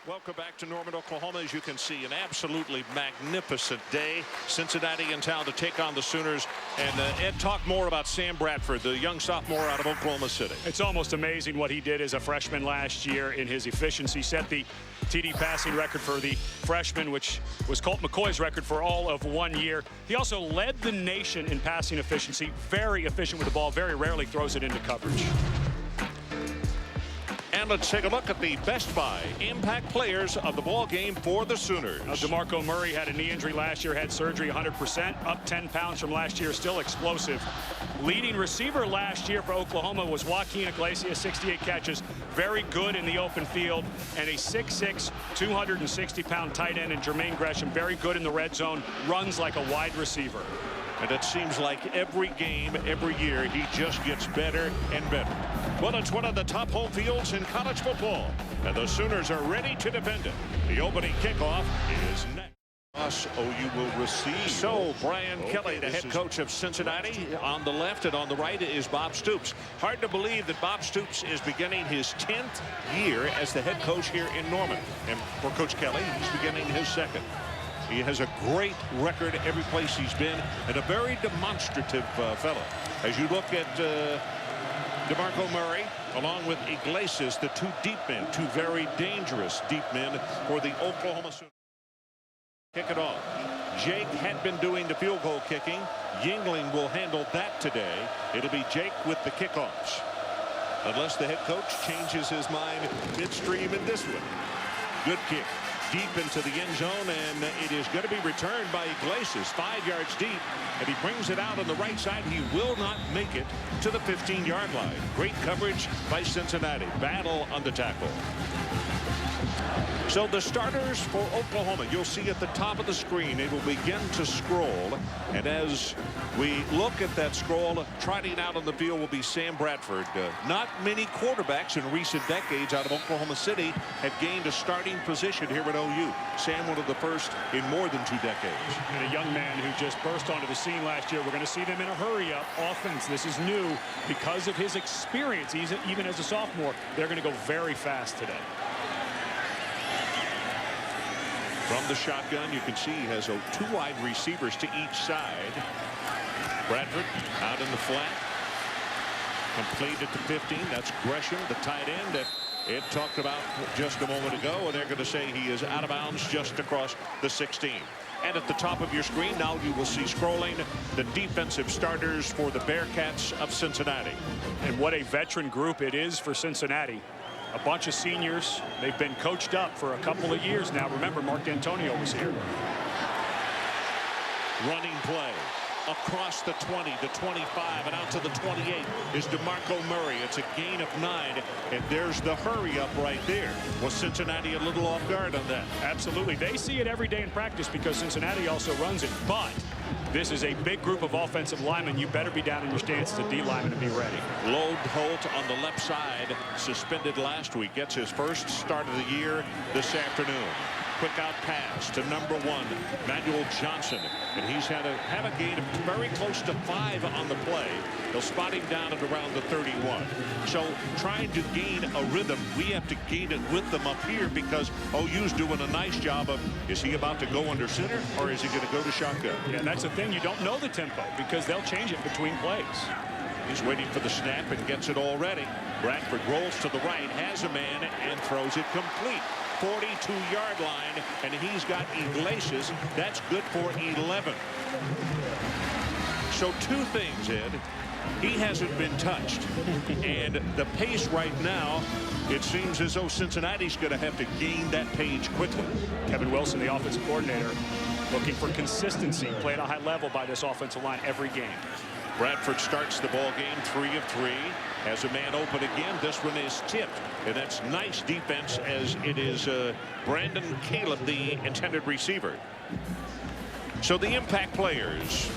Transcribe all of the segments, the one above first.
Welcome back to Norman, Oklahoma. As you can see, an absolutely magnificent day. Cincinnati in town to take on the Sooners. And Ed, talk more about Sam Bradford, the young sophomore out of Oklahoma City. It's almost amazing what he did as a freshman last year in his efficiency. Set the TD passing record for the freshman, which was Colt McCoy's record for all of 1 year. He also led the nation in passing efficiency. Very efficient with the ball. Very rarely throws it into coverage. And let's take a look at the Best Buy impact players of the ball game for the Sooners. DeMarco Murray had a knee injury last year, had surgery, 100%, up 10 pounds from last year, still explosive. Leading receiver last year for Oklahoma was Joaquin Iglesias, 68 catches, very good in the open field, and a 6'6", 260-pound tight end in Jermaine Gresham, very good in the red zone, runs like a wide receiver. And it seems like every game, every year, he just gets better and better. Well, it's one of the top home fields in college football, and the Sooners are ready to defend it. The opening kickoff is next. OU will receive. So Brian Kelly, the head coach of Cincinnati, on the left, and on the right is Bob Stoops. Hard to believe that Bob Stoops is beginning his 10th year as the head coach here in Norman. And for Coach Kelly, he's beginning his second. He has a great record every place he's been, and a very demonstrative fellow. As you look at DeMarco Murray, along with Iglesias, the two deep men, two very dangerous deep men for the Oklahoma Sooners. Kick it off. Jake had been doing the field goal kicking. Yingling will handle that today. It'll be Jake with the kickoffs, unless the head coach changes his mind midstream in this one. Good kick. Deep into the end zone, and it is going to be returned by Iglesias, 5 yards deep, and he brings it out on the right side. He will not make it to the 15-yard line. Great coverage by Cincinnati. Battle on the tackle. So the starters for Oklahoma, you'll see at the top of the screen, it will begin to scroll. And as we look at that scroll, trotting out on the field will be Sam Bradford. Not many quarterbacks in recent decades out of Oklahoma City have gained a starting position here at OU. Sam, one of the first in more than 2 decades. And a young man who just burst onto the scene last year. We're going to see them in a hurry-up offense. This is new because of his experience. Even as a sophomore, they're going to go very fast today. From the shotgun, you can see he has 2 wide receivers to each side. Bradford out in the flat. Complete at the 15. That's Gresham, the tight end that Ed talked about just a moment ago. And they're going to say he is out of bounds just across the 16. And at the top of your screen, now you will see scrolling the defensive starters for the Bearcats of Cincinnati. And what a veteran group it is for Cincinnati. A bunch of seniors. They've been coached up for a couple of years now. Remember, Mark D'Antonio was here. Running play across the 20, the 25, and out to the 28 is DeMarco Murray. It's a gain of 9, and there's the hurry up right there. Was Cincinnati a little off guard on that? Absolutely. They see it every day in practice because Cincinnati also runs it. But this is a big group of offensive linemen. You better be down in your stance as a D lineman to be ready. Lode Holt on the left side, suspended last week, gets his first start of the year this afternoon. Quick out pass to number 1, Manuel Johnson, and he's had a gain of very close to 5 on the play. They'll spot him down at around the 31. So trying to gain a rhythm, we have to gain it with them up here because OU's doing a nice job of, is he about to go under center or is he going to go to shotgun? Yeah, that's the thing. You don't know the tempo because they'll change it between plays. He's waiting for the snap and gets it already. Bradford rolls to the right, has a man, and throws it complete. 42-yard line, and he's got Iglesias. That's good for 11. So 2 things, Ed. He hasn't been touched. And the pace right now, it seems as though Cincinnati's going to have to gain that page quickly. Kevin Wilson, the offensive coordinator, looking for consistency. Play at a high level by this offensive line every game. Bradford starts the ball game 3 of 3. Has a man open again. This one is tipped. And that's nice defense as it is Brandon Caleb, the intended receiver. So the impact players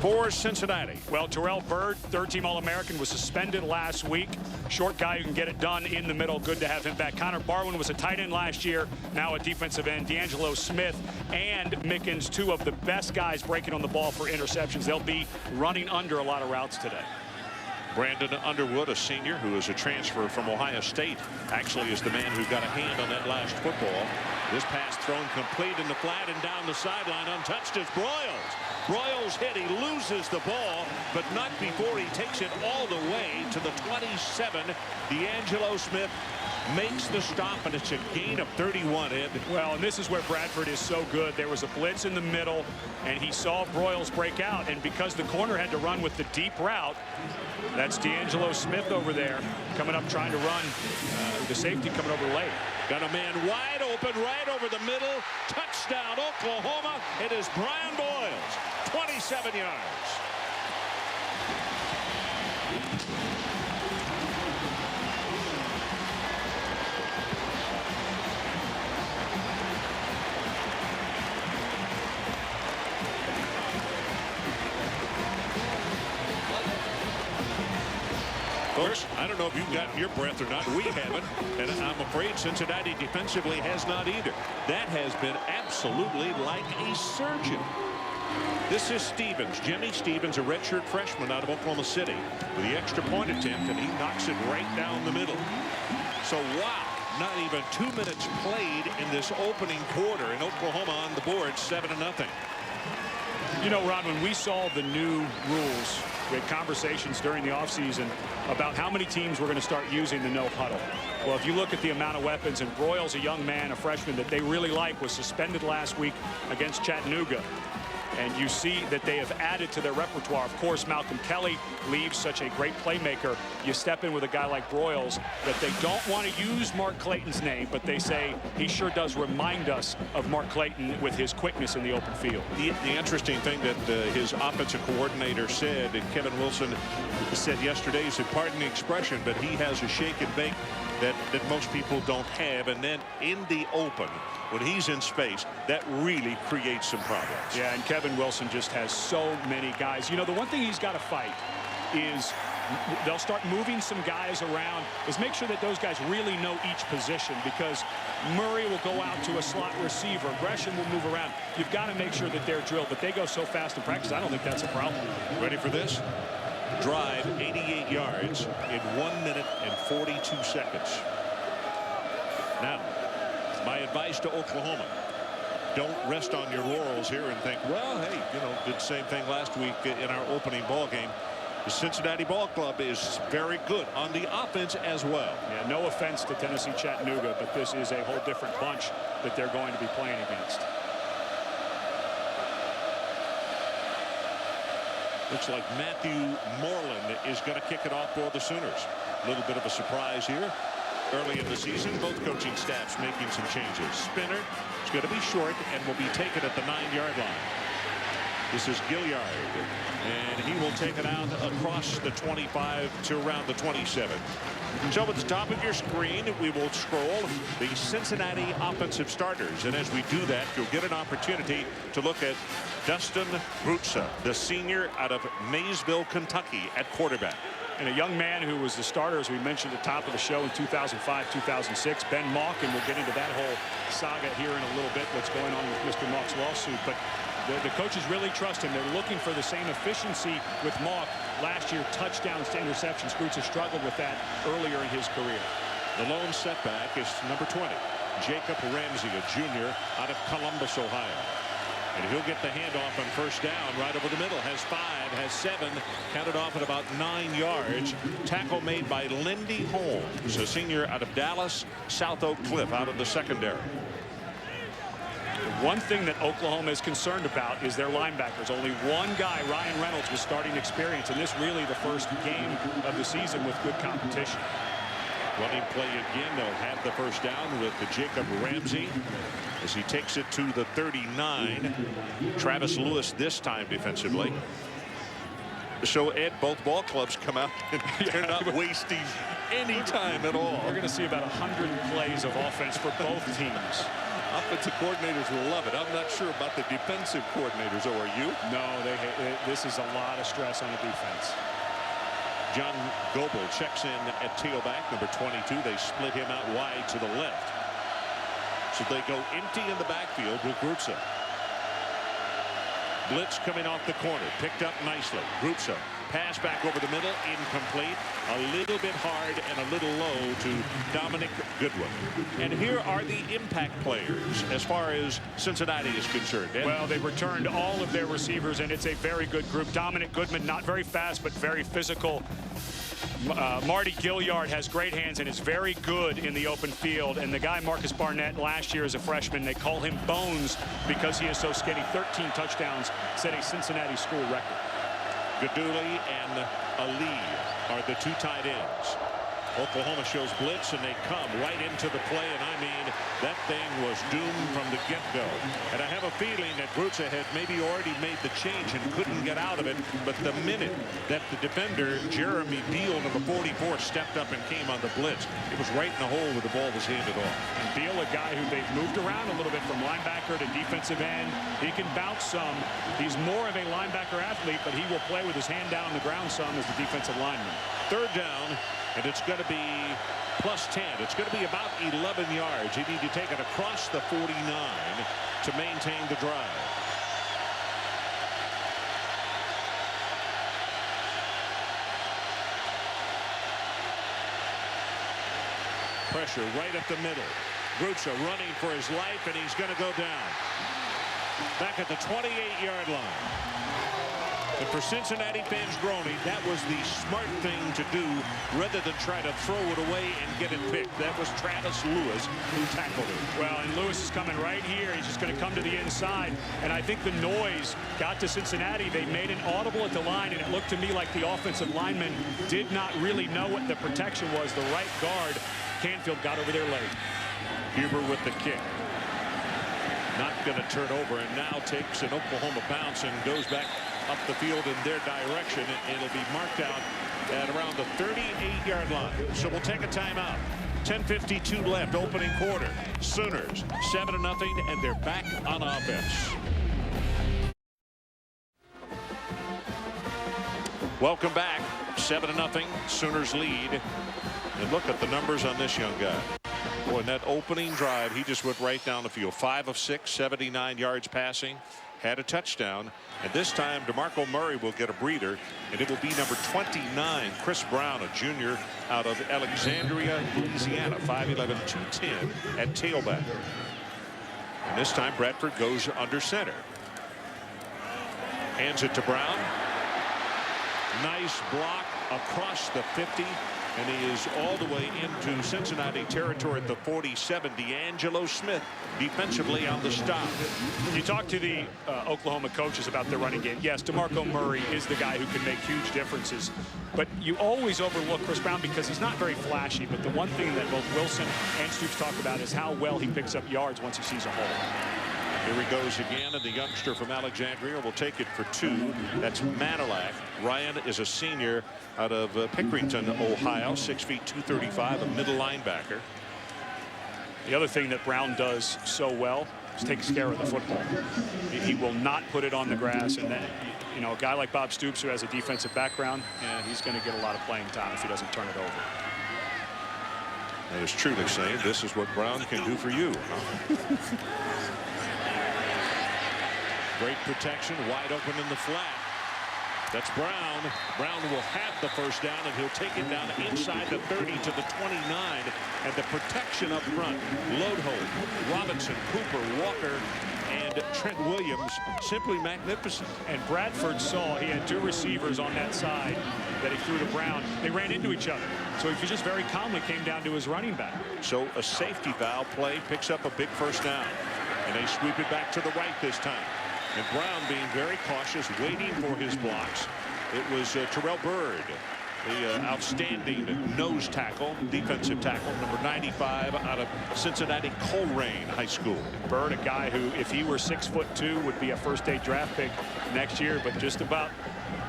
for Cincinnati. Well, Terrell Byrd, 3rd-team All-American, was suspended last week. Short guy who can get it done in the middle. Good to have him back. Connor Barwin was a tight end last year, now a defensive end. D'Angelo Smith and Mickens, 2 of the best guys breaking on the ball for interceptions. They'll be running under a lot of routes today. Brandon Underwood, a senior who is a transfer from Ohio State, actually is the man who got a hand on that last football. This pass thrown complete in the flat and down the sideline, untouched is Broyles. Broyles hit, he loses the ball, but not before he takes it all the way to the 27. D'Angelo Smith makes the stop, and it's a gain of 31, Ed. Well, and this is where Bradford is so good. There was a blitz in the middle, and he saw Broyles break out, and because the corner had to run with the deep route, that's D'Angelo Smith over there coming up trying to run. The safety coming over late. Got a man wide open right over the middle. Touchdown, Oklahoma. It is Brian Broyles, 27 yards. Folks, I don't know if you've gotten your breath or not. We haven't, and I'm afraid Cincinnati defensively has not either. That has been absolutely like a surgeon. This is Stevens, Jimmy Stevens, a redshirt freshman out of Oklahoma City, with the extra point attempt, and he knocks it right down the middle. So, wow, not even 2 minutes played in this opening quarter, and Oklahoma on the board, 7-0. You know, Ron, when we saw the new rules, we had conversations during the offseason about how many teams were going to start using the no huddle. Well, if you look at the amount of weapons, and Broyles, a young man, a freshman that they really like, was suspended last week against Chattanooga. And you see that they have added to their repertoire. Of course, Malcolm Kelly leaves, such a great playmaker. You step in with a guy like Broyles that they don't want to use Mark Clayton's name, but they say he sure does remind us of Mark Clayton with his quickness in the open field. The interesting thing that his offensive coordinator said, and Kevin Wilson said yesterday, he said, pardon the expression, but he has a shake and bake that most people don't have. And then in the open, when he's in space, that really creates some problems. Yeah, and Kevin Wilson just has so many guys. You know, the one thing he's got to fight is they'll start moving some guys around, is make sure that those guys really know each position, because Murray will go out to a slot receiver. Gresham will move around. You've got to make sure that they're drilled, but they go so fast in practice, I don't think that's a problem. Ready for this? Drive 88 yards in 1 minute and 42 seconds. Now, my advice to Oklahoma, don't rest on your laurels here and think, well, hey, you know, did the same thing last week in our opening ball game. The Cincinnati Ball Club is very good on the offense as well. Yeah, no offense to Tennessee Chattanooga, but this is a whole different bunch that they're going to be playing against. Looks like Matthew Moreland is going to kick it off for the Sooners. A little bit of a surprise here. Early in the season, both coaching staffs making some changes. Spinner is going to be short and will be taken at the 9-yard line. This is Gilliard, and he will take it out across the 25 to around the 27. So at the top of your screen, we will scroll the Cincinnati offensive starters. And as we do that, you'll get an opportunity to look at Dustin Brutza, the senior out of Maysville, Kentucky, at quarterback. And a young man who was the starter, as we mentioned at the top of the show, in 2005, 2006. Ben Mauck, and we'll get into that whole saga here in a little bit, what's going on with Mr. Mauck's lawsuit. But the coaches really trust him. They're looking for the same efficiency with Mauck. Last year, touchdowns to interceptions. Brutza struggled with that earlier in his career. The lone setback is number 20, Jacob Ramsey, a junior out of Columbus, Ohio. And he'll get the handoff on first down right over the middle. Has 5, has 7, counted off at about 9 yards. Tackle made by Lindy Holmes, a senior out of Dallas, South Oak Cliff, out of the secondary. One thing that Oklahoma is concerned about is their linebackers. Only one guy, Ryan Reynolds, was starting experience, and this really the first game of the season with good competition. Running play again. They'll have the first down with the Jacob Ramsey as he takes it to the 39. Travis Lewis this time defensively. So, Ed, both ball clubs come out and they're not wasting any time at all. We're going to see about 100 plays of offense for both teams. Offensive coordinators will love it. I'm not sure about the defensive coordinators, or are you? No, this is a lot of stress on the defense. John Goebel checks in at tailback, number 22. They split him out wide to the left. So they go empty in the backfield with Brutza. Blitz coming off the corner, picked up nicely. Brutza Pass back over the middle, incomplete. A little bit hard and a little low to Dominic Goodwin. And here are the impact players as far as Cincinnati is concerned. Well, they returned all of their receivers, and it's a very good group. Dominic Goodman, not very fast, but very physical. Marty Gilliard has great hands and is very good in the open field. And the guy, Marcus Barnett, last year as a freshman, they call him Bones because he is so skinny. 13 touchdowns, set a Cincinnati school record. Gaduli and Ali are the two tight ends. Oklahoma shows blitz, and they come right into the play, and I mean, that thing was doomed from the get-go. And I have a feeling that Brutza had maybe already made the change and couldn't get out of it, but the minute that the defender, Jeremy Beal, number 44, stepped up and came on the blitz, it was right in the hole where the ball was handed off. And Beal, a guy who they've moved around a little bit from linebacker to defensive end. He can bounce some. He's more of a linebacker athlete, but he will play with his hand down on the ground some as the defensive lineman. Third down, and it's going to be plus 10. It's going to be about 11 yards. You need to take it across the 49 to maintain the drive. Pressure right up the middle. Brutza running for his life, and he's going to go down. Back at the 28-yard line. And for Cincinnati fans groaning, that was the smart thing to do rather than try to throw it away and get it picked. That was Travis Lewis who tackled it. Well, and Lewis is coming right here. He's just going to come to the inside. And I think the noise got to Cincinnati. They made an audible at the line, and it looked to me like the offensive lineman did not really know what the protection was. The right guard, Canfield, got over their leg. Huber with the kick. Not going to turn over, and now takes an Oklahoma bounce and goes back up the field in their direction. It'll be marked out at around the 38-yard line. So we'll take a timeout. 10:52 left, opening quarter. Sooners 7-0, and they're back on offense. Welcome back. 7-0. Sooners lead. And look at the numbers on this young guy. Boy, in that opening drive, he just went right down the field. 5 of 6, 79 yards passing. Had a touchdown, and this time DeMarco Murray will get a breather, and it will be number 29, Chris Brown, a junior out of Alexandria, Louisiana, 5'11", 210 at tailback. And this time Bradford goes under center. Hands it to Brown. Nice block across the 50. And he is all the way into Cincinnati territory at the 47. D'Angelo Smith defensively on the stop. You talk to the Oklahoma coaches about their running game. Yes, DeMarco Murray is the guy who can make huge differences. But you always overlook Chris Brown because he's not very flashy. But the one thing that both Wilson and Stoops talk about is how well he picks up yards once he sees a hole. Here he goes again, and the youngster from Alexandria will take it for 2. That's Manilak. Ryan is a senior out of Pickerington, Ohio, 6 feet 235, a middle linebacker. The other thing that Brown does so well is takes care of the football. He will not put it on the grass, and then, you know, a guy like Bob Stoops who has a defensive background, he's going to get a lot of playing time if he doesn't turn it over. That is truly saying this is what Brown can do for you. Great protection, wide open in the flat. That's Brown. Brown will have the first down, and he'll take it down inside the 30 to the 29. And the protection up front, Lodeholm, Robinson, Cooper, Walker, and Trent Williams, simply magnificent. And Bradford saw he had 2 receivers on that side that he threw to Brown. They ran into each other. So he just very calmly came down to his running back. So a safety valve play picks up a big first down. And they sweep it back to the right this time. And Brown being very cautious, waiting for his blocks. It was Terrell Byrd, the outstanding nose tackle, defensive tackle, number 95 out of Cincinnati Coleraine High School. Byrd, a guy who, if he were 6'2", would be a first-day draft pick next year, but just about,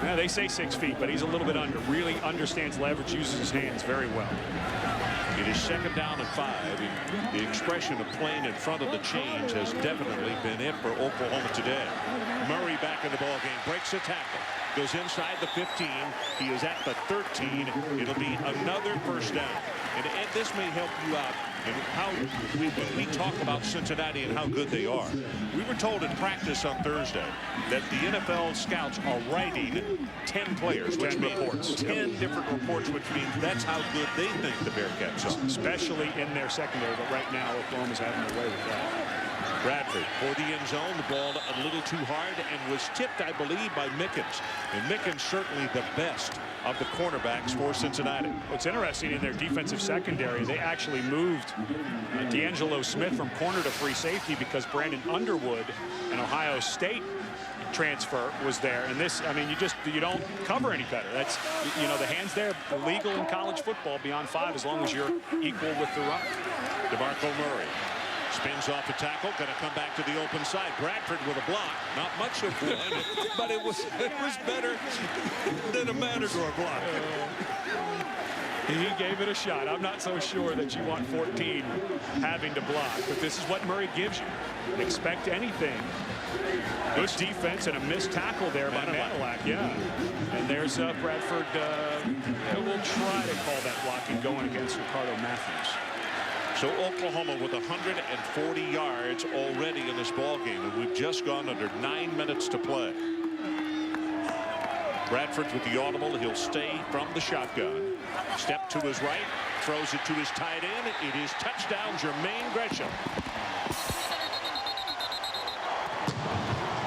they say 6 feet, but he's a little bit under. Really understands leverage, uses his hands very well. It is 2nd down and 5. The expression of playing in front of the chains has definitely been it for Oklahoma today. Murray back in the ball game, breaks a tackle, goes inside the 15. He is at the 13. It'll be another first down. And Ed, this may help you out in how we talk about Cincinnati and how good they are. We were told in practice on Thursday that the NFL scouts are writing 10 players, which 10 means reports. 10 different reports, which means that's how good they think the Bearcats are. Especially in their secondary, but right now Oklahoma's having their way with that. Bradford for the end zone. The ball a little too hard and was tipped, I believe, by Mickens. And Mickens certainly the best of the cornerbacks for Cincinnati. What's interesting in their defensive secondary, they actually moved D'Angelo Smith from corner to free safety because Brandon Underwood, an Ohio State transfer, was there. And this, I mean, you don't cover any better. That's, you know, the hands there legal in college football beyond 5 as long as you're equal with the run. DeMarco Murray spins off the tackle, going to come back to the open side. Bradford with a block. Not much of one, but it was better than a Matador block. He gave it a shot. I'm not so sure that you want 14 having to block, but this is what Murray gives you. Expect anything. Good defense and a missed tackle there by Manilak. Yeah. And there's Bradford. We'll try to call that blocking going against Ricardo Matthews. So Oklahoma with 140 yards already in this ball game, and we've just gone under 9 minutes to play. Bradford with the audible. He'll stay from the shotgun. Step to his right, throws it to his tight end. It is touchdown, Jermaine Gresham.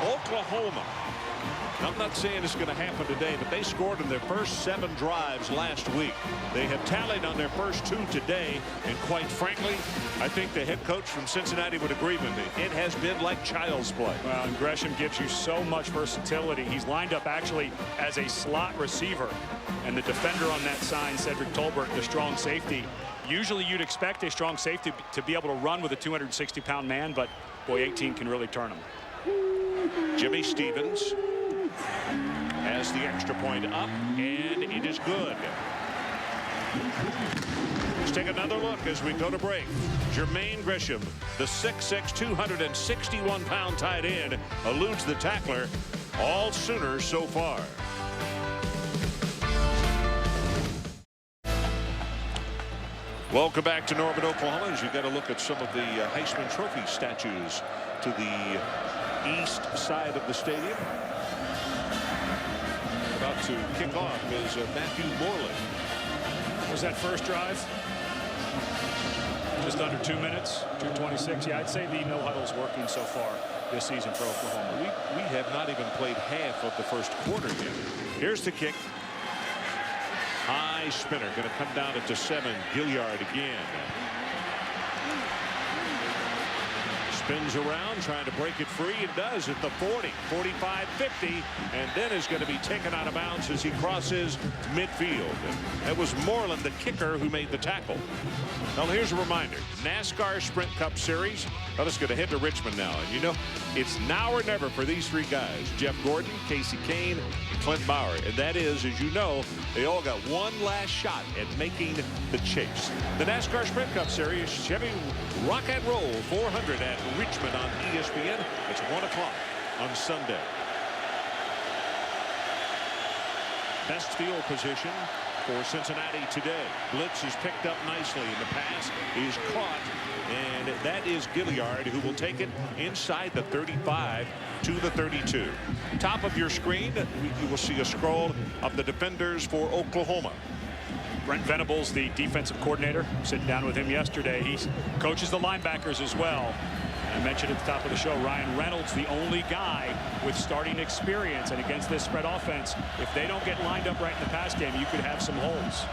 Oklahoma. I'm not saying it's going to happen today, but they scored in their first 7 drives last week. They have tallied on their first 2 today, and quite frankly, I think the head coach from Cincinnati would agree with me. It has been like child's play. Well, and Gresham gives you so much versatility. He's lined up actually as a slot receiver, and the defender on that sign, Cedric Tolbert, the strong safety. Usually you'd expect a strong safety to be able to run with a 260-pound man, but boy, 18 can really turn him. Jimmy Stevens has the extra point up, and it is good. Let's take another look as we go to break. Jermaine Gresham, the 6'6", 261-pound tight end, eludes the tackler. All Sooners so far. Welcome back to Norman, Oklahoma. As you got to look at some of the Heisman Trophy statues to the east side of the stadium. About to kick off is Matthew Moreland. Was that first drive? Just under 2 minutes, 2:26. Yeah, I'd say the no huddle's working so far this season for Oklahoma. We have not even played half of the first quarter yet. Here's the kick. High spinner, going to come down at the 7. Gilliard again. Spins around, trying to break it free. It does at the 40, 45, 50, and then is going to be taken out of bounds as he crosses midfield. That was Moreland, the kicker, who made the tackle. Well, here's a reminder. NASCAR Sprint Cup Series. Well, it's going to head to Richmond now. And you know, it's now or never for these 3 guys. Jeff Gordon, Casey Kane, and Clint Bauer. And that is, as you know, they all got one last shot at making the chase. The NASCAR Sprint Cup Series, Chevy Rock and Roll 400 at Richmond on ESPN. It's 1 o'clock on Sunday. Best field position for Cincinnati today. Blitz is picked up nicely in the pass. He's caught, and that is Gilliard, who will take it inside the 35 to the 32. Top of your screen, you will see a scroll of the defenders for Oklahoma. Brent Venables, the defensive coordinator, sitting down with him yesterday. He coaches the linebackers as well. I mentioned at the top of the show, Ryan Reynolds, the only guy with starting experience. And against this spread offense, if they don't get lined up right in the pass game, you could have some holes.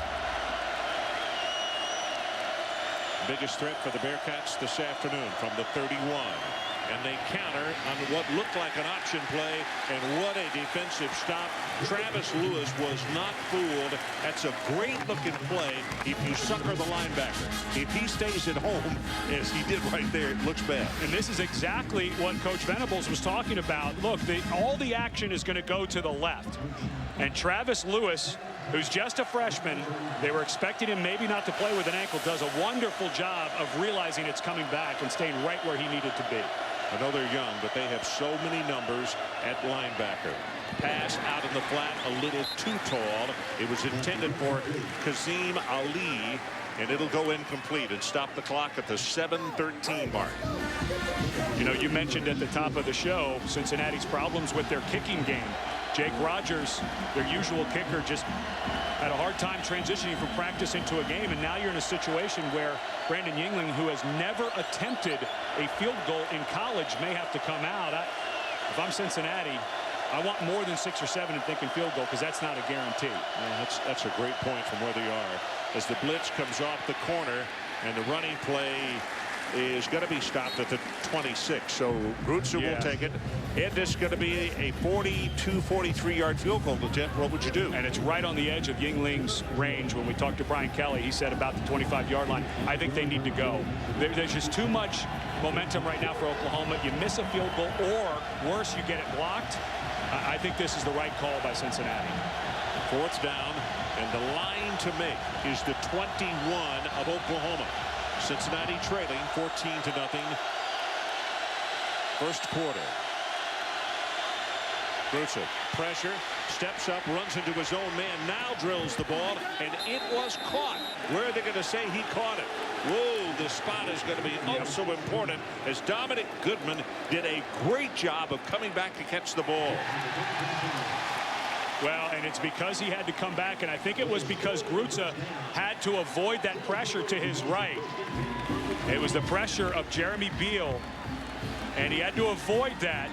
Biggest threat for the Bearcats this afternoon from the 31. And they counter on what looked like an option play, and what a defensive stop. Travis Lewis was not fooled. That's a great looking play if you sucker the linebacker. If he stays at home, as he did right there, it looks bad. And this is exactly what Coach Venables was talking about. Look, all the action is going to go to the left. And Travis Lewis, who's just a freshman, they were expecting him maybe not to play with an ankle, does a wonderful job of realizing it's coming back and staying right where he needed to be. I know they're young, but they have so many numbers at linebacker. Pass out in the flat, a little too tall. It was intended for Kazim Ali, and it'll go incomplete and stop the clock at the 7:13 mark. You know, you mentioned at the top of the show Cincinnati's problems with their kicking game. Jake Rogers, their usual kicker, just had a hard time transitioning from practice into a game, and now you're in a situation where Brandon Yingling, who has never attempted a field goal in college, may have to come out. If I'm Cincinnati, I want more than 6 or 7 and thinking field goal, because that's not a guarantee. Yeah, that's a great point from where they are. As the blitz comes off the corner, and the running play is going to be stopped at the 26. So Grutzer will take it. And this is going to be a 42, 43-yard field goal attempt. What would you do? And it's right on the edge of Yingling's range. When we talked to Brian Kelly, he said about the 25-yard line. I think they need to go. There's just too much momentum right now for Oklahoma. You miss a field goal, or worse, you get it blocked. I think this is the right call by Cincinnati. 4th down, and the line to make is the 21 of Oklahoma. Cincinnati trailing 14-0. First quarter. Grutzer, pressure, steps up, runs into his own man, now drills the ball, and it was caught. Where are they going to say he caught it? Whoa, this spot is going to be also important, as Dominic Goodman did a great job of coming back to catch the ball. Well, and it's because he had to come back, and I think it was because Grutzer had to avoid that pressure to his right. It was the pressure of Jeremy Beal, and he had to avoid that.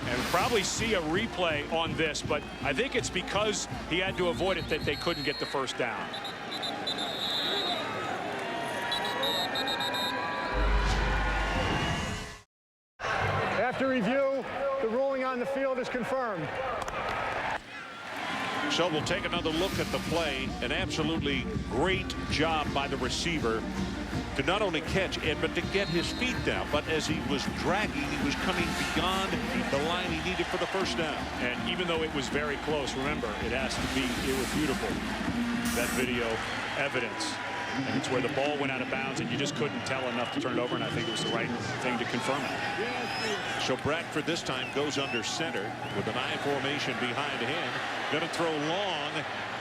And probably see a replay on this, but I think it's because he had to avoid it that they couldn't get the first down. After review, the ruling on the field is confirmed. So we'll take another look at the play. An absolutely great job by the receiver to not only catch Ed, but to get his feet down. But as he was dragging, he was coming beyond the line he needed for the first down. And even though it was very close, remember, it has to be irrefutable, that video evidence. And it's where the ball went out of bounds, and you just couldn't tell enough to turn it over, and I think it was the right thing to confirm it. So Bradford this time goes under center with an I formation behind him. Going to throw long,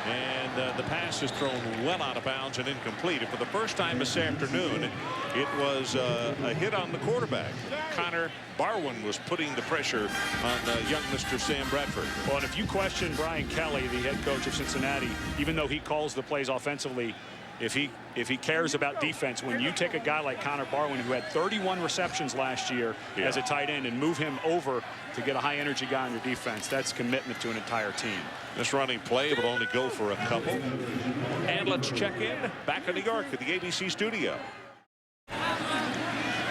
and the pass is thrown well out of bounds and incomplete. And for the first time this afternoon, it was a hit on the quarterback. Connor Barwin was putting the pressure on young Mr. Sam Bradford. Well, and if you question Brian Kelly, the head coach of Cincinnati, even though he calls the plays offensively, if he cares about defense, when you take a guy like Connor Barwin, who had 31 receptions last year as a tight end, and move him over to get a high energy guy on your defense, that's commitment to an entire team. This running play will only go for a couple. And let's check in back in New York at the ABC studio.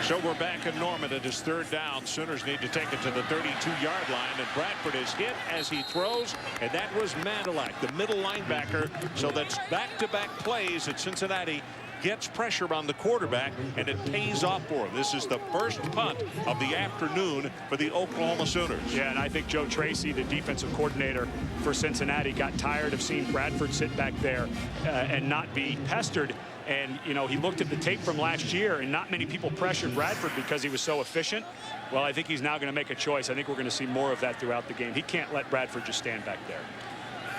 So we're back in Norman. It is 3rd down. Sooners need to take it to the 32-yard line, and Bradford is hit as he throws, and that was Mandalak, the middle linebacker. So that's back-to-back plays at Cincinnati. Gets pressure on the quarterback, and it pays off for him. This is the first punt of the afternoon for the Oklahoma Sooners. Yeah, and I think Joe Tracy, the defensive coordinator for Cincinnati, got tired of seeing Bradford sit back there and not be pestered. And, you know, he looked at the tape from last year, and not many people pressured Bradford because he was so efficient. Well, I think he's now going to make a choice. I think we're going to see more of that throughout the game. He can't let Bradford just stand back there.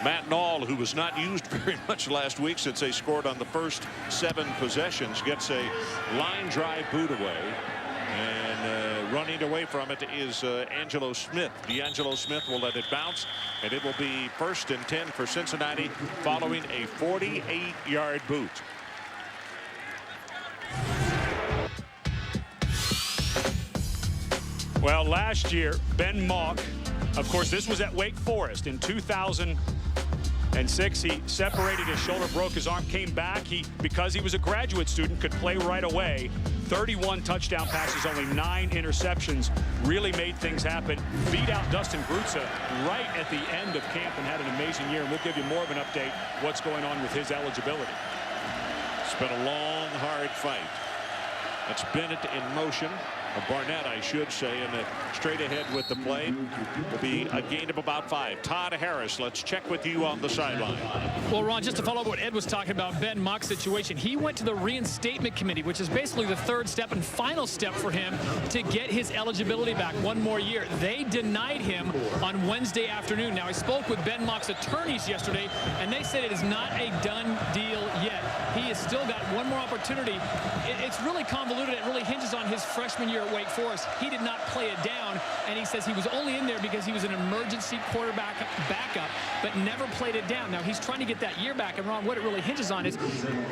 Matt Nall, who was not used very much last week since they scored on the first 7 possessions, gets a line drive boot away. And running away from it is Angelo Smith. D'Angelo Smith will let it bounce, and it will be 1st and 10 for Cincinnati following a 48-yard boot. Well, last year, Ben Mauck, of course, this was at Wake Forest in 2006. He separated his shoulder, broke his arm, came back. Because he was a graduate student, could play right away. 31 touchdown passes, only 9 interceptions. Really made things happen. Beat out Dustin Grutzer right at the end of camp and had an amazing year. And we'll give you more of an update what's going on with his eligibility. It's been a long, hard fight. That's Bennett in motion. Barnett, I should say, and straight ahead with the play will be a gain of about 5. Todd Harris, let's check with you on the sideline. Well, Ron, just to follow up what Ed was talking about, Ben Mock's situation, he went to the reinstatement committee, which is basically the third step and final step for him to get his eligibility back one more year. They denied him on Wednesday afternoon. Now, I spoke with Ben Mock's attorneys yesterday, and they said it is not a done deal yet. He has still got one more opportunity. It's really convoluted. It really hinges on his freshman year at Wake Forest. He did not play it down, and he says he was only in there because he was an emergency quarterback backup, but never played it down. Now, he's trying to get that year back, and Ron, what it really hinges on is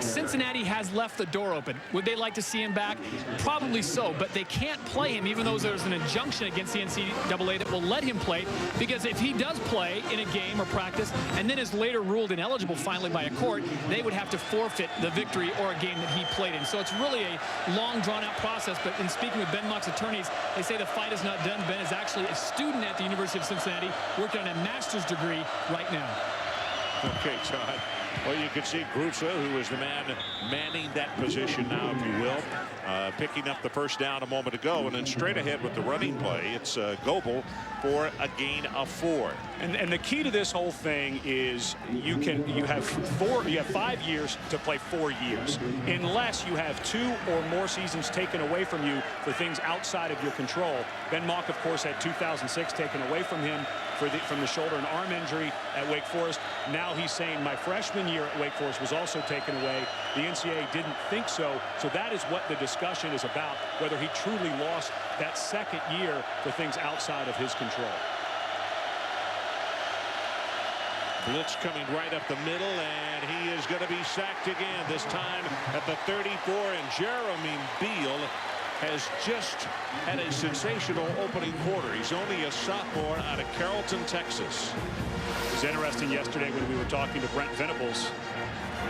Cincinnati has left the door open. Would they like to see him back? Probably so, but they can't play him, even though there's an injunction against the NCAA that will let him play, because if he does play in a game or practice and then is later ruled ineligible finally by a court, they would have to forfeit the victory or a game that he played in. So it's really a long, drawn-out process, but in speaking with Ben Mock's attorneys, they say the fight is not done. Ben is actually a student at the University of Cincinnati working on a master's degree right now. Okay, Todd. Well, you can see Grusa, who is the man manning that position now, if you will, picking up the first down a moment ago, and then straight ahead with the running play, it's Goebel for a gain of 4. And the key to this whole thing is you have 5 years to play 4 years, unless you have 2 or more seasons taken away from you for things outside of your control. Ben Mock, of course, had 2006 taken away from him from the shoulder and arm injury at Wake Forest. Now he's saying my freshman year at Wake Forest was also taken away. The NCAA didn't think so. So that is what the discussion is about, whether he truly lost that second year for things outside of his control. Blitz coming right up the middle, and he is going to be sacked again, this time at the 34, and Jeremy Beal has just had a sensational opening quarter. He's only a sophomore out of Carrollton, Texas. It was interesting yesterday when we were talking to Brent Venables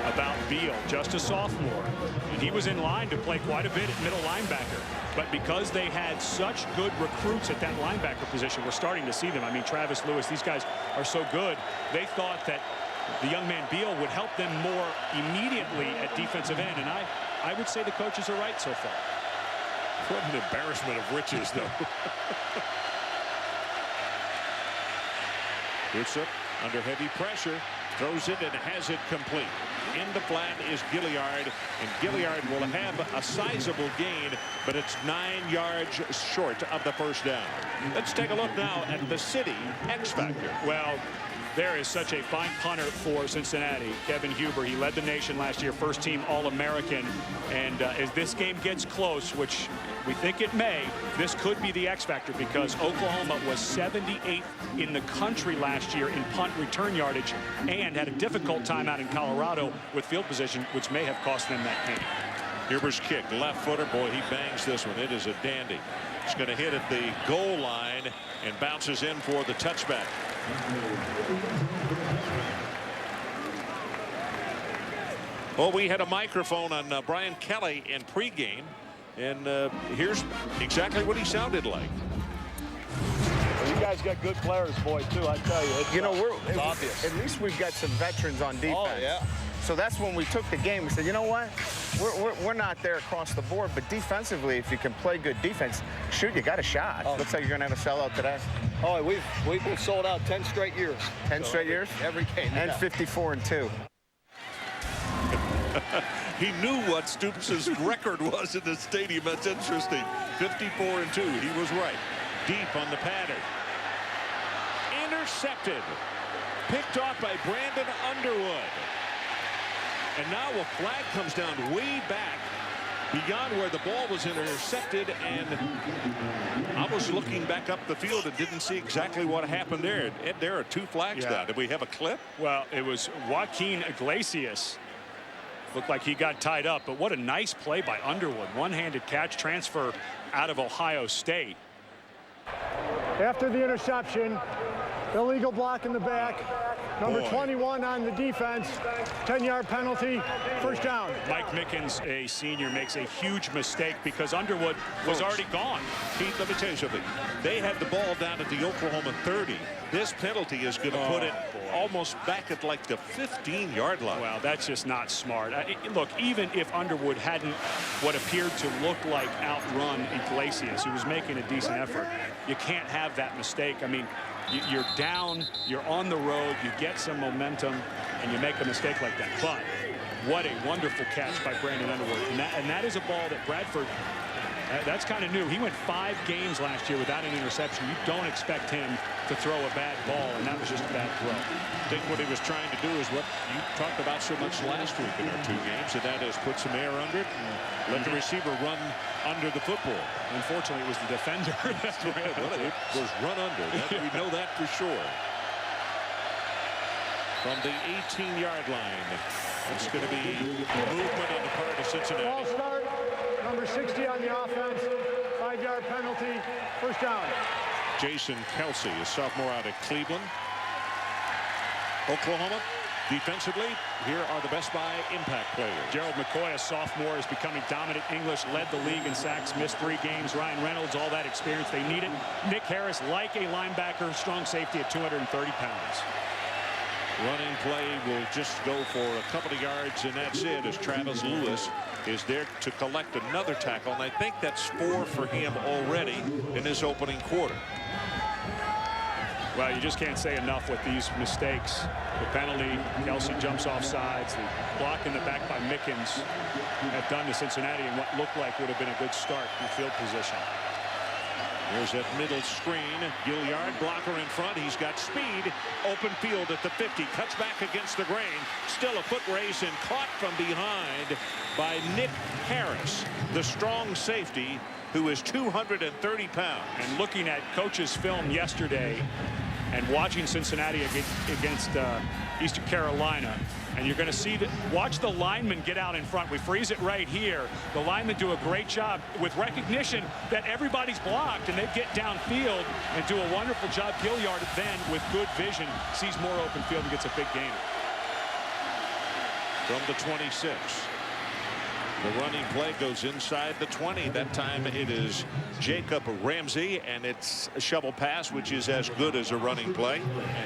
about Beal, just a sophomore, and he was in line to play quite a bit at middle linebacker, but because they had such good recruits at that linebacker position, we're starting to see them. I mean, Travis Lewis, these guys are so good. They thought that the young man Beal would help them more immediately at defensive end, and I would say the coaches are right so far. What an embarrassment of riches, though. It's up under heavy pressure, throws it and has it complete. In the flat is Gilliard, and Gilliard will have a sizable gain, but it's 9 yards short of the first down. Let's take a look now at the city X Factor. Well, there is such a fine punter for Cincinnati, Kevin Huber. He led the nation last year, first team All-American. And as this game gets close, which we think it may, this could be the X factor, because Oklahoma was 78th in the country last year in punt return yardage and had a difficult time out in Colorado with field position, which may have cost them that game. Huber's kick, left footer. Boy, he bangs this one. It is a dandy. It's going to hit at the goal line and bounces in for the touchback. Well, we had a microphone on Brian Kelly in pregame, and here's exactly what he sounded like. Well, you guys got good players, boys, too, I tell you. You know, it's obvious. At least we've got some veterans on defense. Oh, yeah. So that's when we took the game. We said, you know what? We're not there across the board, but defensively, if you can play good defense, shoot, you got a shot. Oh. Looks like you're going to have a sellout today. Oh, we've been sold out 10 straight years. 10 straight years? Every game. And yeah. 54-2. He knew what Stoops' record was in the stadium. That's interesting. 54-2. He was right. Deep on the pattern. Intercepted. Picked off by Brandon Underwood. And now a flag comes down way back beyond where the ball was intercepted, and I was looking back up the field and didn't see exactly what happened there. Ed, there are 2 flags down. Did we have a clip? Well, it was Joaquin Iglesias. Looked like he got tied up, but what a nice play by Underwood. One-handed catch, transfer out of Ohio State. After the interception, illegal block in the back. Number 21 on the defense, 10-yard penalty, first down. Mike Mickens, a senior, makes a huge mistake because Underwood was already gone. Pete, let me tell you something. They had the ball down at the Oklahoma 30. This penalty is going to put it almost back at like the 15-yard line. Well, that's just not smart. Look, even if Underwood hadn't what appeared to look like outrun Iglesias, who was making a decent effort, you can't have that mistake. I mean, you're down, you're on the road, you get some momentum, and you make a mistake like that. But what a wonderful catch by Brandon Underwood. And that is a ball that Bradford, that's kind of new. He went 5 games last year without an interception. You don't expect him to throw a bad ball, and that was just a bad throw. I think what he was trying to do is what you talked about so much last week in our 2 games, and that is put some air under it and let the receiver run under the football. Unfortunately, it was the defender. It was run under. We know that for sure. From the 18-yard line, it's going to be movement on the part of Cincinnati. Ball start, number 60 on the offense, 5-yard penalty, first down. Jason Kelsey, a sophomore out of Cleveland. Oklahoma, defensively, here are the Best Buy impact players. Gerald McCoy, a sophomore, is becoming dominant. English led the league in sacks, missed 3 games. Ryan Reynolds, all that experience they needed. Nick Harris, like a linebacker, strong safety at 230 pounds. Running play will just go for a couple of yards, and that's it, as Travis Lewis is there to collect another tackle, and I think that's 4 for him already in his opening quarter. Well, you just can't say enough with these mistakes. The penalty, Kelsey jumps off sides, the block in the back by Mickens have done to Cincinnati in what looked like would have been a good start in field position. There's that middle screen. Gilliard, blocker in front. He's got speed. Open field at the 50. Cuts back against the grain. Still a foot race and caught from behind by Nick Harris, the strong safety, who is 230 pounds. And looking at coach's film yesterday and watching Cincinnati against Eastern Carolina, and you're going to see watch the linemen get out in front. We freeze it right here. The linemen do a great job with recognition that everybody's blocked, and they get downfield and do a wonderful job. Gilliard then, with good vision, sees more open field and gets a big gain. From the 26. The running play goes inside the 20. That time it is Jacob Ramsey, and it's a shovel pass, which is as good as a running play.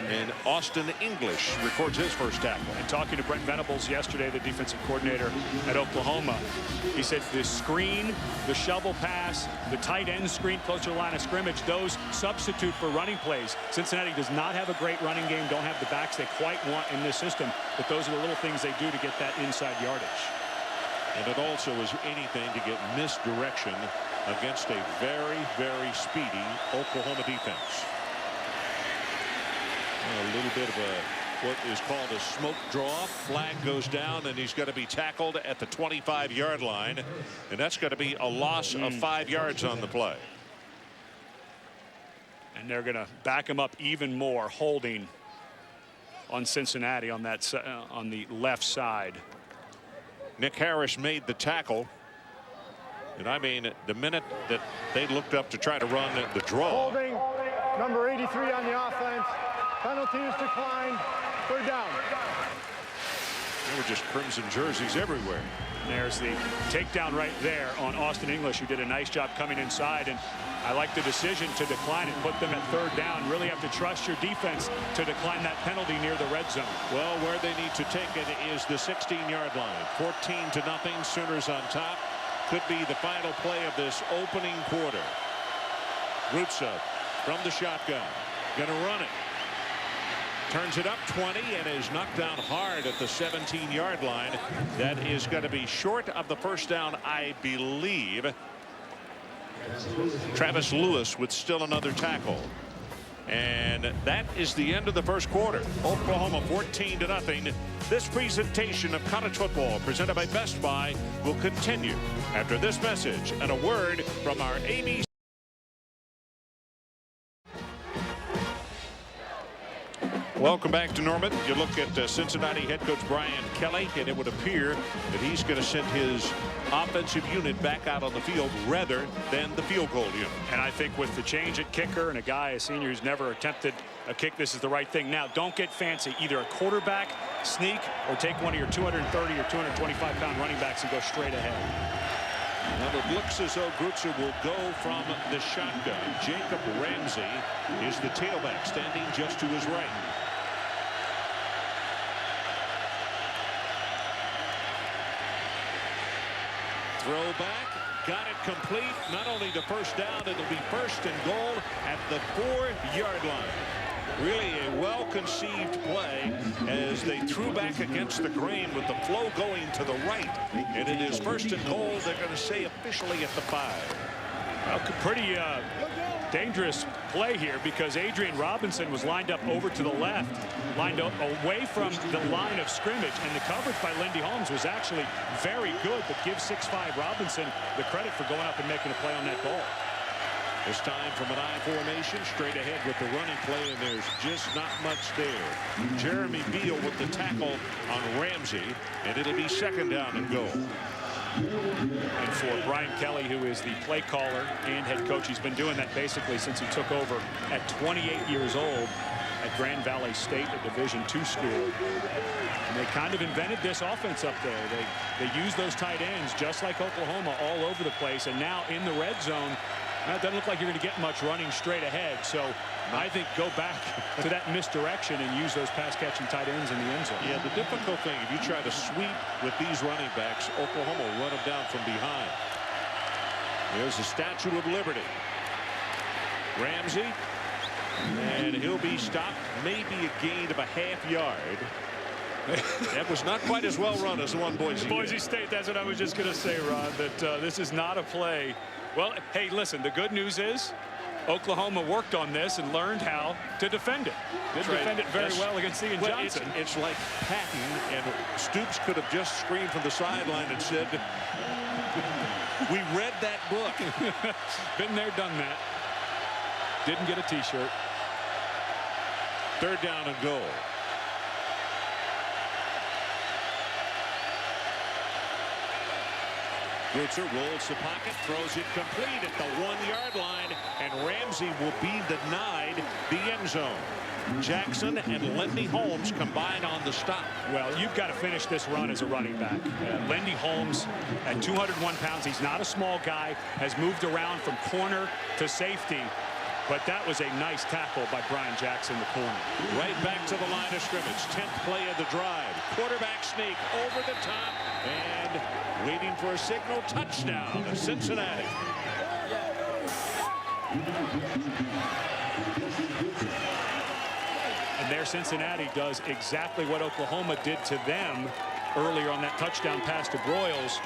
And Austin English records his first tackle. And talking to Brent Venables yesterday, the defensive coordinator at Oklahoma, he said the screen, the shovel pass, the tight end screen close to the line of scrimmage, those substitute for running plays. Cincinnati does not have a great running game, don't have the backs they quite want in this system, but those are the little things they do to get that inside yardage. And it also is anything to get misdirection against a very, very speedy Oklahoma defense. A little bit of what is called a smoke draw. Flag goes down, and he's going to be tackled at the 25-yard line. And that's going to be a loss of 5 yards on the play. And they're going to back him up even more, holding on Cincinnati on that on the left side. Nick Harris made the tackle. And I mean, the minute that they looked up to try to run the draw. Holding, number 83 on the offense. Penalties declined. Third down. There were just crimson jerseys everywhere. And there's the takedown right there on Austin English, who did a nice job coming inside. And I like the decision to decline and put them at third down. Really have to trust your defense to decline that penalty near the red zone. Well, where they need to take it is the 16-yard line. 14-0. Sooners on top. Could be the final play of this opening quarter. Rutsa from the shotgun. Going to run it. Turns it up 20 and is knocked down hard at the 17-yard line. That is going to be short of the first down, I believe. Travis Lewis with still another tackle. And that is the end of the first quarter. Oklahoma 14-0. This presentation of college football presented by Best Buy will continue after this message and a word from our ABC. Welcome back to Norman. You look at Cincinnati head coach Brian Kelly, and it would appear that he's going to send his offensive unit back out on the field rather than the field goal unit. And I think with the change at kicker and a senior who's never attempted a kick, this is the right thing. Now, don't get fancy. Either a quarterback sneak or take one of your 230 or 225-pound running backs and go straight ahead. Now it looks as though Grutzer will go from the shotgun. Jacob Ramsey is the tailback, standing just to his right. Throw back, got it complete. Not only the first down, it'll be first and goal at the 4-yard line. Really a well-conceived play as they threw back against the grain with the flow going to the right. And it is first and goal. They're going to say officially at the 5. Well, pretty dangerous play here because Adrian Robinson was lined up over to the left, lined up away from the line of scrimmage, and the coverage by Lindy Holmes was actually very good, but give 6'5" Robinson the credit for going up and making a play on that ball. This time from an I formation, straight ahead with the running play, and there's just not much there. Jeremy Beal with the tackle on Ramsey, and it'll be second down and goal. And for Brian Kelly, who is the play caller and head coach, he's been doing that basically since he took over at 28 years old at Grand Valley State, a Division II school. And they kind of invented this offense up there. They use those tight ends just like Oklahoma all over the place, and now in the red zone. Now, it doesn't look like you're going to get much running straight ahead. So I think go back to that misdirection and use those pass-catching tight ends in the end zone. Yeah, the difficult thing, if you try to sweep with these running backs, Oklahoma will run them down from behind. There's the Statue of Liberty. Ramsey, and he'll be stopped, maybe a gain of a half-yard. That was not quite as well run as the one Boise State, that's what I was just going to say, Ron, that this is not a play. Well, hey, listen, the good news is Oklahoma worked on this and learned how to defend it. Defend it very well against Ian Johnson. It's like Patton, and Stoops could have just screamed from the sideline and said, we read that book. Been there, done that. Didn't get a T-shirt. Third down and goal. Grutzer rolls the pocket, throws it complete at the 1-yard line, and Ramsey will be denied the end zone. Jackson and Lindy Holmes combine on the stop. Well, you've got to finish this run as a running back. Lindy Holmes at 201 pounds, he's not a small guy, has moved around from corner to safety. But that was a nice tackle by Brian Jackson, the corner. Right back to the line of scrimmage. 10th play of the drive. Quarterback sneak over the top and waiting for a signal. Touchdown, Cincinnati. And there Cincinnati does exactly what Oklahoma did to them earlier on that touchdown pass to Broyles.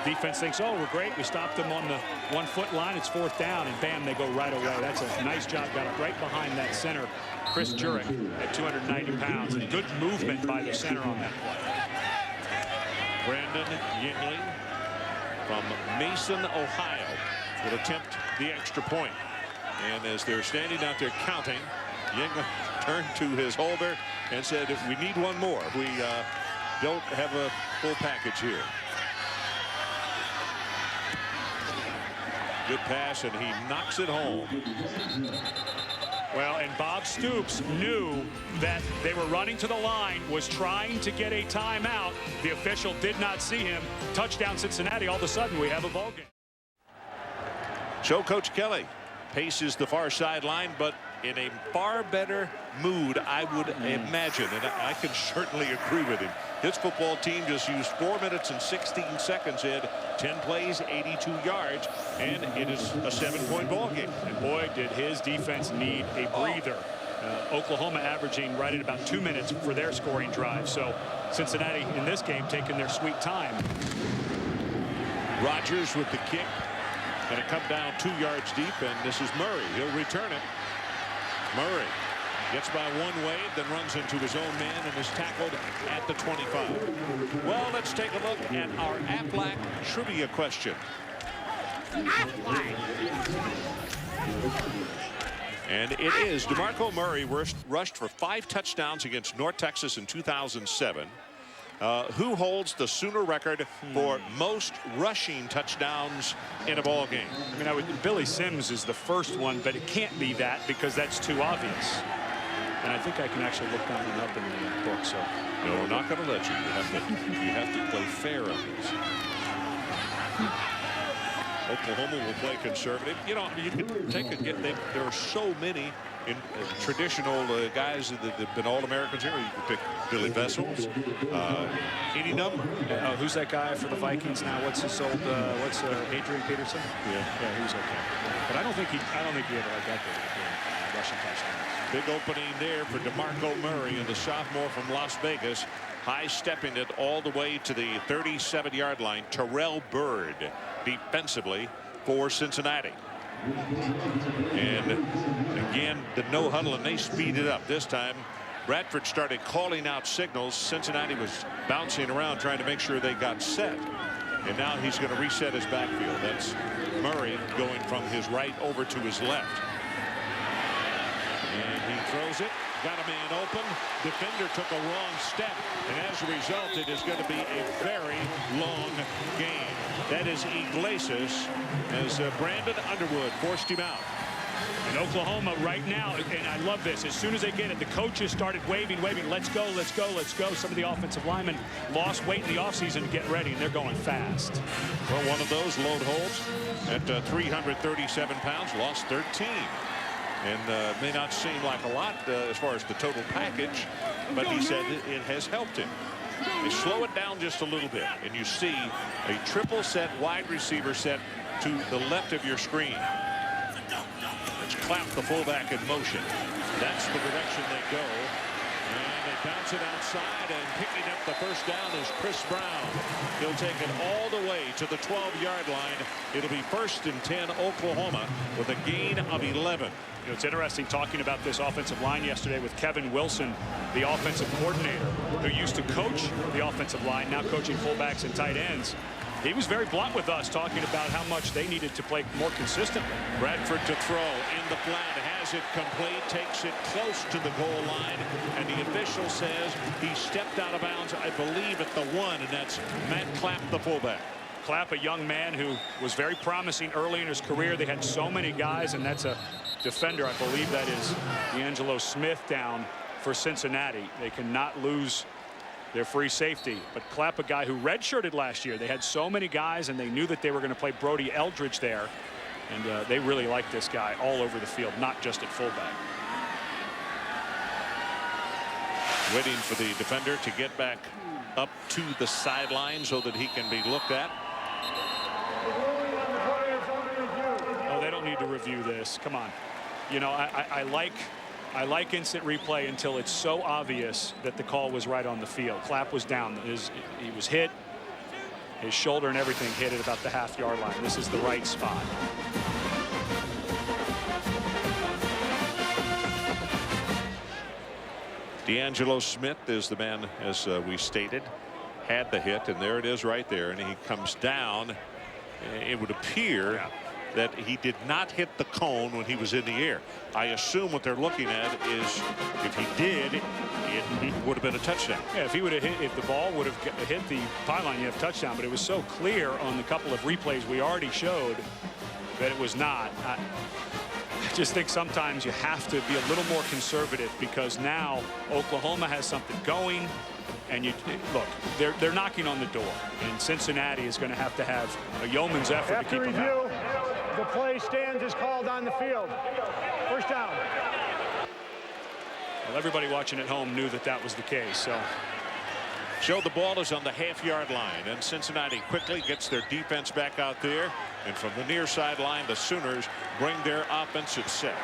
Defense thinks, oh, we're great. We stopped them on the 1-foot line. It's 4th down, and bam, they go right away. That's a nice job. Got it right behind that center, Chris Jurek, at 290 pounds. And good movement by the center on that play. Brandon Yingling from Mason, Ohio, will attempt the extra point. And as they're standing out there counting, Yingling turned to his holder and said, we need one more. We don't have a full package here. Good pass, and he knocks it home. Well, and Bob Stoops knew that they were running to the line, was trying to get a timeout. The official did not see him. Touchdown Cincinnati. All of a sudden, we have a ball game. So Coach Kelly paces the far sideline, but in a far better mood, I would imagine, and I can certainly agree with him. His football team just used 4 minutes and 16 seconds in 10 plays, 82 yards, and it is a 7-point ball game. And boy, did his defense need a breather. Oklahoma averaging right at about 2 minutes for their scoring drive. So Cincinnati in this game taking their sweet time. Rodgers with the kick. Going to come down 2 yards deep, and this is Murray. He'll return it. Murray gets by one wave, then runs into his own man and is tackled at the 25. Well, let's take a look at our Aflac trivia question. And it is. DeMarco Murray rushed for 5 touchdowns against North Texas in 2007. Who holds the Sooner record for most rushing touchdowns in a ball game? I mean, Billy Sims is the first one, but it can't be that because that's too obvious. And I think I can actually look that one up in the book. So no, we're not going to let you. You have to play fair on this. Oklahoma will play conservative. You know, you can take a get. There are so many in traditional guys that have been All-Americans here. You can pick Billy Vessels, any number. Who's that guy for the Vikings now? What's his old? What's Adrian Peterson? Yeah, he was okay. But I don't think he ever like that big rushing touchdowns. Big opening there for DeMarco Murray, and the sophomore from Las Vegas, high stepping it all the way to the 37-yard line. Terrell Byrd defensively for Cincinnati. And again, the no huddle, and they speeded up. This time Bradford started calling out signals. Cincinnati was bouncing around trying to make sure they got set, and now he's going to reset his backfield. That's Murray going from his right over to his left, and he throws it. Got a man open. Defender took a wrong step, and as a result, it is going to be a very long game. That is Iglesias, as Brandon Underwood forced him out. In Oklahoma right now, and I love this, as soon as they get it, the coaches started waving, let's go, let's go, let's go. Some of the offensive linemen lost weight in the offseason to get ready, and they're going fast. Well, one of those load holds at 337 pounds, lost 13. And may not seem like a lot as far as the total package, but he said it has helped him. They slow it down just a little bit, and you see a triple set wide receiver set to the left of your screen. Let's clap the fullback in motion. That's the direction they go. And they bounce it outside, and picking up the first down is Chris Brown. He'll take it all the way to the 12-yard line. It'll be 1st and 10 Oklahoma with a gain of 11. You know, it's interesting talking about this offensive line yesterday with Kevin Wilson, the offensive coordinator, who used to coach the offensive line, now coaching fullbacks and tight ends. He was very blunt with us, talking about how much they needed to play more consistently. Bradford to throw in the flat, has it complete, takes it close to the goal line, and the official says he stepped out of bounds, I believe, at the 1, and that's Matt Clapp, the fullback. Clapp, a young man who was very promising early in his career. They had so many guys, and that's a defender. I believe that is D'Angelo Smith down for Cincinnati. They cannot lose their free safety. But Clapp, a guy who redshirted last year. They had so many guys, and they knew that they were going to play Brody Eldridge there. And they really like this guy all over the field, not just at fullback. Waiting for the defender to get back up to the sideline so that he can be looked at. Oh, they don't need to review this. Come on. You know, I like instant replay until it's so obvious that the call was right on the field. Clapp was down. He was hit. His shoulder and everything hit at about the half-yard line. This is the right spot. D'Angelo Smith is the man, as we stated, had the hit, and there it is right there, and he comes down. It would appear that he did not hit the cone when he was in the air. I assume what they're looking at is if he did, it would have been a touchdown. Yeah, if he would have hit, if the ball would have hit the pylon, you have touchdown. But it was so clear on the couple of replays we already showed that it was not. I just think sometimes you have to be a little more conservative, because now Oklahoma has something going, and you look, they're knocking on the door, and Cincinnati is going to have a yeoman's effort to keep them out. The play stands is called on the field. First down. Well, everybody watching at home knew that that was the case. So the ball is on the half-yard line, and Cincinnati quickly gets their defense back out there, and from the near sideline, the Sooners bring their offensive set.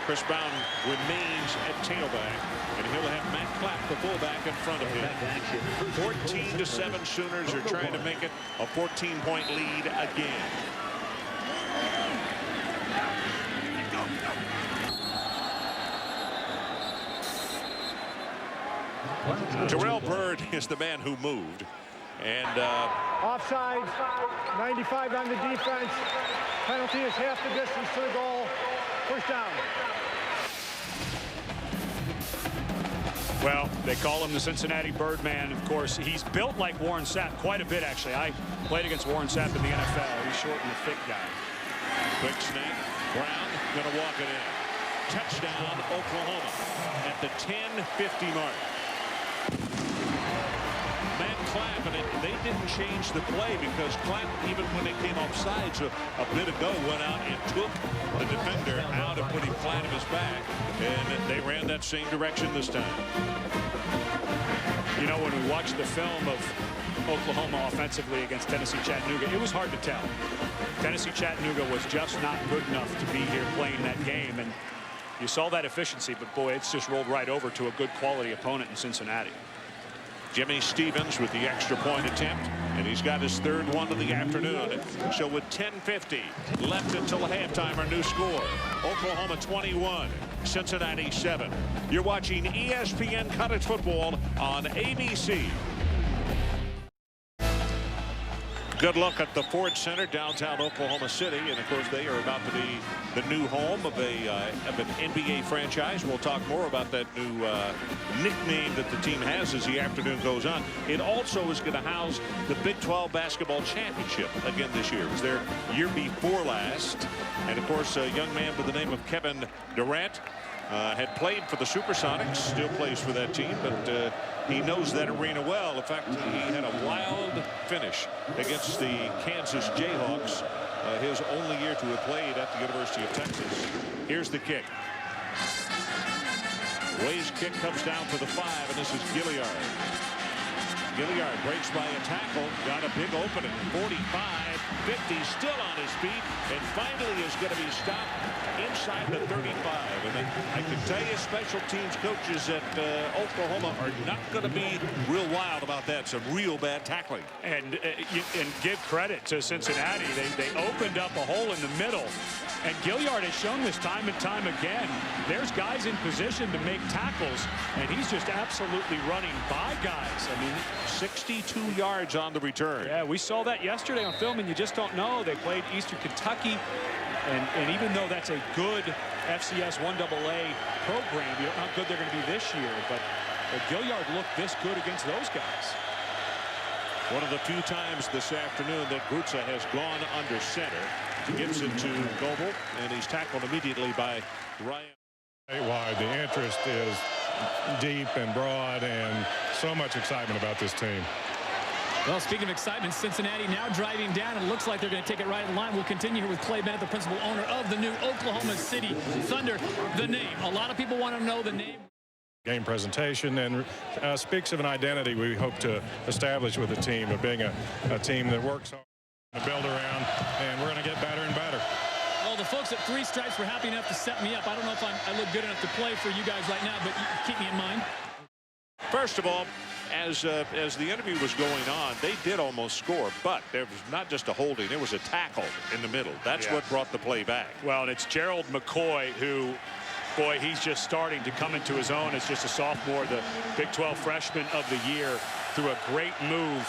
Chris Brown remains at tailback, and he'll have Matt Clapp, the fullback, in front of him. 14-7 Sooners are trying to make it a 14-point lead again. Terrell Byrd is the man who moved, and offside, 95 on the defense. Penalty is half the distance to the goal. First down. Well, they call him the Cincinnati Birdman. Of course, he's built like Warren Sapp quite a bit, actually. I played against Warren Sapp in the NFL. He's short and a thick guy. Quick snap. Brown going to walk it in. Touchdown, Oklahoma at the 10:50 mark. Matt Clapp, and they didn't change the play because Clapp, even when they came off sides a bit ago, went out and took the defender out and put him flat of his back, and they ran that same direction this time. You know, when we watched the film of Oklahoma offensively against Tennessee Chattanooga, it was hard to tell. Tennessee Chattanooga was just not good enough to be here playing that game, and you saw that efficiency, but boy, it's just rolled right over to a good quality opponent in Cincinnati. Jimmy Stevens with the extra point attempt, and he's got his third one of the afternoon. So with 10:50 left until halftime, our new score, Oklahoma 21, Cincinnati 7. You're watching ESPN College Football on ABC. Good look at the Ford Center, downtown Oklahoma City, and of course they are about to be the new home of an NBA franchise. We'll talk more about that new nickname that the team has as the afternoon goes on. It also is going to house the Big 12 basketball championship again this year. It was their year before last, and of course a young man by the name of Kevin Durant had played for the Supersonics, still plays for that team, but he knows that arena well. In fact, he had a wild finish against the Kansas Jayhawks, his only year to have played at the University of Texas. Here's the kick. Way's kick comes down to the 5, and this is Gilliard. Gilliard breaks by a tackle, got a big opening. 45, 50, still on his feet, and finally is going to be stopped inside the 35. And then I can tell you, special teams coaches at Oklahoma are not going to be real wild about that. Some real bad tackling. And give credit to Cincinnati. They opened up a hole in the middle. And Gilliard has shown this time and time again. There's guys in position to make tackles, and he's just absolutely running by guys. I mean, 62 yards on the return. Yeah, we saw that yesterday on film, and you just don't know. They played Eastern Kentucky, and even though that's a good FCS 1AA program, you don't know how good they're going to be this year. But Gilliard looked this good against those guys. One of the few times this afternoon that Grutza has gone under center. Gibson to Goebel, and he's tackled immediately by Ryan. Statewide, the interest is deep and broad, and so much excitement about this team. Well, speaking of excitement, Cincinnati now driving down. It looks like they're going to take it right in line. We'll continue here with Clay Bennett, the principal owner of the new Oklahoma City Thunder. The name. A lot of people want to know the name. Game presentation, and speaks of an identity we hope to establish with the team, of being a team that works hard to build around, and we're going to get better and better. Well, the folks at Three Stripes were happy enough to set me up. I don't know if I look good enough to play for you guys right now, but you keep me in mind. First of all, as the interview was going on, they did almost score, but there was not just a holding, there was a tackle in the middle. That's what brought the play back. Well, and it's Gerald McCoy who, boy, he's just starting to come into his own as just a sophomore, the Big 12 freshman of the year, through a great move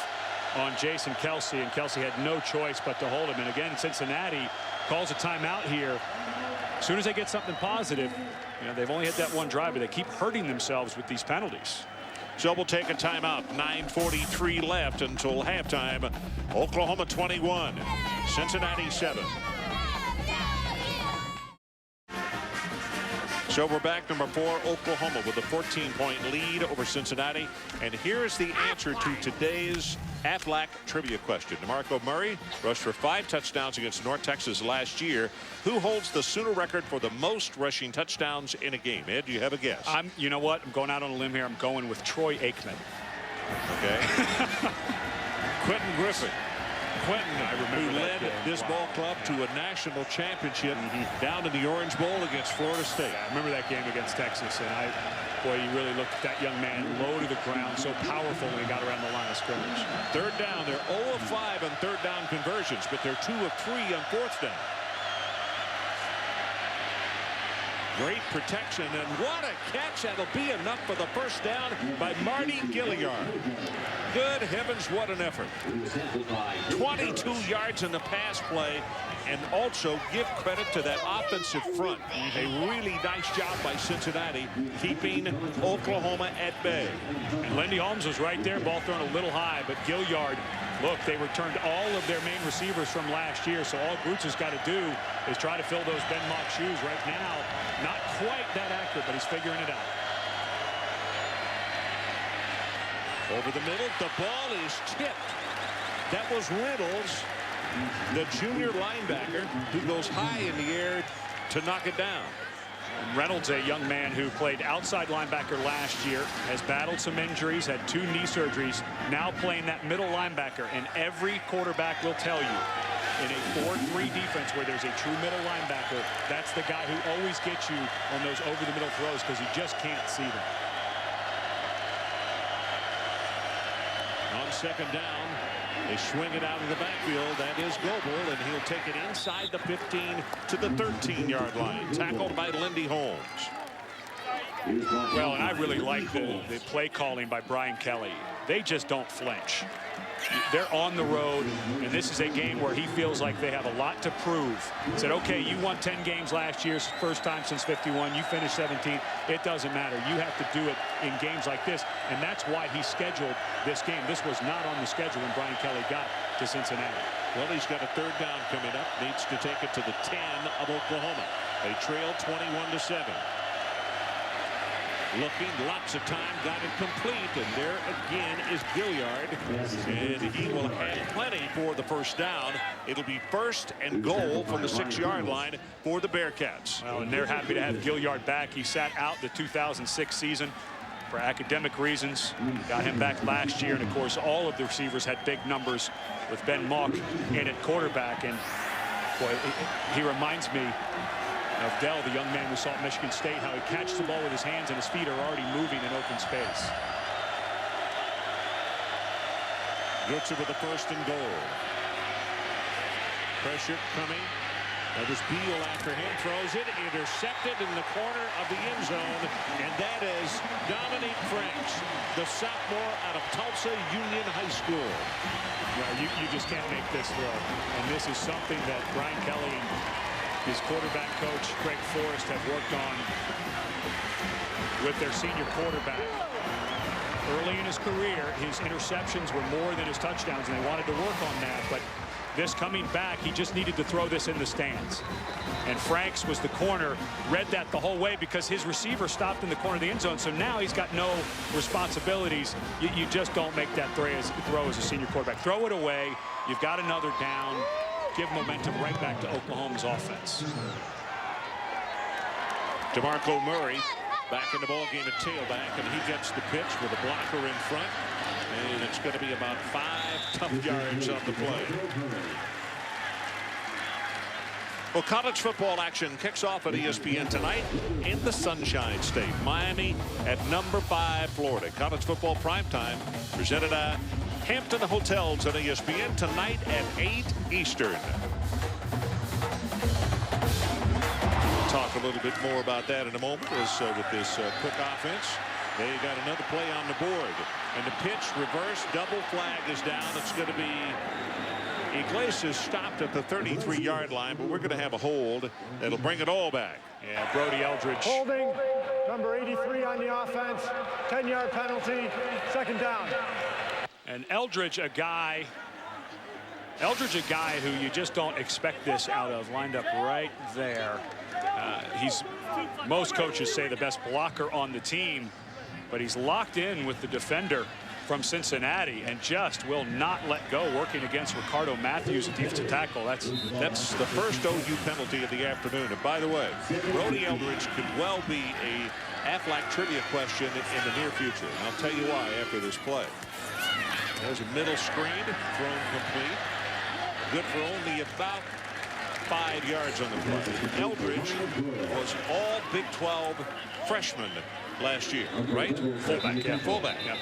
on Jason Kelsey, and Kelsey had no choice but to hold him. And again, Cincinnati calls a timeout here. As soon as they get something positive, you know, they've only had that one drive, but they keep hurting themselves with these penalties. So we'll take a timeout. 9:43 left until halftime. Oklahoma 21, Cincinnati 7. So we're back, number 4, Oklahoma, with a 14-point lead over Cincinnati. And here is the answer to today's Aflac trivia question. DeMarco Murray rushed for 5 touchdowns against North Texas last year. Who holds the Sooner record for the most rushing touchdowns in a game? Ed, do you have a guess? You know what? I'm going out on a limb here. I'm going with Troy Aikman. Okay. Quentin Griffin. Quentin, who led this ball club to a national championship down in the Orange Bowl against Florida State. Yeah, I remember that game against Texas, and boy, you really looked at that young man low to the ground, so powerful when he got around the line of scrimmage. Third down, they're 0 of 5 on third down conversions, but they're 2 of 3 on fourth down. Great protection, and what a catch. That'll be enough for the first down by Marty Gilliard. Good heavens, what an effort. 22 yards in the pass play, and also give credit to that offensive front. A really nice job by Cincinnati keeping Oklahoma at bay. And Lindy Holmes was right there, ball thrown a little high, but Gilliard, look, they returned all of their main receivers from last year, so all Groots has got to do is try to fill those Ben Mock shoes right now. Not quite that accurate, but he's figuring it out. Over the middle, the ball is tipped. That was Reynolds, the junior linebacker, who goes high in the air to knock it down. Reynolds, a young man who played outside linebacker last year, has battled some injuries, had 2 knee surgeries, now playing that middle linebacker. And every quarterback will tell you, in a 4-3 defense where there's a true middle linebacker, that's the guy who always gets you on those over-the-middle throws because he just can't see them. On second down, they swing it out of the backfield. That is Goebel, and he'll take it inside the 15 to the 13-yard line. Tackled by Lindy Holmes. Well, and I really like the play calling by Brian Kelly. They just don't flinch. They're on the road, and this is a game where he feels like they have a lot to prove. He said, okay, you won 10 games last year, first time since 51. You finished 17. It doesn't matter. You have to do it in games like this, and that's why he scheduled this game. This was not on the schedule when Brian Kelly got to Cincinnati. Well, he's got a third down coming up. Needs to take it to the 10 of Oklahoma. They trail 21-7. Looking, lots of time, got it complete, and there again is Gilliard, and he will have plenty for the first down. It'll be first and goal from the 6-yard line for the Bearcats. Well, and they're happy to have Gilliard back. He sat out the 2006 season for academic reasons. Got him back last year, and of course all of the receivers had big numbers with Ben Mock in at quarterback. And boy, he reminds me of Dell, the young man we saw at Michigan State, how he catches the ball with his hands and his feet are already moving in open space. Goetze with the first and goal. Pressure coming. That was Beal after him, throws it, intercepted in the corner of the end zone, and that is Dominique Franks, the sophomore out of Tulsa Union High School. Well, you just can't make this throw, and this is something that Brian Kelly and his quarterback coach, Craig Forrest, have worked on with their senior quarterback. Early in his career, his interceptions were more than his touchdowns, and they wanted to work on that. But this coming back, he just needed to throw this in the stands. And Franks was the corner, read that the whole way because his receiver stopped in the corner of the end zone. So now he's got no responsibilities. You just don't make that throw as a senior quarterback. Throw it away. You've got another down. Give momentum right back to Oklahoma's offense. DeMarco Murray back in the ballgame at tailback, and he gets the pitch with a blocker in front, and it's going to be about 5 tough yards on the play. Well, college football action kicks off at ESPN tonight in the Sunshine State. Miami at number 5, Florida. College football primetime presented at Hampton Hotels on ESPN tonight at 8 Eastern. We'll talk a little bit more about that in a moment as with this quick offense. They got another play on the board. And the pitch reverse, double flag is down. It's going to be Iglesias stopped at the 33-yard line, but we're going to have a hold that'll bring it all back. Yeah, Brody Eldridge. Holding, number 83 on the offense, 10-yard penalty, second down. And Eldridge, a guy who you just don't expect this out of, lined up right there. He's, most coaches say, the best blocker on the team, but he's locked in with the defender from Cincinnati and just will not let go, working against Ricardo Matthews, a defensive tackle. That's the first OU penalty of the afternoon. And by the way, Brody Eldridge could well be a Aflac trivia question in the near future. And I'll tell you why after this play. There's a middle screen thrown complete. Good for only about 5 yards on the play. Eldridge was all Big 12 freshman last year, right? Fullback, yeah. Fullback. Yeah.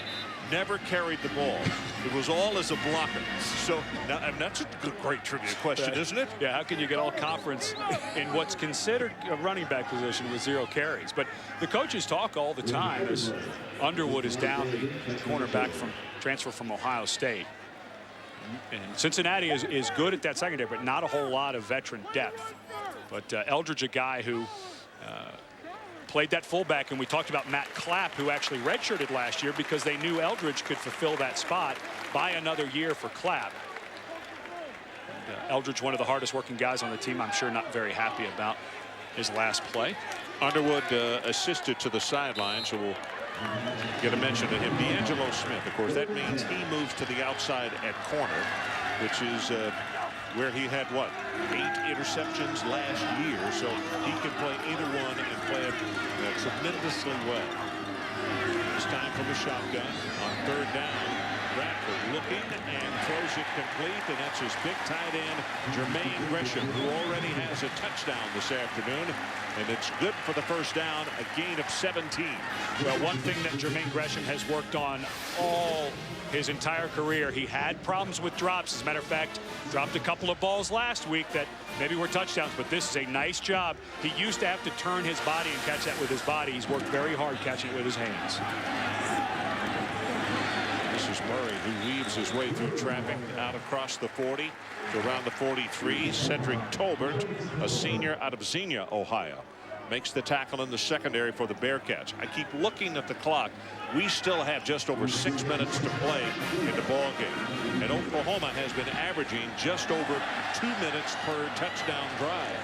never carried the ball. It was all as a blocker. So now, I mean, that's a great trivia question, isn't it? Yeah, how can you get all conference in what's considered a running back position with 0 carries? But the coaches talk all the time as Underwood is down, the cornerback from transfer from Ohio State. And Cincinnati is good at that secondary, but not a whole lot of veteran depth. But Eldridge, a guy who played that fullback, and we talked about Matt Clapp, who actually redshirted last year because they knew Eldridge could fulfill that spot by another year for Clapp. And, Eldridge, one of the hardest working guys on the team, I'm sure not very happy about his last play. Underwood assisted to the sideline, so we'll get a mention to him. D'Angelo Smith, of course, that means he moves to the outside at corner, which is where he had, what, 8 interceptions last year, so he can play either one and play it tremendously well. It's time from the shotgun on 3rd down. Bradford looking and throws it complete, and that's his big tight end, Jermaine Gresham, who already has a touchdown this afternoon, and it's good for the 1st down, a gain of 17. Well, one thing that Jermaine Gresham has worked on all his entire career, he had problems with drops. As a matter of fact, dropped a couple of balls last week that maybe were touchdowns, but this is a nice job. He used to have to turn his body and catch that with his body. He's worked very hard catching it with his hands. This is Murray, who weaves his way through traffic out across the 40 to around the 43. Cedric Tolbert, a senior out of Xenia, Ohio, makes the tackle in the secondary for the Bearcats. I keep looking at the clock. We still have just over 6 minutes to play in the ball game, and Oklahoma has been averaging just over 2 minutes per touchdown drive.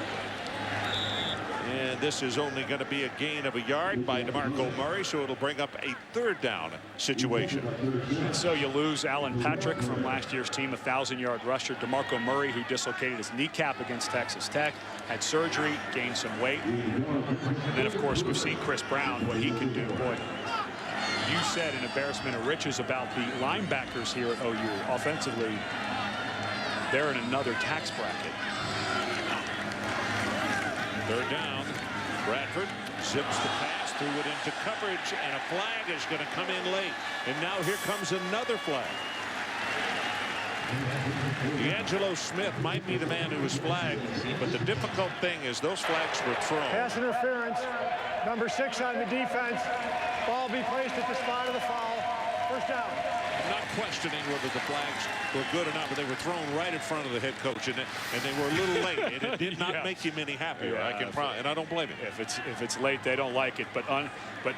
And this is only going to be a gain of a yard by DeMarco Murray, so it'll bring up a 3rd down situation. And so you lose Alan Patrick from last year's team, a 1,000-yard rusher. DeMarco Murray, who dislocated his kneecap against Texas Tech, had surgery, gained some weight. And then, of course, we've seen Chris Brown, what he can do. Boy, you said an embarrassment of riches about the linebackers here at OU. Offensively, they're in another tax bracket. 3rd down. Bradford zips the pass, threw it into coverage, and a flag is going to come in late. And now here comes another flag. D'Angelo Smith might be the man who was flagged, but the difficult thing is those flags were thrown. Pass interference. Number 6 on the defense. Ball be placed at the spot of the foul. 1st down. I'm not questioning whether the flags were good or not, but they were thrown right in front of the head coach, and they were a little late, and it did not make him any happier. Yeah, and I don't blame him. If it's late, they don't like it, but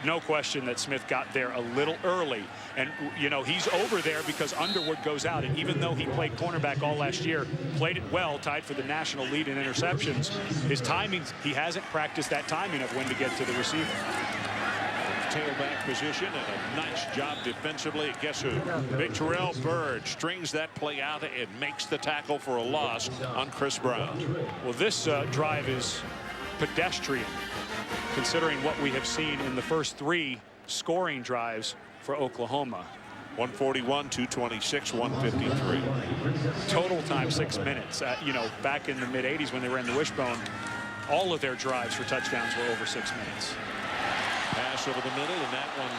no question that Smith got there a little early, and you know he's over there because Underwood goes out, and even though he played cornerback all last year, played it well, tied for the national lead in interceptions. His timing, he hasn't practiced that timing of when to get to the receiver. Tailback position, and a nice job defensively. Guess who? Big Terrell Bird strings that play out and makes the tackle for a loss on Chris Brown. Well, this drive is pedestrian, considering what we have seen in the first 3 scoring drives for Oklahoma. 141, 226, 153. Total time 6 minutes. You know, back in the mid-'80s when they ran the wishbone, all of their drives for touchdowns were over 6 minutes. Pass over the middle, and that one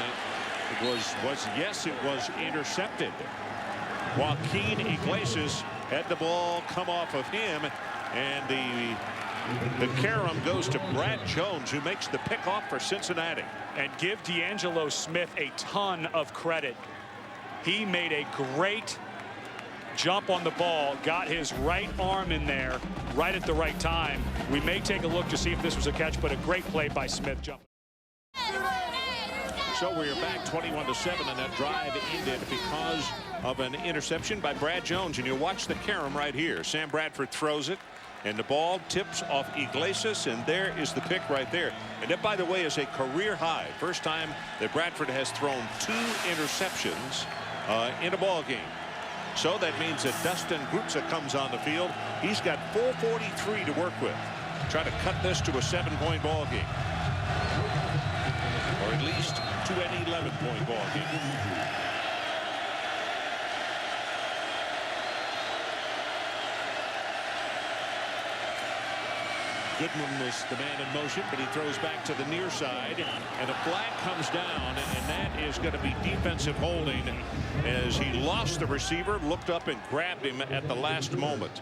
was intercepted. Joaquin Iglesias had the ball come off of him, and the carom goes to Brad Jones, who makes the pick off for Cincinnati. And give D'Angelo Smith a ton of credit. He made a great jump on the ball, got his right arm in there right at the right time. We may take a look to see if this was a catch, but a great play by Smith jumping. So we're back 21-7, and that drive ended because of an interception by Brad Jones. And you watch the carom right here. Sam Bradford throws it, and the ball tips off Iglesias, and there is the pick right there. And that, by the way, is a career high. First time that Bradford has thrown 2 interceptions in a ball game. So that means that Dustin Grutza comes on the field. He's got 4:43 to work with. Try to cut this to a 7-point ball game, or at least to an 11-point ball game. Goodman is the man in motion, but he throws back to the near side, and a flag comes down, and that is going to be defensive holding as he lost the receiver, looked up and grabbed him at the last moment.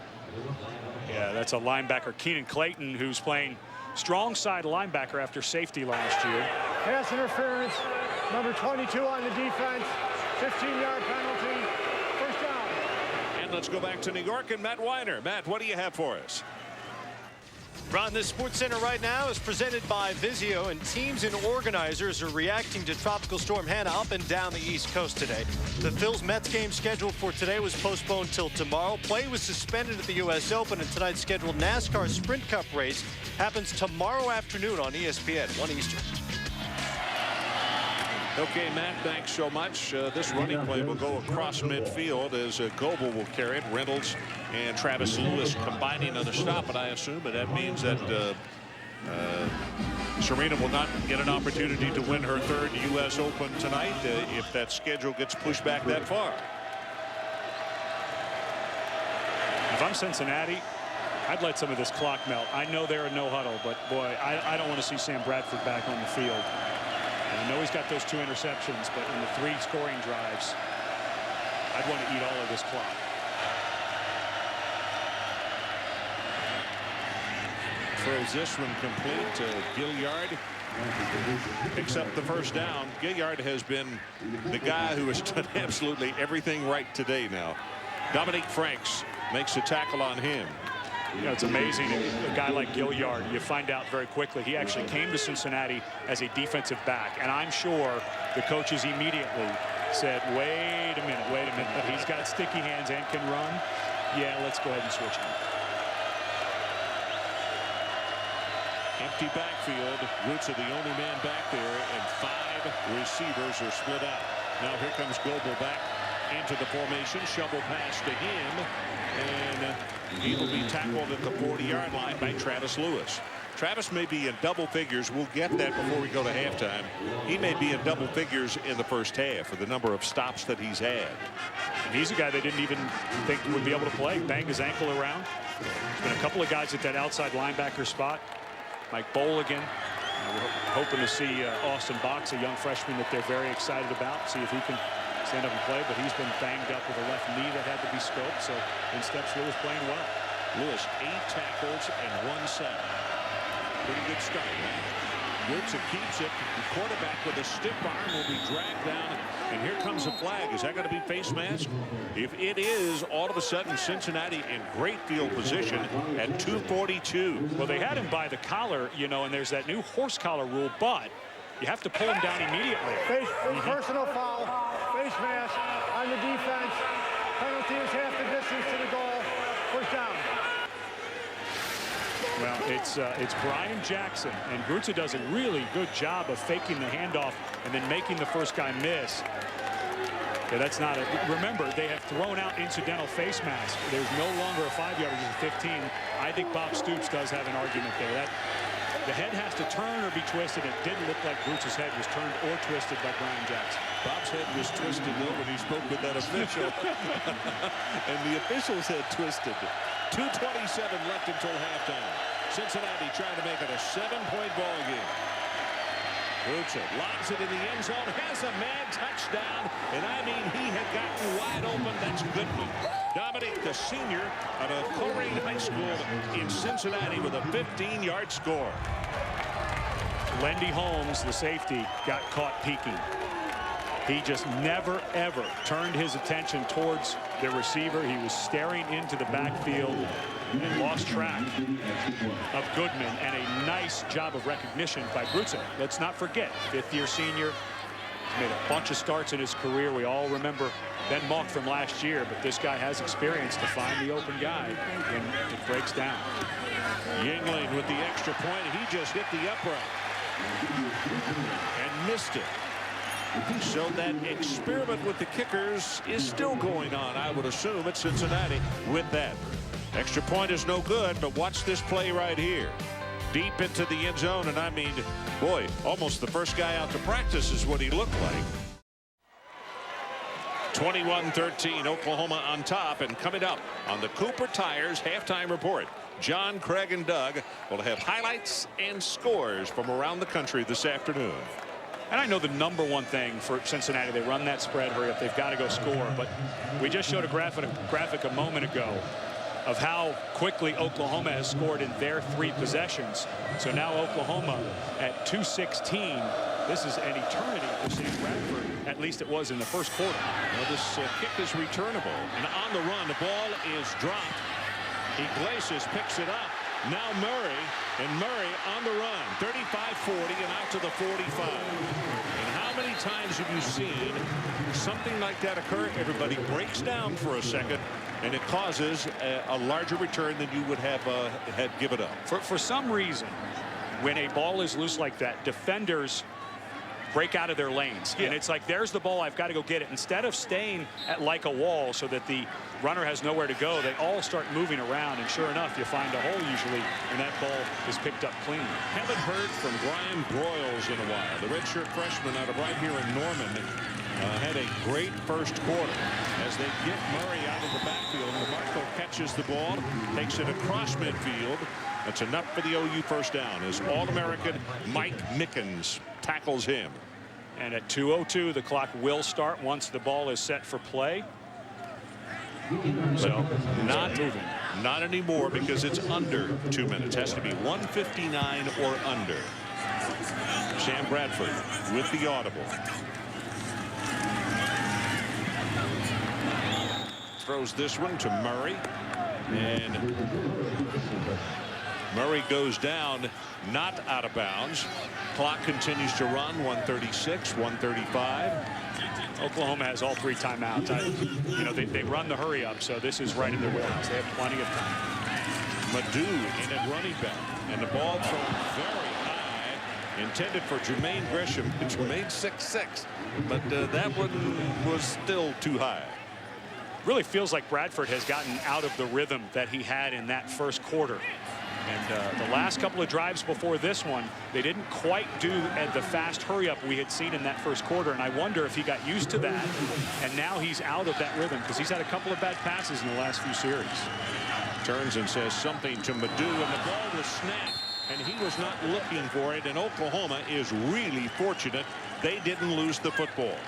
Yeah, that's a linebacker, Keenan Clayton, who's playing strong side linebacker after safety last year. Pass interference, number 22 on the defense, 15-yard penalty, first down. And let's go back to New York and Matt Weiner. Matt, what do you have for us? Ron, this Sports Center right now is presented by Vizio, and teams and organizers are reacting to Tropical Storm Hannah up and down the East Coast today. The Phils-Mets game scheduled for today was postponed till tomorrow. Play was suspended at the U.S. Open, and tonight's scheduled NASCAR Sprint Cup race happens tomorrow afternoon on ESPN, 1 Eastern. Okay, Matt, thanks so much. This running play will go across midfield as Goebel will carry it. Reynolds and Travis Lewis combining on the stop, but I assume that means that Serena will not get an opportunity to win her third U.S. Open tonight if that schedule gets pushed back that far. If I'm Cincinnati, I'd let some of this clock melt. I know they're a no huddle, but boy, I don't want to see Sam Bradford back on the field. I know he's got those 2 interceptions, but in the 3 scoring drives, I'd want to eat all of this clock. Throws this one complete to Gilliard. Picks up the first down. Gilliard has been the guy who has done absolutely everything right today now. Dominique Franks makes a tackle on him. You know, it's amazing. A guy like Gilliard, you find out very quickly, he actually came to Cincinnati as a defensive back. And I'm sure the coaches immediately said, wait a minute. He's got sticky hands and can run. Yeah, let's go ahead and switch him. Empty backfield. Roots are the only man back there, and 5 receivers are split out. Now here comes Goebel back into the formation. Shovel pass to him, and he will be tackled at the 40-yard line by Travis Lewis. Travis may be in double figures. We'll get that before we go to halftime. He may be in double figures in the first half for the number of stops that he's had. And he's a guy they didn't even think would be able to play. Banged his ankle around. There's been a couple of guys at that outside linebacker spot. Mike Bolligan. We're hoping to see Austin Box, a young freshman that they're very excited about. See if he can stand up and play, but he's been banged up with a left knee that had to be scoped. So in steps Lewis playing well. Lewis 8 tackles and 1 sack. Pretty good start. Roots keeps it. The quarterback with a stiff arm will be dragged down. And here comes a flag. Is that going to be face mask? If it is, all of a sudden Cincinnati in great field position at 2:42. Well, they had him by the collar, you know, and there's that new horse collar rule, but you have to pull him down immediately. Personal foul, face mask on the defense. Penalty is half the distance to the goal. First down. Well, it's Brian Jackson, and Grutza does a really good job of faking the handoff and then making the first guy miss. Yeah, that's not a. Remember, they have thrown out incidental face mask. There's no longer a 5-yard, it's a 15. I think Bob Stoops does have an argument there. That the head has to turn or be twisted. It didn't look like Grutza's head was turned or twisted by Brian Jackson. Bob's head was twisted though when he spoke with that official. And the official's head twisted. 2:27 left until halftime. Cincinnati trying to make it a 7-point ball game. Grutza lobs it in the end zone, has a mad touchdown, and I mean he had gotten wide open. That's Goodman. Dominic, the senior out of Coleraine High School in Cincinnati with a 15-yard score. Lendy Holmes, the safety, got caught peeking. He just never, ever turned his attention towards the receiver. He was staring into the backfield and lost track of Goodman, and a nice job of recognition by Grutza. Let's not forget, 5th-year senior. He's made a bunch of starts in his career. We all remember Ben Malk from last year, but this guy has experience to find the open guy when it breaks down. Yingling with the extra point. He just hit the upright and missed it. So that experiment with the kickers is still going on, I would assume, at Cincinnati with that. Extra point is no good, but watch this play right here. Deep into the end zone, and I mean, boy, almost the first guy out to practice is what he looked like. 21-13, Oklahoma on top, and coming up on the Cooper Tires halftime report. John, Craig, and Doug will have highlights and scores from around the country this afternoon. And I know the number one thing for Cincinnati, they run that spread, hurry up, they've got to go score. But we just showed a graphic a moment ago of how quickly Oklahoma has scored in their 3 possessions. So now Oklahoma at 2:16. This is an eternity for Sam Bradford. At least it was in the first quarter. Well, this kick is returnable. And on the run, the ball is dropped. Iglesias picks it up. Now Murray, and Murray on the run. 35-40 and out to the 45. And how many times have you seen something like that occur? Everybody breaks down for a second, and it causes a larger return than you would have had given up. For some reason, when a ball is loose like that, defenders break out of their lanes. And it's like, there's the ball, I've got to go get it. Instead of staying at like a wall so that the runner has nowhere to go, they all start moving around, and sure enough, you find a hole usually, and that ball is picked up clean. Haven't heard from Brian Broyles in a while. The redshirt freshman out of right here in Norman had a great first quarter as they get Murray out of the backfield. DeMarco catches the ball, takes it across midfield. That's enough for the OU first down as All-American Mike Mickens tackles him. And at 2:02, the clock will start once the ball is set for play. So not moving. Not anymore, because it's under 2 minutes. Has to be 1:59 or under. Sam Bradford with the audible. Throws this one to Murray, and Murray goes down, not out of bounds. Clock continues to run. 1:36, 1:35. Oklahoma has all 3 timeouts. You know, they run the hurry up, so this is right in their wheelhouse. They have plenty of time. Madu in at running back, and the ball thrown very high, intended for Jermaine Gresham. Jermaine 6'6", but that one was still too high. Really feels like Bradford has gotten out of the rhythm that he had in that first quarter. And the last couple of drives before this one, they didn't quite do at the fast hurry up we had seen in that first quarter. And I wonder if he got used to that, and now he's out of that rhythm, because he's had a couple of bad passes in the last few series. Turns and says something to Madu, and the ball was snapped, and he was not looking for it. And Oklahoma is really fortunate they didn't lose the football.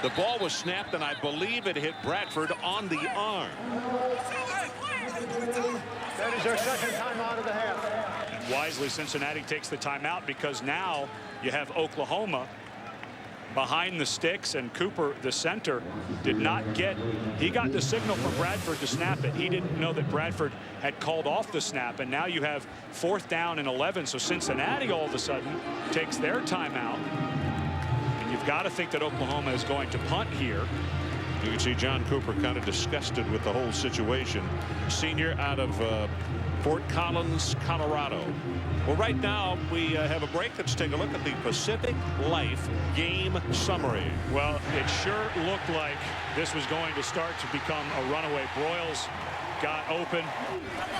The ball was snapped, and I believe it hit Bradford on the arm. That is our second timeout of the half. And wisely, Cincinnati takes the timeout, because now you have Oklahoma behind the sticks, and Cooper, the center, did not get, he got the signal from Bradford to snap it. He didn't know that Bradford had called off the snap, and now you have 4th down and 11. So Cincinnati all of a sudden takes their timeout. And you've got to think that Oklahoma is going to punt here. You can see John Cooper kind of disgusted with the whole situation. Senior out of Fort Collins, Colorado. Well, right now we have a break. Let's take a look at the Pacific Life game summary. Well, it sure looked like this was going to start to become a runaway. Broyles got open,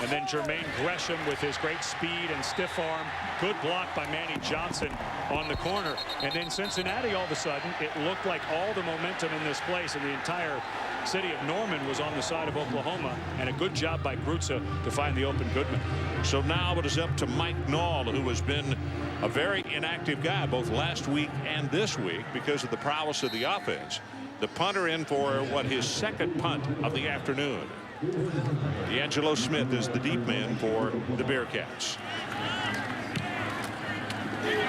and then Jermaine Gresham with his great speed and stiff arm. Good block by Manny Johnson on the corner. And then Cincinnati, all of a sudden, it looked like all the momentum in this place and the entire city of Norman was on the side of Oklahoma, and a good job by Grutza to find the open Goodman. So now it is up to Mike Knoll, who has been a very inactive guy both last week and this week because of the prowess of the offense. The punter in for what, his second punt of the afternoon. D'Angelo Smith is the deep man for the Bearcats.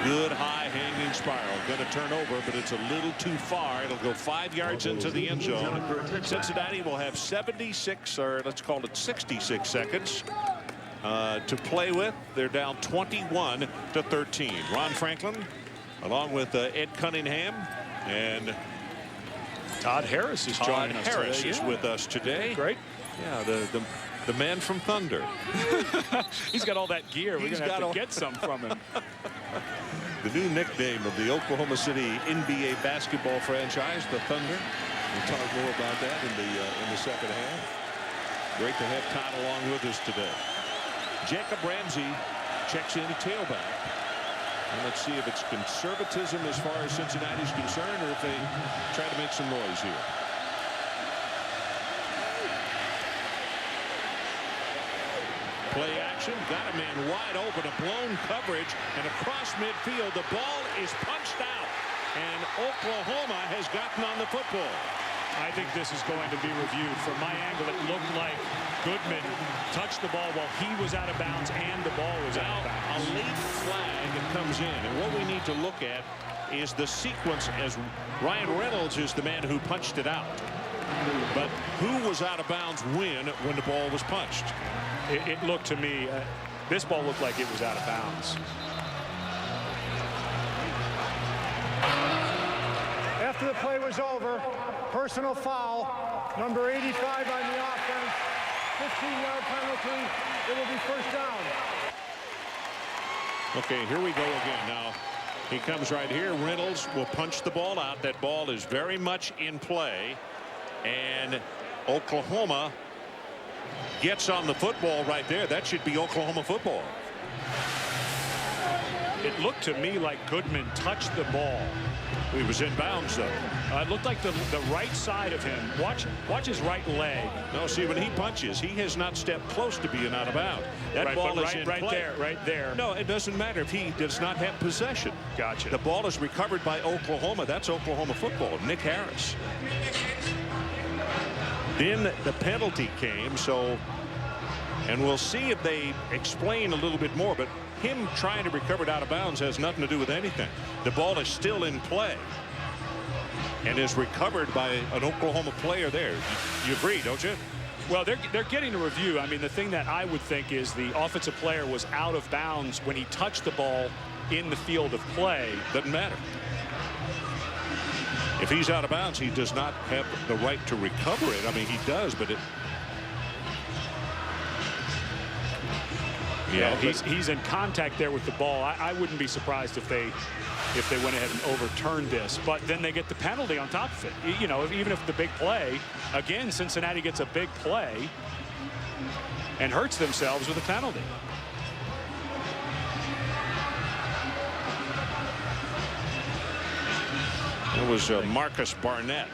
Good high hanging spiral. Going to turn over, but it's a little too far. It'll go 5 yards into the end zone. Cincinnati will have 76, or let's call it 66 seconds to play with. They're down 21-13. Ron Franklin, along with Ed Cunningham, and Todd Harris is joining us today. Harris is with us today. Great. Yeah, the man from Thunder. He's got all that gear. We're going to have to get some from him. The new nickname of the Oklahoma City NBA basketball franchise, the Thunder. We'll talk more about that in the second half. Great to have Todd along with us today. Jacob Ramsey checks in tailback. And let's see if it's conservatism as far as Cincinnati's concerned, or if they try to make some noise here. Play action. action. Got a man wide open, a blown coverage, and across midfield. The ball is punched out, and Oklahoma has gotten on the football. I think this is going to be reviewed. From my angle, it looked like Goodman touched the ball while he was out of bounds and the ball was out of bounds. A late flag comes in, and what we need to look at is the sequence, as Ryan Reynolds is the man who punched it out. But who was out of bounds when the ball was punched? It looked to me, this ball looked like it was out of bounds. After the play was over, personal foul, number 85 on the offense, 15-yard penalty. It will be first down. Okay, here we go again. Now, he comes right here. Reynolds will punch the ball out. That ball is very much in play. And Oklahoma gets on the football right there. That should be Oklahoma football. It looked to me like Goodman touched the ball. He was in bounds, though. It looked like the right side of him. Watch his right leg. No, see, when he punches, he has not stepped close to being out of bounds. That ball is in play. Right there. No, it doesn't matter if he does not have possession. Gotcha. The ball is recovered by Oklahoma. That's Oklahoma football. Nick Harris. Then the penalty came, and we'll see if they explain a little bit more, but him trying to recover it out of bounds has nothing to do with anything. The ball is still in play and is recovered by an Oklahoma player there. You agree, don't you? Well, they're getting a review. I mean, the thing that I would think is the offensive player was out of bounds when he touched the ball in the field of play. Doesn't matter. If he's out of bounds, he does not have the right to recover it. I mean, he does, but it. Yeah, he's in contact there with the ball. I wouldn't be surprised if they went ahead and overturned this. But then they get the penalty on top of it. You know, even if the big play, again, Cincinnati gets a big play and hurts themselves with a penalty. It was Marcus Barnett.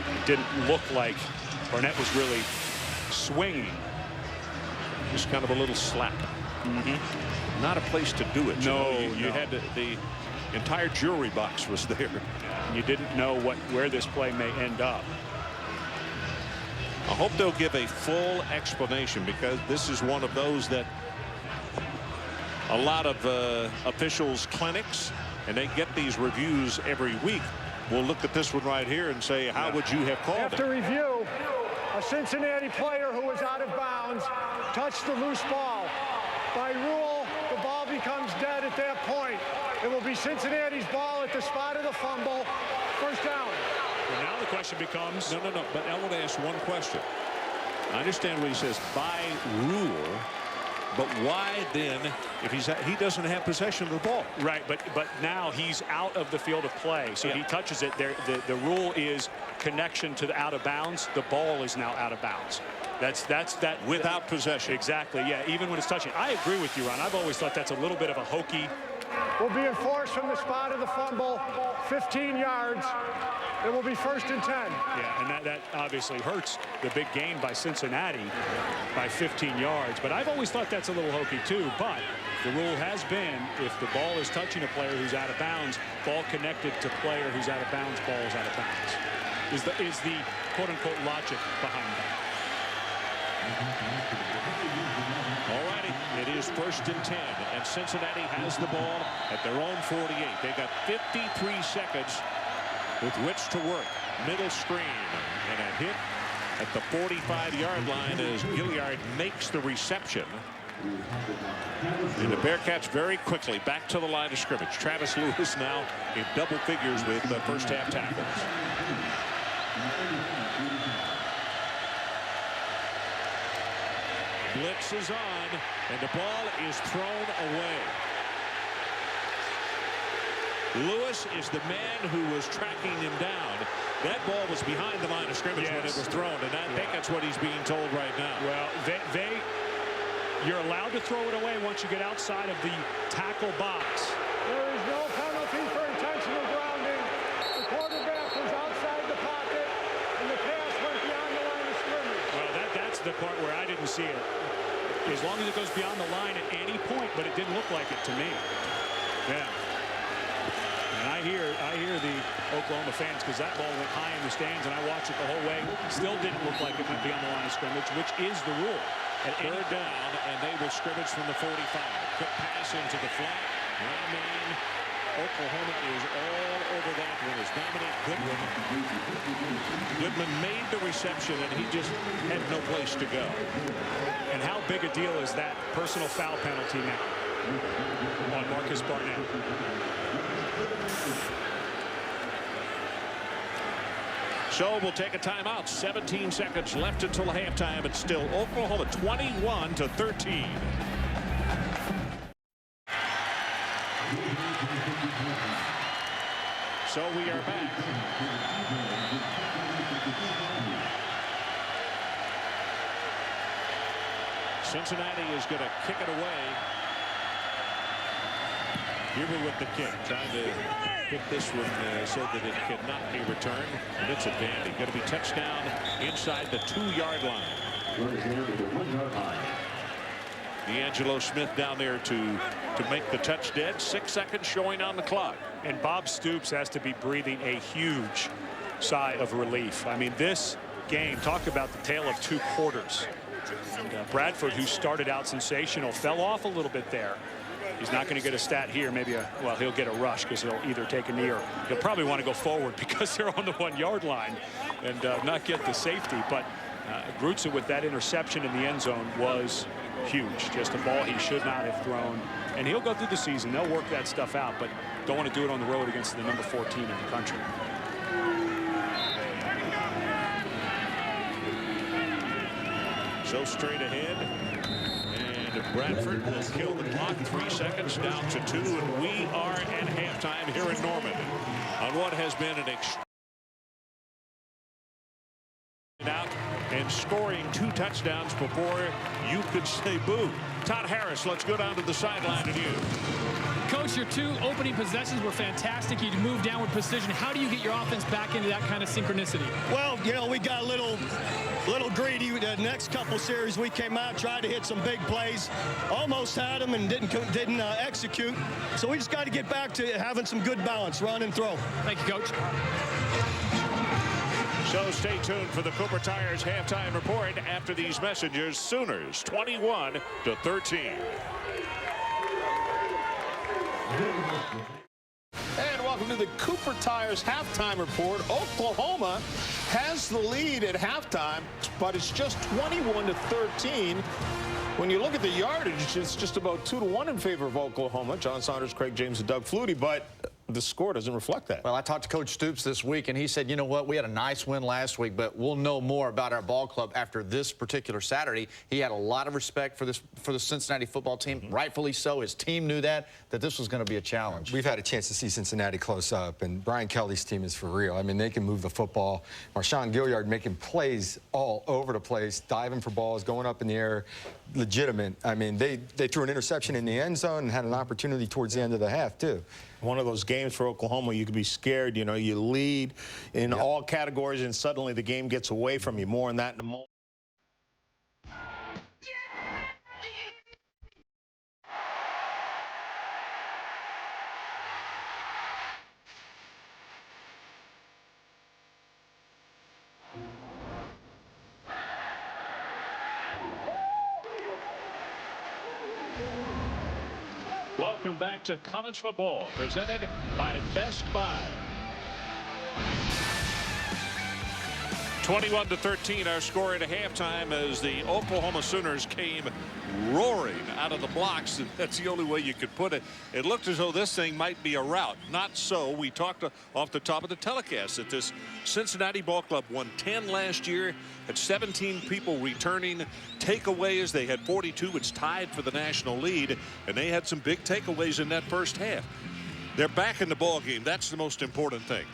It didn't look like Barnett was really swinging. Just kind of a little slap. Not a place to do it. No, you had the entire jury box was there. You didn't know where this play may end up. I hope they'll give a full explanation, because this is one of those that a lot of officials clinics, and they get these reviews every week. We'll look at this one right here and say, how would you have called it? After review, a Cincinnati player who was out of bounds touched the loose ball. By rule, the ball becomes dead at that point. It will be Cincinnati's ball at the spot of the fumble. First down. Well, now the question becomes... No. But I want to ask one question. I understand what he says, by rule. But why then, if he doesn't have possession of the ball? Right, but now he's out of the field of play, so he touches it. The rule is connection to the out of bounds. The ball is now out of bounds. That's without possession. Exactly. Yeah. Even when it's touching. I agree with you, Ron. I've always thought that's a little bit of a hokey. Will be enforced from the spot of the fumble, 15 yards. It will be first and 10. Yeah, and that obviously hurts the big gain by Cincinnati by 15 yards. But I've always thought that's a little hokey too. But the rule has been, if the ball is touching a player who's out of bounds, ball connected to player who's out of bounds, ball is out of bounds. Is the quote-unquote logic behind that. All righty, it is first and 10, and Cincinnati has the ball at their own 48. They got 53 seconds with which to work. Middle screen, and a hit at the 45-yard line as Gilliard makes the reception. And the Bearcats very quickly back to the line of scrimmage. Travis Lewis now in double figures with the first half tackles. Blitz is on, and the ball is thrown away. Lewis is the man who was tracking him down. That ball was behind the line of scrimmage when it was thrown, and I think that's what he's being told right now. Well, you're allowed to throw it away once you get outside of the tackle box. There is no penalty for intentional grounding. The quarterback was outside the pocket, and the pass went beyond the line of scrimmage. Well, that's part where I didn't see it. As long as it goes beyond the line at any point, but it didn't look like it to me. Yeah. And I hear the Oklahoma fans, because that ball went high in the stands, and I watched it the whole way. Still didn't look like it went beyond the line of scrimmage, which is the rule. At third down, and they will scrimmage from the 45. Quick pass into the flat. Oklahoma is all over that one as Dominic Goodman made the reception, and he just had no place to go. And how big a deal is that personal foul penalty now on Marcus Barnett? So we'll take a timeout. 17 seconds left until halftime. It's still Oklahoma 21-13. So we are back. Cincinnati is going to kick it away. Huber with the kick, trying to hit this one so that it cannot be returned. And it's a dandy. Going to be touchdown inside the 2-yard line. D'Angelo Smith down there to make the touch dead. 6 seconds showing on the clock. And Bob Stoops has to be breathing a huge sigh of relief. I mean, this game, talk about the tale of 2 quarters. And, Bradford, who started out sensational, fell off a little bit there. He's not going to get a stat here. Maybe well, he'll get a rush because he'll either take a knee or he'll probably want to go forward because they're on the 1-yard line and not get the safety. But Grutza with that interception in the end zone was huge. Just a ball he should not have thrown. And he'll go through the season. They'll work that stuff out, but don't want to do it on the road against the number 14 in the country. So straight ahead. And Bradford will kill the clock. 3 seconds down to 2. And we are at halftime here in Norman on what has been an out and scoring 2 touchdowns before you could say boo. Todd Harris, let's go down to the sideline and you. Coach, your 2 opening possessions were fantastic. You moved down with precision. How do you get your offense back into that kind of synchronicity? Well, you know, we got a little greedy. The next couple series we came out, tried to hit some big plays, almost had them and didn't execute. So we just got to get back to having some good balance, run and throw. Thank you, Coach. So stay tuned for the Cooper Tires halftime report after these messages. Sooners 21-13. And welcome to the Cooper Tires halftime report. Oklahoma has the lead at halftime, but it's just 21-13. When you look at the yardage, it's just about 2-1 in favor of Oklahoma. John Saunders, Craig James, and Doug Flutie, but the score doesn't reflect that. Well, I talked to Coach Stoops this week, and he said, you know what, we had a nice win last week, but we'll know more about our ball club after this particular Saturday. He had a lot of respect for the Cincinnati football team, rightfully so. His team knew that this was going to be a challenge. We've had a chance to see Cincinnati close up, and Brian Kelly's team is for real. I mean, they can move the football. Marshawn Gilliard making plays all over the place, diving for balls, going up in the air, legitimate. I mean, they threw an interception in the end zone and had an opportunity towards the end of the half, too. One of those games for Oklahoma, you could be scared. You know, you lead in all categories, and suddenly the game gets away from you. More on that in a moment. Welcome back to college football, presented by Best Buy. 21-13, our score at halftime as the Oklahoma Sooners came roaring out of the blocks. And that's the only way you could put it. It looked as though this thing might be a rout. Not so. We talked off the top of the telecast that this Cincinnati ball club won 10 last year, had 17 people returning takeaways. They had 42. It's tied for the national lead, and they had some big takeaways in that first half. They're back in the ball game. That's the most important thing.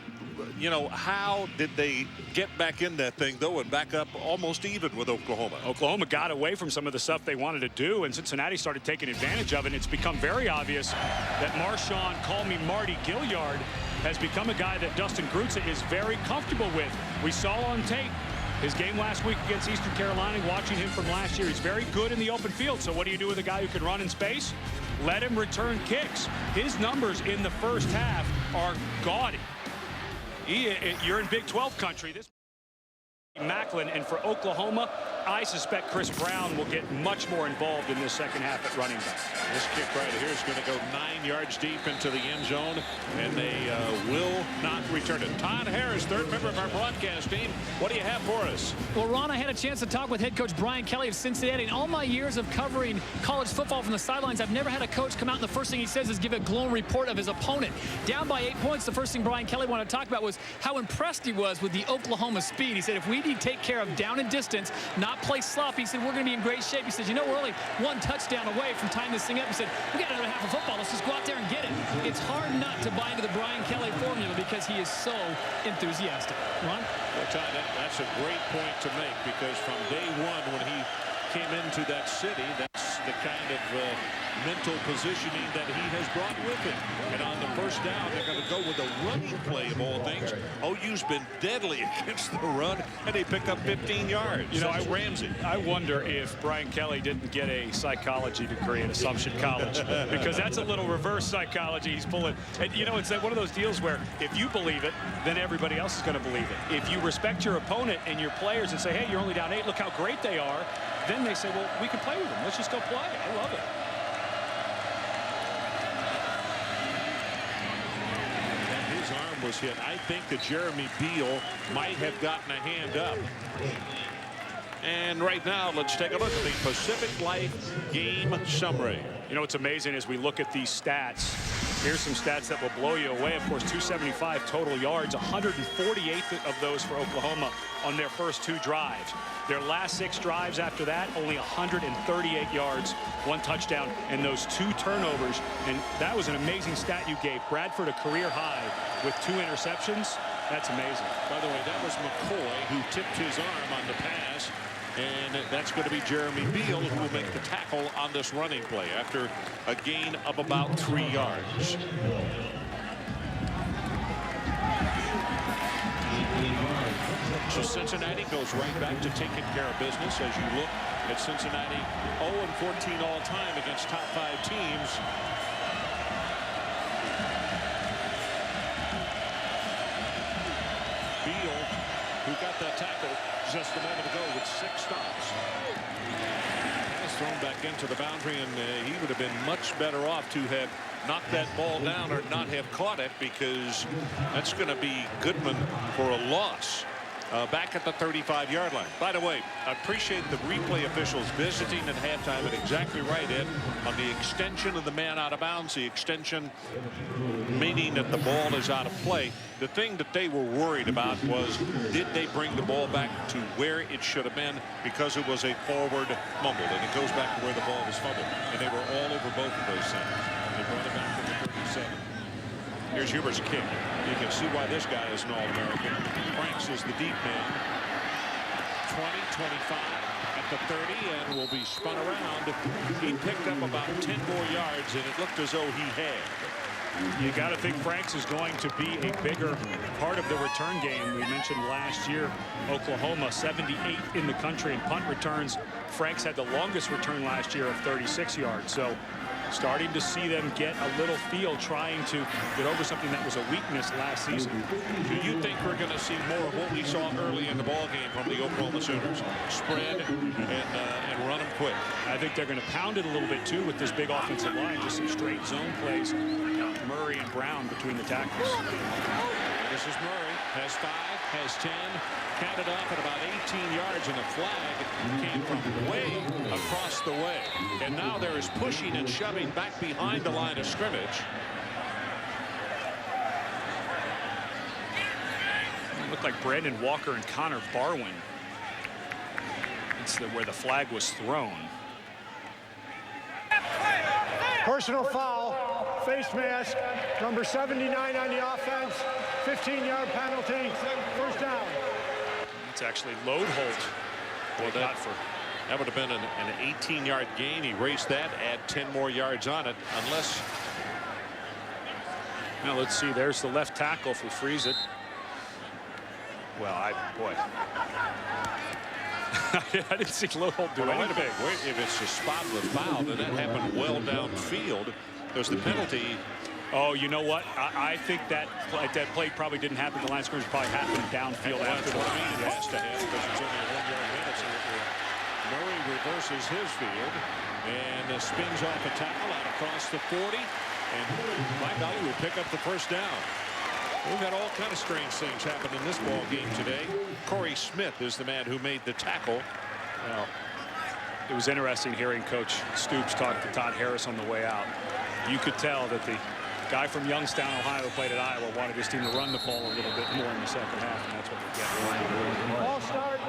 You know, how did they get back in that thing, though, and back up almost even with Oklahoma? Oklahoma got away from some of the stuff they wanted to do, and Cincinnati started taking advantage of it. And it's become very obvious that Marshawn, call me Marty Gilliard, has become a guy that Dustin Grutza is very comfortable with. We saw on tape His game last week against Eastern Carolina, watching him from last year, he's very good in the open field. So what do you do with a guy who can run in space? Let him return kicks. His numbers in the first half are gaudy. You're in Big 12 country. This Macklin, and for Oklahoma, I suspect Chris Brown will get much more involved in this second half at running back. This kick right here is going to go 9 yards deep into the end zone, and they will not return it. Todd Harris, third member of our broadcast team. What do you have for us? Well, Ron, I had a chance to talk with head coach Brian Kelly of Cincinnati. In all my years of covering college football from the sidelines, I've never had a coach come out and the first thing he says is give a glowing report of his opponent. Down by 8 points, the first thing Brian Kelly wanted to talk about was how impressed he was with the Oklahoma speed. He said, if we need to take care of down and distance, not play sloppy, he said, we're going to be in great shape. He said, you know, we're only one touchdown away from tying this thing up. He said, we got another half of football. Let's just go out there and get it. It's hard not to buy into the Brian Kelly formula because he is so enthusiastic. Ron? Well, Todd, that's a great point to make, because from day one when he came into that city, that's the kind of mental positioning that he has brought with him. And on the first down, they're going to go with a running play of all things. OU's been deadly against the run, and they pick up 15 yards. You know, Ramsey. I wonder if Brian Kelly didn't get a psychology degree at Assumption College, because that's a little reverse psychology he's pulling. And, you know, it's like one of those deals where if you believe it, then everybody else is going to believe it. If you respect your opponent and your players and say, hey, you're only down 8, look how great they are, then they say, well, we can play with them. Let's just go play. I love it. His arm was hit. I think that Jeremy Beal might have gotten a hand up. And right now, let's take a look at the Pacific Life game summary. You know, what's amazing as we look at these stats. Here's some stats that will blow you away. Of course, 275 total yards, 148 of those for Oklahoma on their first 2 drives. Their last 6 drives after that, only 138 yards, 1 touchdown, and those 2 turnovers. And that was an amazing stat you gave. Bradford a career high with 2 interceptions. That's amazing. By the way, that was McCoy who tipped his arm on the pass. And that's going to be Jeremy Beal who will make the tackle on this running play after a gain of about 3 yards. So Cincinnati goes right back to taking care of business as you look at Cincinnati 0-14 all time against top 5 teams. Beal, who got that tackle just a moment ago with 6 stops. Pass thrown back into the boundary, and he would have been much better off to have knocked that ball down or not have caught it, because that's going to be Goodman for a loss. Back at the 35-yard line. By the way, I appreciate the replay officials visiting at halftime, and exactly right, Ed, on the extension of the man out of bounds, the extension meaning that the ball is out of play. The thing that they were worried about was, did they bring the ball back to where it should have been, because it was a forward mumble, and it goes back to where the ball was fumbled. And they were all over both of those things. They brought it back to the 37. Here's Huber's kick. You can see why this guy is an All-American. Franks is the deep man. 20, 25 at the 30, and will be spun around. He picked up about 10 more yards, and it looked as though he had. You got to think Franks is going to be a bigger part of the return game. We mentioned last year, Oklahoma 78 in the country in punt returns. Franks had the longest return last year of 36 yards. So starting to see them get a little feel, trying to get over something that was a weakness last season. Do you think we're going to see more of what we saw early in the ball game from the Oklahoma Sooners? Spread and run them quick. I think they're going to pound it a little bit too with this big offensive line. Just some straight zone plays. Murray and Brown between the tackles. This is Murray. Has 5, has 10. Counted off at about 18 yards, and the flag came from way across the way. And now there is pushing and shoving back behind the line of scrimmage. It looked like Brandon Walker and Connor Barwin. It's where the flag was thrown. Personal foul, face mask, number 79 on the offense, 15-yard penalty, first down. It's actually Lodeholt. Well, that would have been an 18-yard gain. He raced that, add 10 more yards on it, unless. Now let's see. There's the left tackle for Freeze It. Well, boy. I didn't see Little do anything. Wait, if it's a spotless foul, then that happened well downfield. There's the penalty. Oh, you know what? I think that play probably didn't happen. The line scrimmage probably happened downfield after the line. It has to have, because it's only a 1 yard hit. Murray reverses his field and spins off a tackle out across the 40. And by golly, will pick up the first down. We've had all kind of strange things happen in this ball game today. Corey Smith is the man who made the tackle. Well, it was interesting hearing Coach Stoops talk to Todd Harris on the way out. You could tell that the guy from Youngstown, Ohio, who played at Iowa, wanted his team to run the ball a little bit more in the second half, and that's what we're getting. Ball start.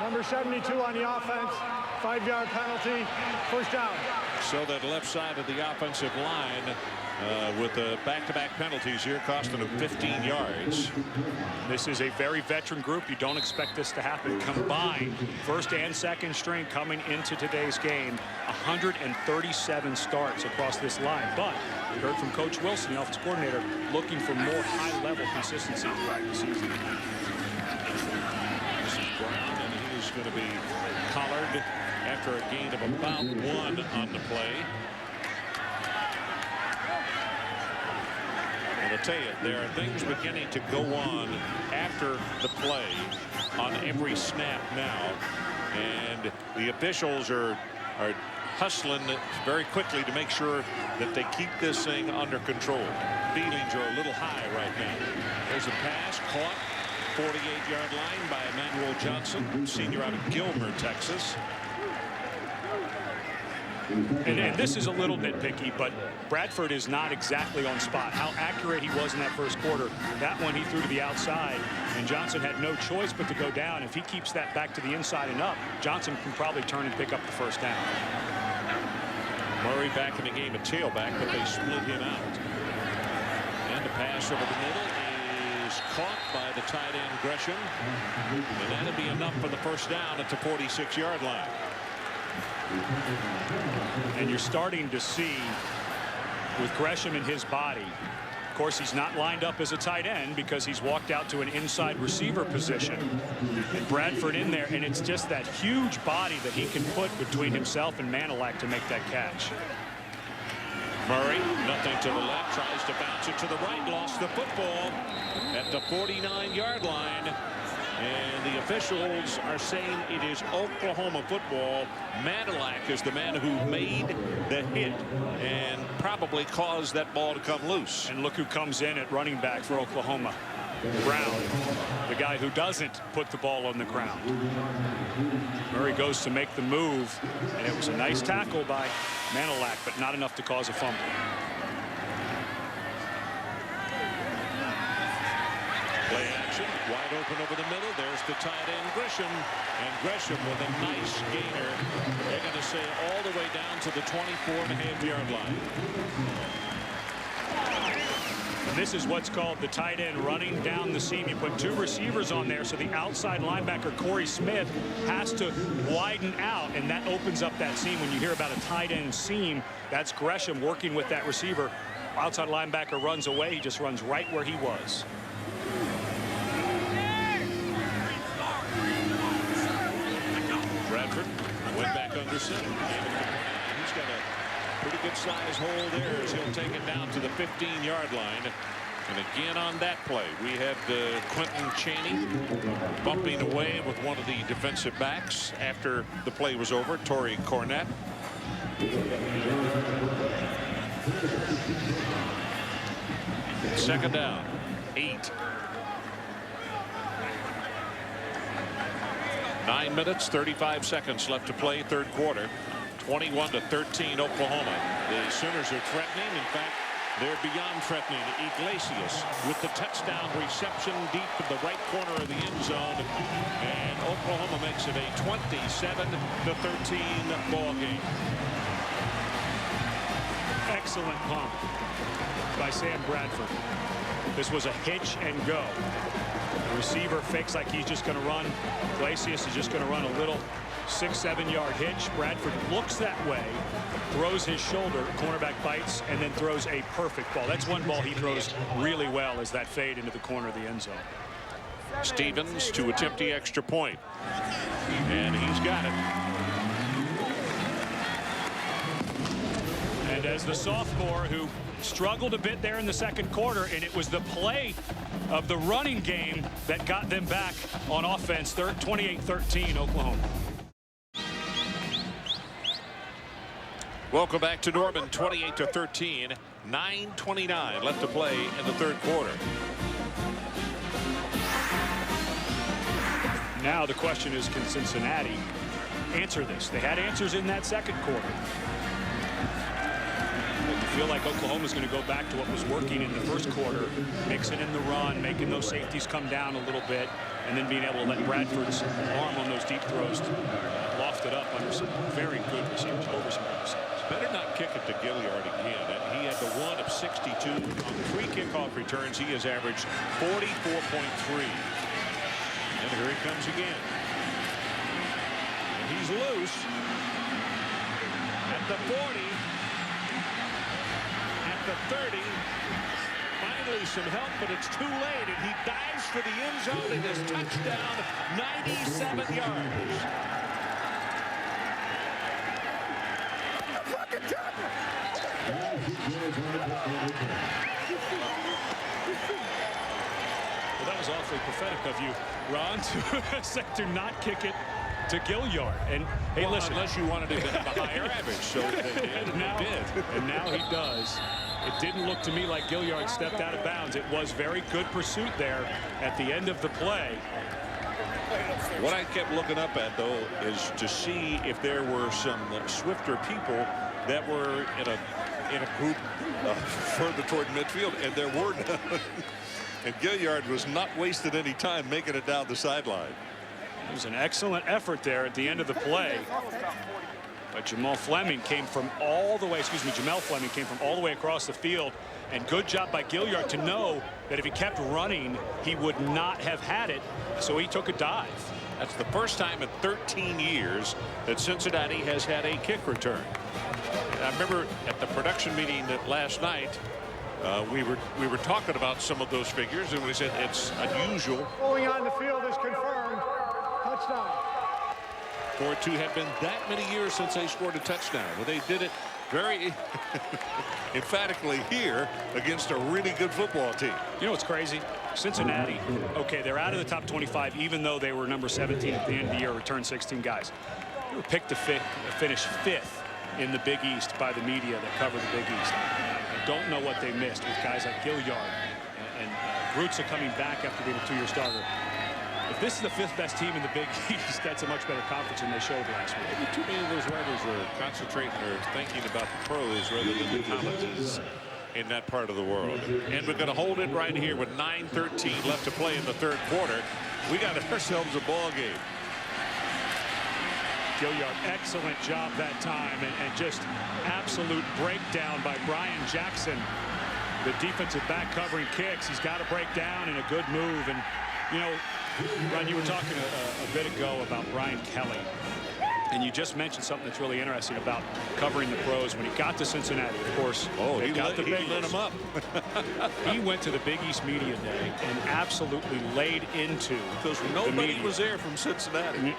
Number 72 on the offense. 5-yard penalty. First down. So that left side of the offensive line with the back-to-back penalties here costing them 15 yards. This is a very veteran group. You don't expect this to happen. Combined first and second string coming into today's game. 137 starts across this line. But we heard from Coach Wilson, the offensive coordinator, looking for more high-level consistency throughout the season. This is Brown, and he is going to be collared after a gain of about 1 on the play. And I'll tell you, there are things beginning to go on after the play on every snap now. And the officials are hustling very quickly to make sure that they keep this thing under control. Feelings are a little high right now. There's a pass caught. 48-yard line by Emmanuel Johnson, senior out of Gilmer, Texas. And this is a little nitpicky, but Bradford is not exactly on spot. How accurate he was in that first quarter. That one he threw to the outside, and Johnson had no choice but to go down. If he keeps that back to the inside and up, Johnson can probably turn and pick up the first down. Murray back in the game at tailback, but they split him out. And the pass over the middle is caught by the tight end Gresham. And that'll be enough for the first down at the 46-yard line. And you're starting to see with Gresham in his body, of course he's not lined up as a tight end because he's walked out to an inside receiver position, and Bradford in there, and it's just that huge body that he can put between himself and Manilak to make that catch. Murray, nothing to the left, tries to bounce it to the right, lost the football at the 49-yard line. And the officials are saying it is Oklahoma football. Manilak is the man who made the hit and probably caused that ball to come loose. And look who comes in at running back for Oklahoma. Brown, the guy who doesn't put the ball on the ground. Murray goes to make the move, and it was a nice tackle by Manilak, but not enough to cause a fumble. Play action, wide open over the middle. There's the tight end Gresham, and Gresham with a nice gainer. They're going to say all the way down to the 24.5-yard line. And this is what's called the tight end running down the seam. You put two receivers on there, so the outside linebacker Corey Smith has to widen out, and that opens up that seam. When you hear about a tight end seam, that's Gresham working with that receiver. Outside linebacker runs away. He just runs right where he was. Bradford went back under center. He's got a pretty good size hole there as he'll take it down to the 15-yard line. And again on that play, we had Quentin Chaney bumping away with one of the defensive backs after the play was over, Torrey Cornett. Second down, 8. 9 minutes, 35 seconds left to play, third quarter. 21-13 Oklahoma. The Sooners are threatening. In fact, they're beyond threatening. Iglesias with the touchdown reception deep in the right corner of the end zone. And Oklahoma makes it a 27-13 ball game. Excellent pump by Sam Bradford. This was a hitch and go. The receiver fakes like he's just going to run. Iglesias is just going to run a little 6-7 yard hitch. Bradford looks that way, throws his shoulder, cornerback bites, and then throws a perfect ball. That's one ball he throws really well, is that fade into the corner of the end zone. Stevens to attempt the extra point. And he's got it. And as the sophomore who struggled a bit there in the second quarter, and it was the play of the running game that got them back on offense. 28-13 Oklahoma. Welcome back to Norman. 28-13. 9:29 left to play in the third quarter. Now the question is, can Cincinnati answer this? They had answers in that second quarter. I feel like Oklahoma's going to go back to what was working in the first quarter, mixing in the run, making those safeties come down a little bit, and then being able to let Bradford's arm on those deep throws loft it up under some very good receivers, over some good receivers. Better not kick it to Gilliard again. He had the 1 of 62 on 3 kickoff returns. He has averaged 44.3. And here he comes again. And he's loose at the 40. At the 30. Finally some help, but it's too late. And he dives for the end zone and his touchdown, 97 yards. Well, that was awfully prophetic of you, Ron, to not kick it to Gilliard. And hey, well, listen, unless you wanted him to have a higher average, so and now he does. It didn't look to me like Gilliard stepped out of bounds. It was very good pursuit there at the end of the play. What I kept looking up at, though, is to see if there were some swifter people that were in a group further toward midfield, and there were none. And Gilliard was not wasting any time making it down the sideline. It was an excellent effort there at the end of the play. But Jamel Fleming came from all the way across the field. And good job by Gilliard to know that if he kept running, he would not have had it. So he took a dive. That's the first time in 13 years that Cincinnati has had a kick return. I remember at the production meeting last night, we were talking about some of those figures, and we said it's unusual. Going on the field is confirmed. Touchdown. For it to have been that many years since they scored a touchdown. Well, they did it very emphatically here against a really good football team. You know what's crazy? Cincinnati, okay, they're out of the top 25, even though they were number 17 at the end of the year, returned 16 guys. They were picked to finish 5th in the Big East by the media that cover the Big East. I don't know what they missed with guys like Gilliard and Brutza coming back after being a 2-year starter. If this is the 5th best team in the Big East, that's a much better conference than they showed last week. Maybe too many of those writers are concentrating or thinking about the pros rather than the colleges in that part of the world. And we're going to hold it right here with 9:13 left to play in the third quarter. We got ourselves a ball game. Gilliard, excellent job that time, and just absolute breakdown by Brian Jackson. The defensive back covering kicks. He's got to break down in a good move. And, you know, Ron, you were talking a bit ago about Brian Kelly. And you just mentioned something that's really interesting about covering the pros. When he got to Cincinnati, of course, he lit him up. He went to the Big East Media Day and absolutely laid into because nobody was there from Cincinnati.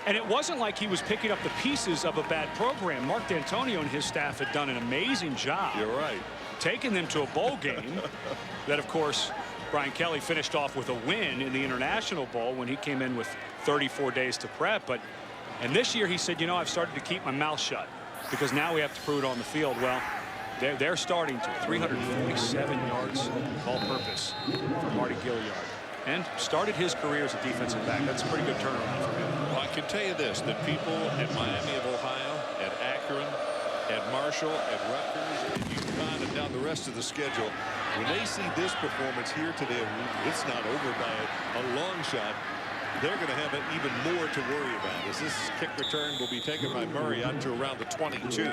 And it wasn't like he was picking up the pieces of a bad program. Mark D'Antonio and his staff had done an amazing job. You're right. Taking them to a bowl game that, of course, Brian Kelly finished off with a win in the International Bowl when he came in with 34 days to prep. And this year he said, you know, I've started to keep my mouth shut because now we have to prove it on the field. Well, they're starting to. 347 yards all-purpose for Marty Gilliard. And started his career as a defensive back. That's a pretty good turnaround for him. Well, I can tell you this, that people at Miami of Ohio, at Akron, at Marshall, at Rutgers, at UConn, and down the rest of the schedule, when they see this performance here today, it's not over by a long shot. They're going to have even more to worry about as this kick return will be taken by Murray out to around the 22.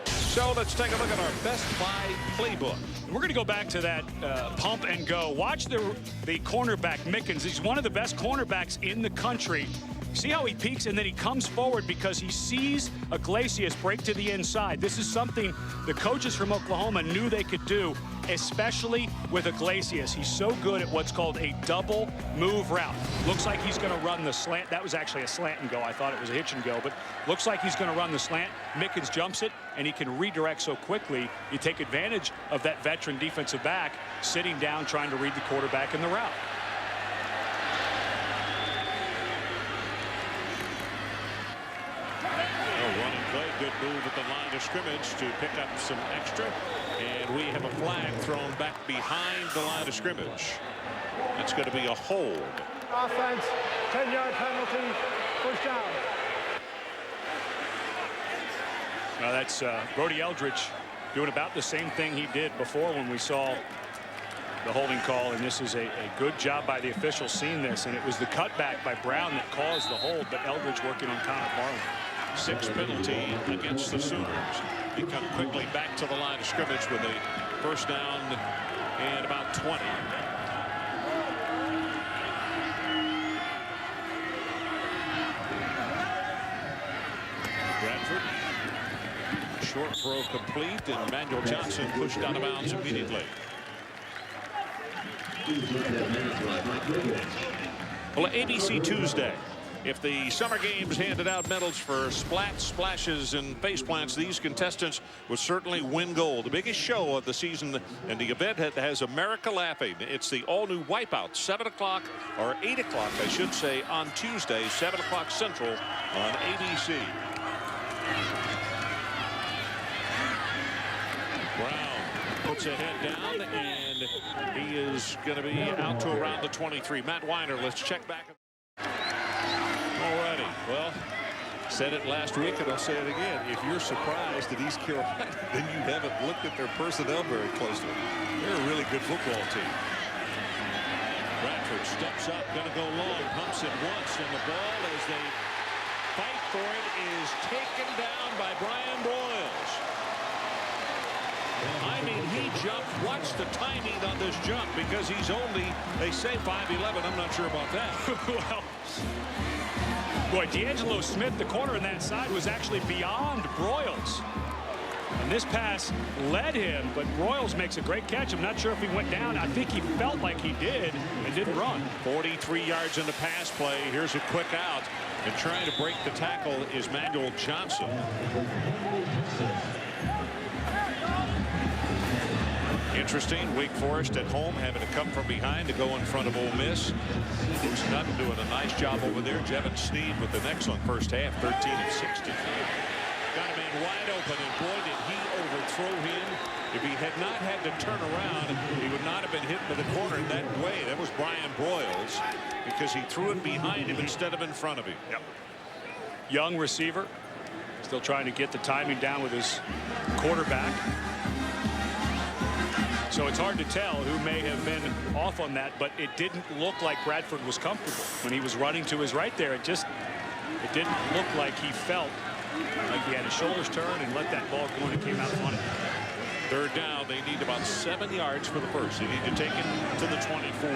So let's take a look at our Best Buy playbook. We're going to go back to that pump and go. Watch the cornerback, Mickens. He's one of the best cornerbacks in the country. See how he peeks and then he comes forward because he sees Iglesias break to the inside. This is something the coaches from Oklahoma knew they could do, especially with Iglesias. He's so good at what's called a double move route. Looks like he's going to run the slant. That was actually a slant and go. I thought it was a hitch and go, but looks like he's going to run the slant. Mickens jumps it, and he can redirect so quickly. You take advantage of that veteran defensive back sitting down trying to read the quarterback in the route. Good move at the line of scrimmage to pick up some extra, and we have a flag thrown back behind the line of scrimmage. That's going to be a hold. Offense, 10-yard penalty, first down. Now that's Brody Eldridge doing about the same thing he did before when we saw the holding call, and this is a good job by the officials seeing this, and it was the cutback by Brown that caused the hold, but Eldridge working on Connor Barlow. 6th penalty against the Sooners. They come quickly back to the line of scrimmage with a first down and about 20. Bradford. Short throw complete, and Manuel Johnson pushed out of bounds immediately. Well, ABC Tuesday. If the summer games handed out medals for splats, splashes, and face plants, these contestants would certainly win gold. The biggest show of the season, and the event has America laughing. It's the all-new Wipeout, 7 o'clock, or 8 o'clock, I should say, on Tuesday, 7 o'clock Central on ABC. Brown puts a head down, and he is going to be out to around the 23. Matt Weiner, let's check back. Alrighty, well, said it last week and I'll say it again. If you're surprised at East Carolina, then you haven't looked at their personnel very closely. They're a really good football team. Bradford steps up, going to go long, pumps it once, and the ball, as they fight for it, is taken down by Brian Broyles. I mean, he jumped. Watch the timing on this jump, because he's only, they say 5'11". I'm not sure about that. Well, boy, D'Angelo Smith, the corner on that side, was actually beyond Broyles. And this pass led him, but Broyles makes a great catch. I'm not sure if he went down. I think he felt like he did and didn't run. 43 yards in the pass play. Here's a quick out. And trying to break the tackle is Manuel Johnson. Interesting, Wake Forest at home having to come from behind to go in front of Ole Miss. Bruce Nutton doing a nice job over there. Jevin Sneed with an excellent first half, 13 of 60. Got a man wide open, and boy, did he overthrow him. If he had not had to turn around, he would not have been hit by the corner that way. That was Brian Broyles, because he threw it behind him instead of in front of him. Yep. Young receiver, still trying to get the timing down with his quarterback. So it's hard to tell who may have been off on that, but it didn't look like Bradford was comfortable. When he was running to his right there, it didn't look like he felt like he had his shoulders turned and let that ball go, and it came out funny. Third down, they need about 7 yards for the first. They need to take it to the 24.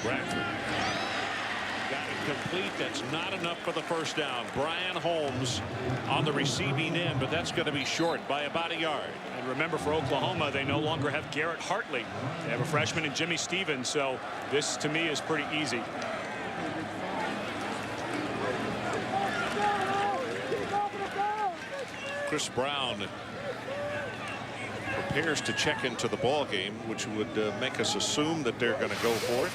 Bradford got it complete. That's not enough for the first down. Brian Holmes on the receiving end, but that's going to be short by about a yard. And remember, for Oklahoma, they no longer have Garrett Hartley. They have a freshman in Jimmy Stevens, so this to me is pretty easy. Chris Brown prepares to check into the ball game, which would make us assume that they're going to go for it.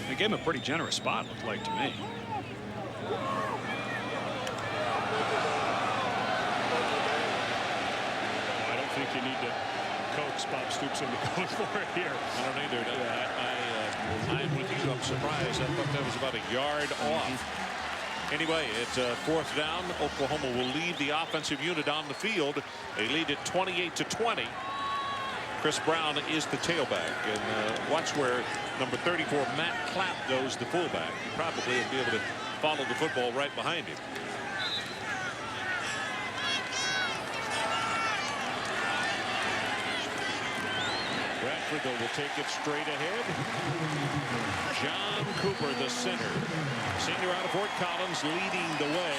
They gave him a pretty generous spot, looked like to me. I don't think you need to coax Bob Stoops into going for it here. I don't either. I'm with you. I'm surprised. I thought that was about a yard off. Anyway, it's fourth down. Oklahoma will lead the offensive unit on the field. They lead it 28-20. Chris Brown is the tailback, and watch where number 34 Matt Clapp goes, the fullback. Probably will be able to follow the football right behind him. Bradford, though, will take it straight ahead. John Cooper, the center. Senior out of Fort Collins, leading the way.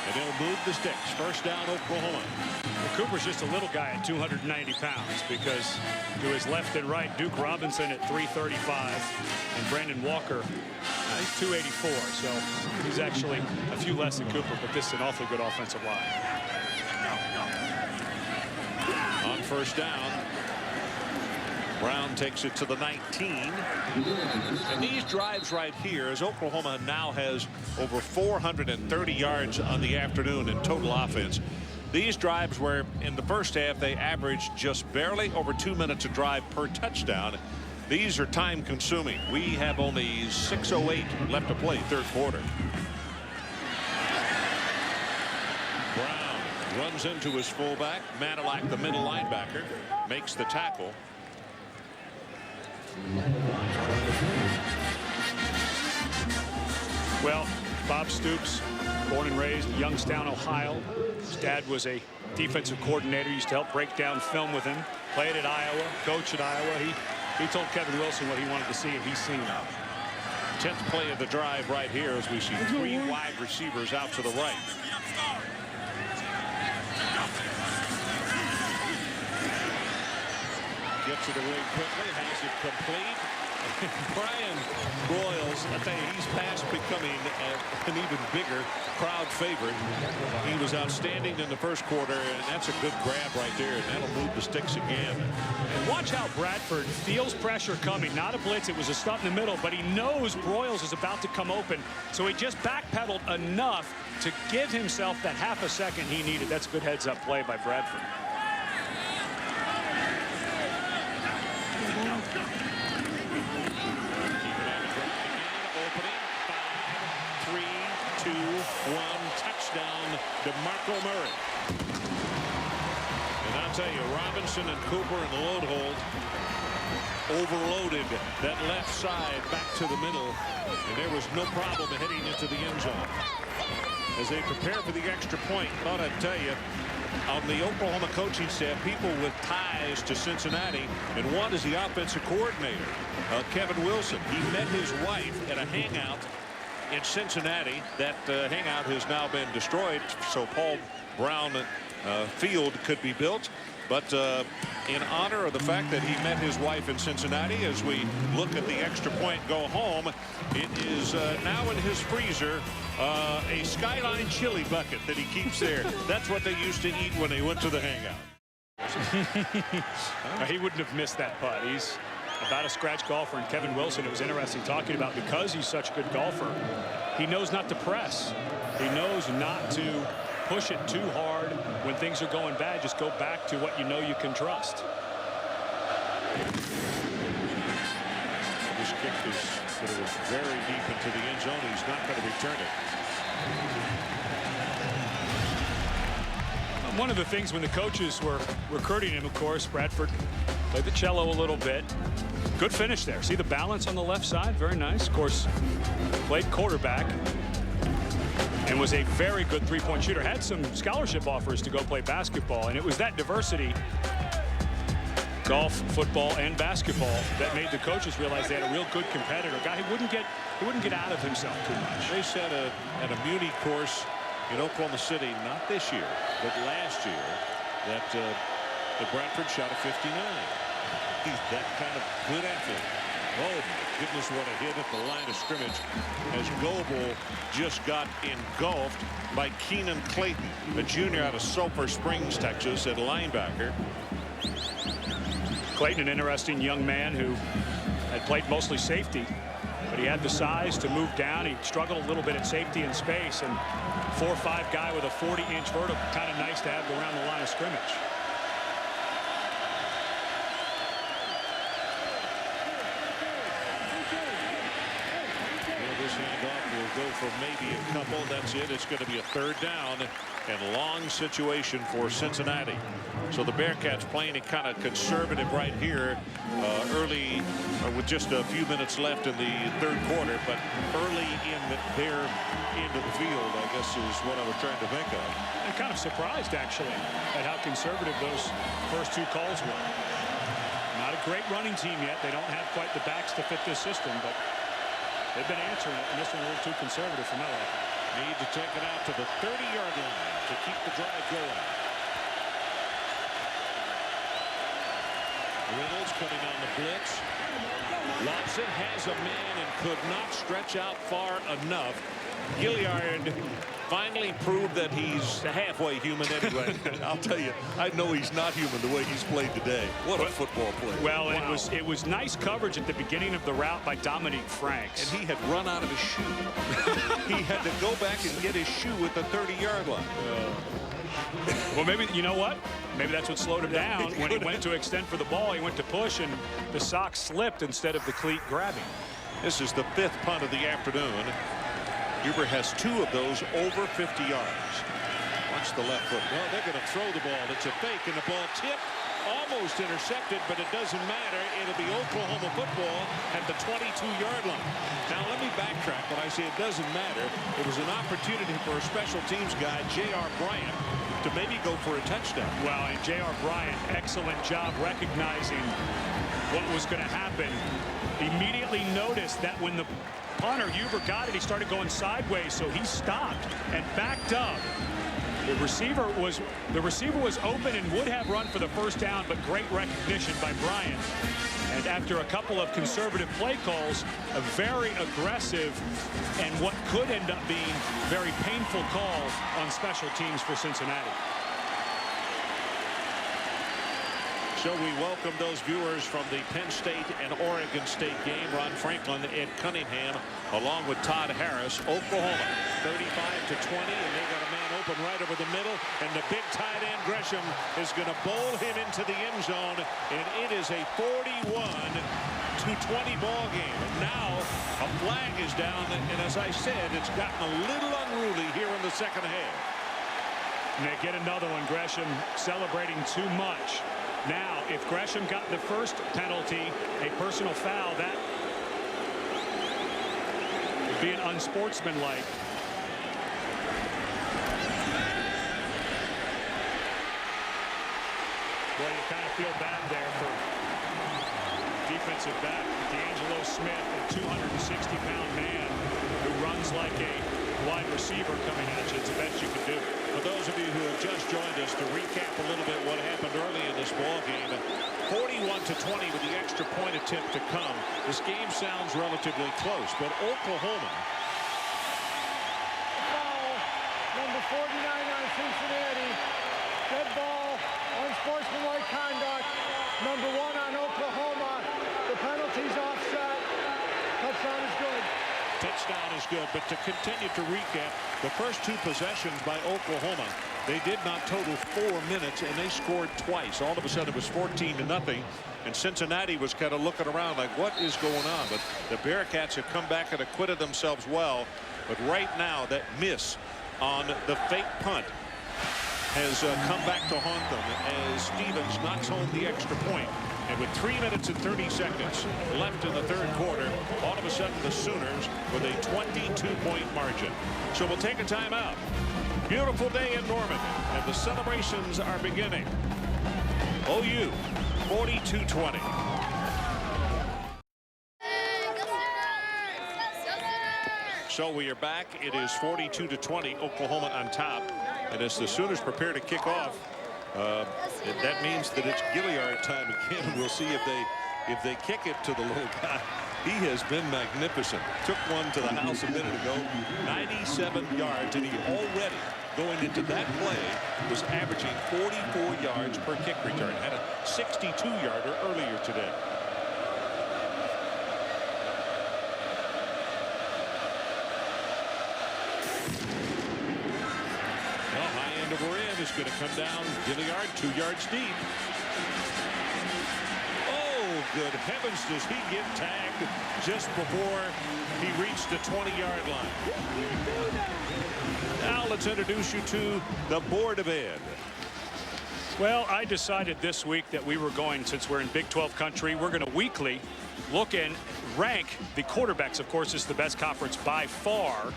And they'll move the sticks. First down, Oklahoma. Well, Cooper's just a little guy at 290 pounds because to his left and right, Duke Robinson at 335 and Brandon Walker, he's 284. So he's actually a few less than Cooper, but this is an awfully good offensive line. On first down, Brown takes it to the 19. And these drives right here, as Oklahoma now has over 430 yards on the afternoon in total offense. These drives where in the first half they averaged just barely over 2 minutes a drive per touchdown. These are time consuming. We have only 6:08 left to play third quarter. Brown runs into his fullback. Manilak, the middle linebacker, makes the tackle. Well, Bob Stoops, born and raised in Youngstown, Ohio. His dad was a defensive coordinator, used to help break down film with him. Played at Iowa, coached at Iowa. He told Kevin Wilson what he wanted to see, and he's seen it. 10th play of the drive right here as we see 3 wide receivers out to the right. Gets it away quickly, has it complete. Brian Broyles, I tell you, he's past becoming an even bigger crowd favorite. He was outstanding in the first quarter, and that's a good grab right there, and that'll move the sticks again. And watch how Bradford feels pressure coming. Not a blitz, it was a stunt in the middle, but he knows Broyles is about to come open, so he just backpedaled enough to give himself that half a second he needed. That's a good heads-up play by Bradford. Touchdown, DeMarco Murray. And I'll tell you, Robinson and Cooper in the load hold overloaded that left side back to the middle, and there was no problem heading into the end zone. As they prepare for the extra point, thought I'd tell you, on the Oklahoma coaching staff, people with ties to Cincinnati, and one is the offensive coordinator, Kevin Wilson. He met his wife at a hangout in Cincinnati. That hangout has now been destroyed, so Paul Brown Field could be built. But in honor of the fact that he met his wife in Cincinnati, as we look at the extra point go home, it is now in his freezer a Skyline chili bucket that he keeps there. That's what they used to eat when they went to the hangout. He wouldn't have missed that putt. He's about a scratch golfer, and Kevin Wilson, it was interesting talking about, because he's such a good golfer, he knows not to press. He knows not to push it too hard when things are going bad. Just go back to what you know you can trust. This kick is very deep into the end zone. He's not going to return it. One of the things when the coaches were recruiting him, of course, Bradford played the cello a little bit. Good finish there. See the balance on the left side? Very nice. Of course, played quarterback and was a very good three-point shooter. Had some scholarship offers to go play basketball, and it was that diversity, golf, football, and basketball, that made the coaches realize they had a real good competitor. A guy who wouldn't get out of himself too much. They said at a Muni course in Oklahoma City, not this year, but last year, that Bradford shot a 59. He's that kind of good athlete. Oh, my goodness, what a hit at the line of scrimmage as Goebel just got engulfed by Keenan Clayton, a junior out of Sulphur Springs, Texas, at linebacker. Clayton, an interesting young man who had played mostly safety, but he had the size to move down. He struggled a little bit at safety in space, and 4'5" guy with a 40-inch vertical, kind of nice to have around the line of scrimmage. This handoff will go for maybe a couple. That's it. It's going to be a third down and long situation for Cincinnati. So the Bearcats playing it kind of conservative right here early, with just a few minutes left in the third quarter, but early in their end of the field, I guess, is what I was trying to think of. I'm kind of surprised, actually, at how conservative those first two calls were. Not a great running team yet. They don't have quite the backs to fit this system, but they've been answering it, and this one a little too conservative for my liking. Need to take it out to the 30-yard line to keep the drive going. Reynolds coming on the blitz. Lobson has a man and could not stretch out far enough. Gilliard finally proved that he's halfway human anyway. I'll tell you, I know he's not human the way he's played today. What a football player. Well, wow. it was nice coverage at the beginning of the route by Dominique Franks. And he had run out of his shoe. He had to go back and get his shoe at the 30-yard line. Well, maybe, you know what? Maybe that's what slowed him down. When he went to extend for the ball, he went to push, and the sock slipped instead of the cleat grabbing. This is the 5th punt of the afternoon. Huber has 2 of those over 50 yards. Watch the left foot. Well, they're going to throw the ball. It's a fake, and the ball tipped. Almost intercepted, but it doesn't matter. It'll be Oklahoma football at the 22-yard line. Now, let me backtrack. When I say it doesn't matter, it was an opportunity for a special teams guy, J.R. Bryant, to maybe go for a touchdown. Well, and J.R. Bryant, excellent job recognizing what was going to happen. Immediately noticed that when the punter, Huber, got it, he started going sideways, so he stopped and backed up. The receiver was open and would have run for the first down, but great recognition by Bryant. And after a couple of conservative play calls, a very aggressive and what could end up being very painful call on special teams for Cincinnati. So we welcome those viewers from the Penn State and Oregon State game. Ron Franklin, Ed Cunningham, along with Todd Harris. Oklahoma 35-20, and they got a man open right over the middle, and the big tight end Gresham is going to bowl him into the end zone, and it is a 41-20 ball game. And now a flag is down, and as I said, it's gotten a little unruly here in the second half. And they get another one. Gresham celebrating too much. Now, if Gresham got the first penalty, a personal foul, that would be an unsportsmanlike. Boy, you kind of feel bad there for defensive back D'Angelo Smith, a 260-pound man who runs like a wide receiver coming at you. It's the best you can do. For those of you who have just joined us, to recap a little bit what happened early in this ball game, 41-20 with the extra point attempt to come. This game sounds relatively close, but Oklahoma. Foul, number 49 on Cincinnati. Dead ball, unsportsmanlike conduct. Number 1 on Oklahoma. The penalty's offset. Touchdown is good. Touchdown is good, but to continue to recap, the first 2 possessions by Oklahoma, they did not total 4 minutes, and they scored twice. All of a sudden, it was 14-0, and Cincinnati was kind of looking around like, what is going on? But the Bearcats have come back and acquitted themselves well. But right now, that miss on the fake punt has come back to haunt them as Stevens knocks home the extra point. And with 3 minutes and 30 seconds left in the third quarter, all of a sudden the Sooners with a 22-point margin. So we'll take a timeout. Beautiful day in Norman, and the celebrations are beginning. OU 42-20. So we are back. It is 42-20, Oklahoma on top. And as the Sooners prepare to kick off, that means that it's Gilliard time again. We'll see if they kick it to the little guy. He has been magnificent. Took one to the house a minute ago. 97 yards, and he already, going into that play, was averaging 44 yards per kick return. Had a 62-yarder earlier today. Is going to come down. Gilliard 2 yards deep. Oh, good heavens, does he get tagged just before he reached the 20-yard line. Now let's introduce you to the Board of Ed. Well, I decided this week that we were going, since we're in Big 12 country, we're going to weekly look and rank the quarterbacks. Of course, it's the best conference by far.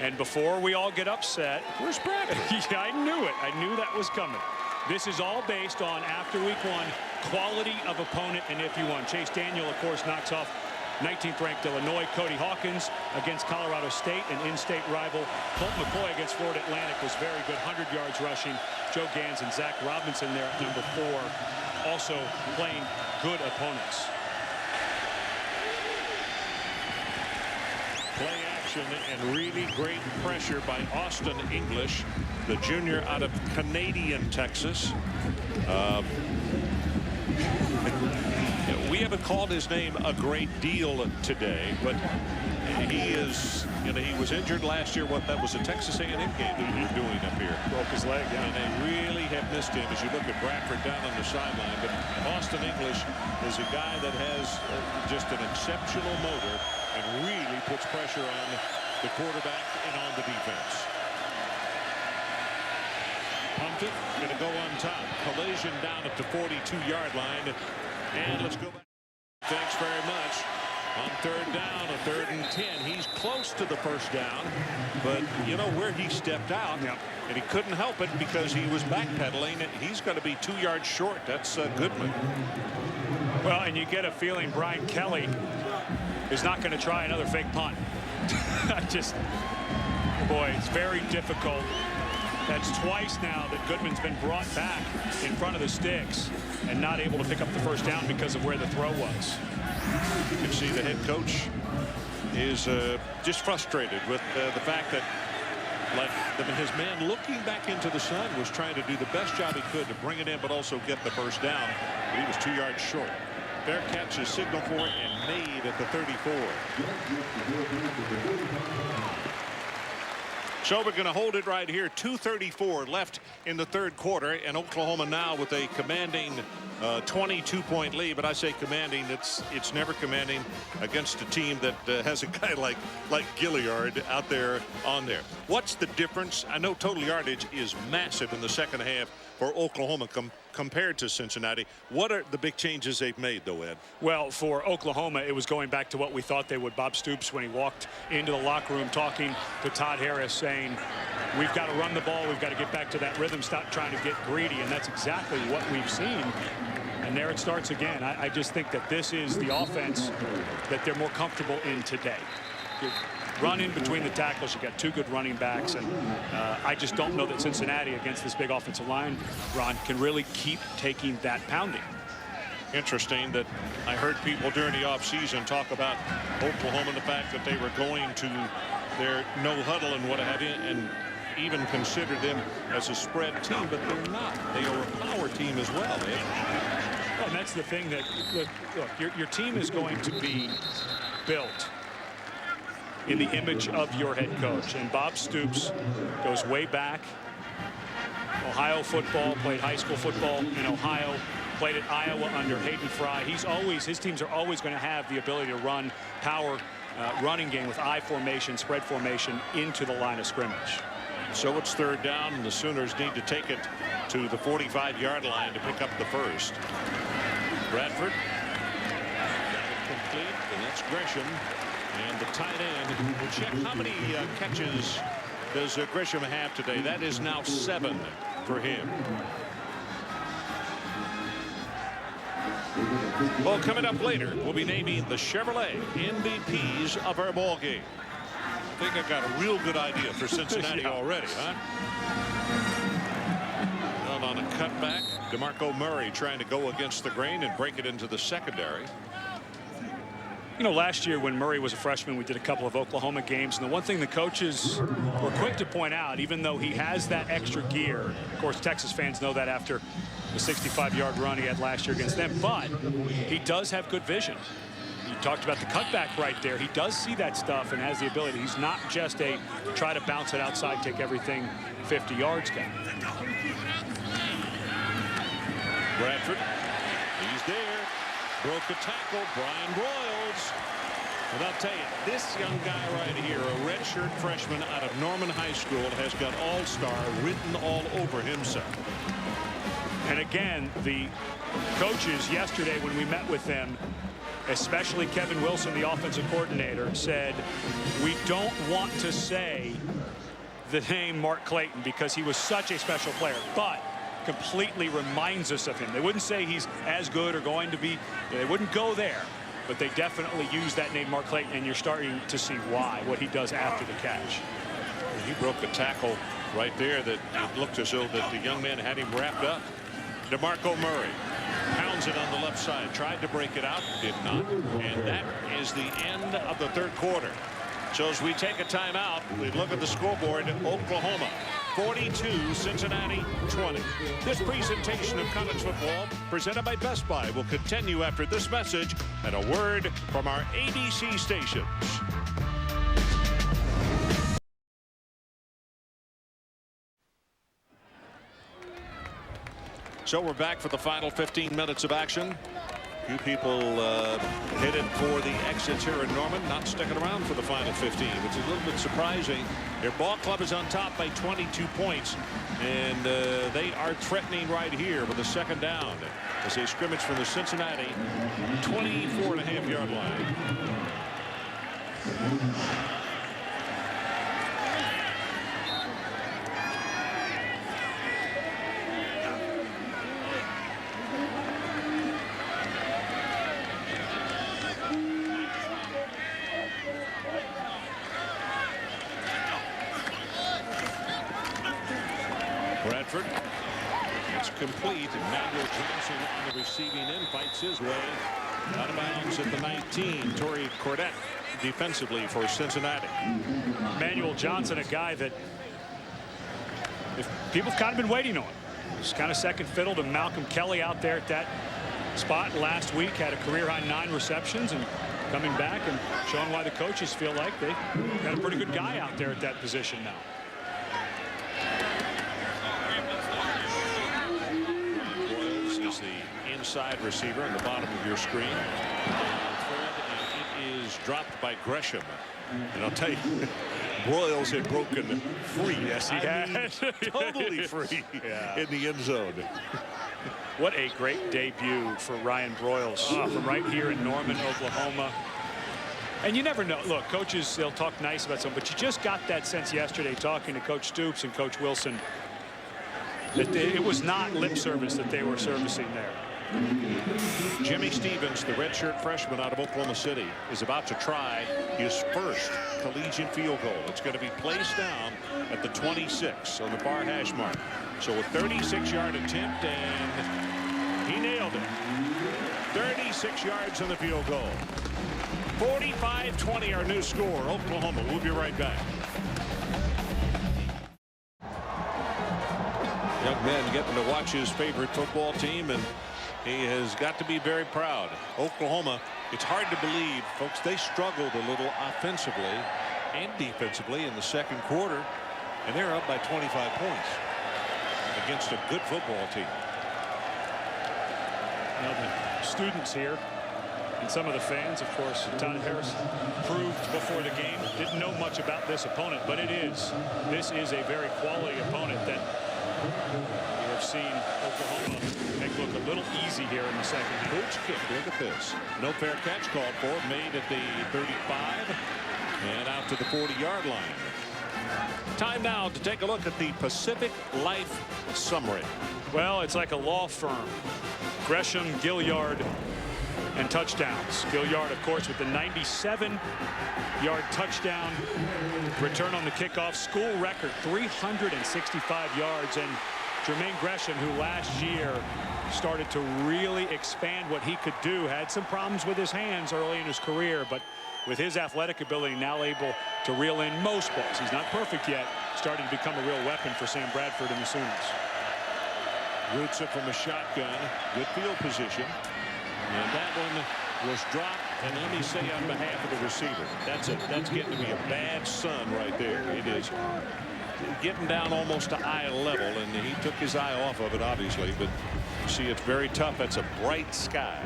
And before we all get upset, where's Brad? Yeah, I knew it. I knew that was coming. This is all based on, after week 1, quality of opponent and if you won. Chase Daniel, of course, knocks off 19th ranked Illinois. Cody Hawkins against Colorado State, and in-state rival Colt McCoy against Florida Atlantic was very good. 100 yards rushing. Joe Gans and Zach Robinson there at number 4, also playing good opponents. Play action and really great pressure by Austin English, the junior out of Canadian Texas. We haven't called his name a great deal today, but he is, he was injured last year. That was a Texas A&M game that he was doing up here. Broke his leg, yeah. And they really have missed him as you look at Bradford down on the sideline. But Austin English is a guy that has just an exceptional motor and really puts pressure on the quarterback and on the defense. Punted, going to go on top. Collision down at the 42-yard line. And let's go back. Thanks very much. On third down, a 3rd and 10. He's close to the first down, but you know where he stepped out, and he couldn't help it because he was backpedaling. He's going to be 2 yards short. That's Goodman. Well, and you get a feeling Brian Kelly is not going to try another fake punt. Boy, it's very difficult. That's twice now that Goodman's been brought back in front of the sticks and not able to pick up the first down because of where the throw was. You can see the head coach is just frustrated with the fact that his man looking back into the sun was trying to do the best job he could to bring it in but also get the first down, but he was 2 yards short. Fair catch is signaled for and made at the 34. So we're going to hold it right here. 2:34 left in the third quarter, and Oklahoma now with a commanding 22-point lead. But I say commanding, it's never commanding against a team that has a guy like Gilliard out there on there. What's the difference? I know total yardage is massive in the second half for Oklahoma compared to Cincinnati. What are the big changes they've made, though, Ed? Well, for Oklahoma, it was going back to what we thought they would. Bob Stoops, when he walked into the locker room talking to Todd Harris, saying, we've got to run the ball. We've got to get back to that rhythm, stop trying to get greedy. And that's exactly what we've seen. And there it starts again. I just think that this is the offense that they're more comfortable in today. Run in between the tackles. You got 2 good running backs, and I just don't know that Cincinnati against this big offensive line, Ron, can really keep taking that pounding. Interesting that I heard people during the offseason talk about Oklahoma and the fact that they were going to their no huddle and what have you, and even considered them as a spread team, but they're not. They are a power team as well. Well, and that's the thing that look, your team is going to be built in the image of your head coach, and Bob Stoops goes way back. Ohio football, played high school football in Ohio, played at Iowa under Hayden Fry. His teams are always going to have the ability to run power running game with I formation, spread formation into the line of scrimmage. So it's third down, and the Sooners need to take it to the 45-yard line to pick up the first. Bradford got it complete, and that's Gresham. And the tight end, we'll check how many catches does Gresham have today. That is now 7 for him. Well, coming up later, we'll be naming the Chevrolet MVPs of our ball game. I think I got a real good idea for Cincinnati already, huh? Well, on a cutback, DeMarco Murray trying to go against the grain and break it into the secondary. You know, last year when Murray was a freshman, we did a couple of Oklahoma games, and the one thing the coaches were quick to point out, even though he has that extra gear, of course Texas fans know that after the 65-yard run he had last year against them, but he does have good vision. You talked about the cutback right there. He does see that stuff and has the ability. He's not just a try to bounce it outside, take everything 50 yards guy. Bradford, he's there. Broke a tackle, Brian Broyles. And I'll tell you, this young guy right here, a redshirt freshman out of Norman High School, has got all-star written all over himself. And again, the coaches yesterday when we met with them, especially Kevin Wilson, the offensive coordinator, said, we don't want to say the name Mark Clayton because he was such a special player, but completely reminds us of him. They wouldn't say he's as good or going to be. They wouldn't go there. But they definitely use that name, Mark Clayton, and you're starting to see why, what he does after the catch. He broke a tackle right there that it looked as though that the young man had him wrapped up. DeMarco Murray pounds it on the left side, tried to break it out, did not. And that is the end of the third quarter. So as we take a timeout, we look at the scoreboard. Oklahoma 42, Cincinnati 20. This presentation of college football presented by Best Buy will continue after this message and a word from our ABC stations. So we're back for the final 15 minutes of action. A few people headed for the exits here in Norman, not sticking around for the final 15, which is a little bit surprising. Their ball club is on top by 22 points, and they are threatening right here with a second down as they scrimmage from the Cincinnati 24.5-yard line. Bradford. It's complete. Manuel Johnson on the receiving end fights his way out of bounds at the 19. Torrey Cordette defensively for Cincinnati. Manuel Johnson, a guy that people have kind of been waiting on. He's kind of second fiddle to Malcolm Kelly out there at that spot last week. Had a career-high 9 receptions and coming back and showing why the coaches feel like they got a pretty good guy out there at that position now. The inside receiver on the bottom of your screen. It is dropped by Gresham. And I'll tell you, Broyles had broken free. Yes, he had. Totally free in the end zone. What a great debut for Ryan Broyles from right here in Norman, Oklahoma. And you never know. Look, coaches, they'll talk nice about something, but you just got that sense yesterday talking to Coach Stoops and Coach Wilson that it was not lip service that they were servicing there. Jimmy Stevens, the redshirt freshman out of Oklahoma City, is about to try his first collegiate field goal. It's going to be placed down at the 26 on the far hash mark. So a 36-yard attempt, and he nailed it. 36 yards on the field goal. 45-20 our new score. Oklahoma. We'll be right back. Young man getting to watch his favorite football team, and he has got to be very proud. Oklahoma, it's hard to believe, folks, they struggled a little offensively and defensively in the second quarter, and they're up by 25 points against a good football team. Now the students here and some of the fans, of course, Todd Harris proved before the game, didn't know much about this opponent, but this is a very quality opponent that we have seen Oklahoma make look a little easy here in the second half. Boots kick, look at this. No fair catch called for, made at the 35 and out to the 40-yard line. Time now to take a look at the Pacific Life summary. Well, it's like a law firm. Gresham, Gilliard, and touchdowns. Gilliard, of course, with the 97-yard touchdown return on the kickoff. School record 365 yards. And Jermaine Gresham, who last year started to really expand what he could do, had some problems with his hands early in his career, but with his athletic ability now able to reel in most balls. He's not perfect yet, starting to become a real weapon for Sam Bradford and the Sooners. Roots it from a shotgun, good field position. And that one was dropped, and let me say on behalf of the receiver, that's getting to be a bad son right there. It is getting down almost to eye level, and he took his eye off of it, obviously, but you see it's very tough. That's a bright sky.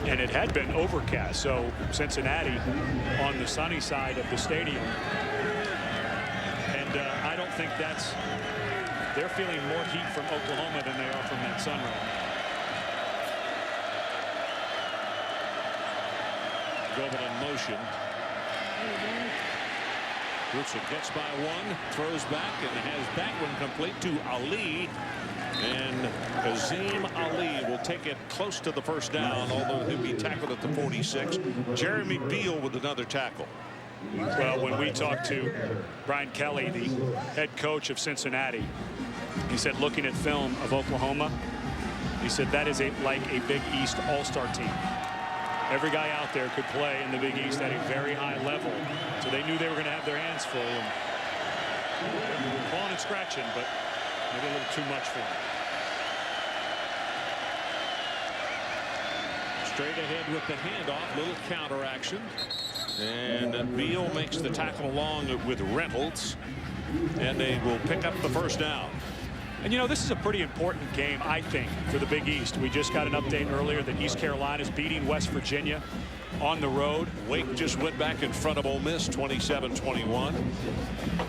And it had been overcast, so Cincinnati on the sunny side of the stadium. And I don't think they're feeling more heat from Oklahoma than they are from that sun right now. Governor in motion. Grutza gets by one, throws back, and has that one complete to Ali. And Azim Ali will take it close to the first down, although he'll be tackled at the 46. Jeremy Beal with another tackle. Well, when we talked to Brian Kelly, the head coach of Cincinnati, he said, looking at film of Oklahoma, he said that is like a Big East all-star team. Every guy out there could play in the Big East at a very high level. So they knew they were going to have their hands full. And clawing and scratching, but maybe a little too much for them. Straight ahead with the handoff, little counter action. And Beal makes the tackle along with Reynolds. And they will pick up the first down. And, you know, this is a pretty important game, I think, for the Big East. We just got an update earlier that East Carolina is beating West Virginia on the road. Wake just went back in front of Ole Miss, 27-21.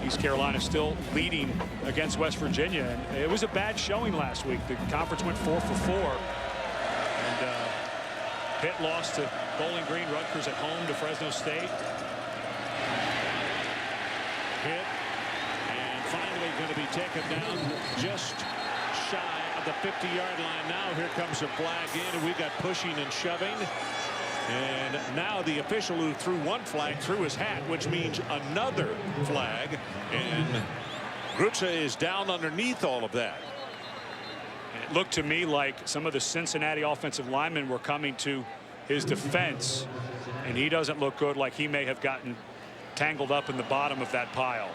East Carolina still leading against West Virginia. And it was a bad showing last week. The conference went 4 for 4. And Pitt lost to Bowling Green. Rutgers at home to Fresno State. Pitt. Finally going to be taken down just shy of the 50-yard line. Now here comes a flag in, and we got pushing and shoving. And now the official who threw one flag threw his hat, which means another flag. And Grutza is down underneath all of that. It looked to me like some of the Cincinnati offensive linemen were coming to his defense, and he doesn't look good, like he may have gotten tangled up in the bottom of that pile.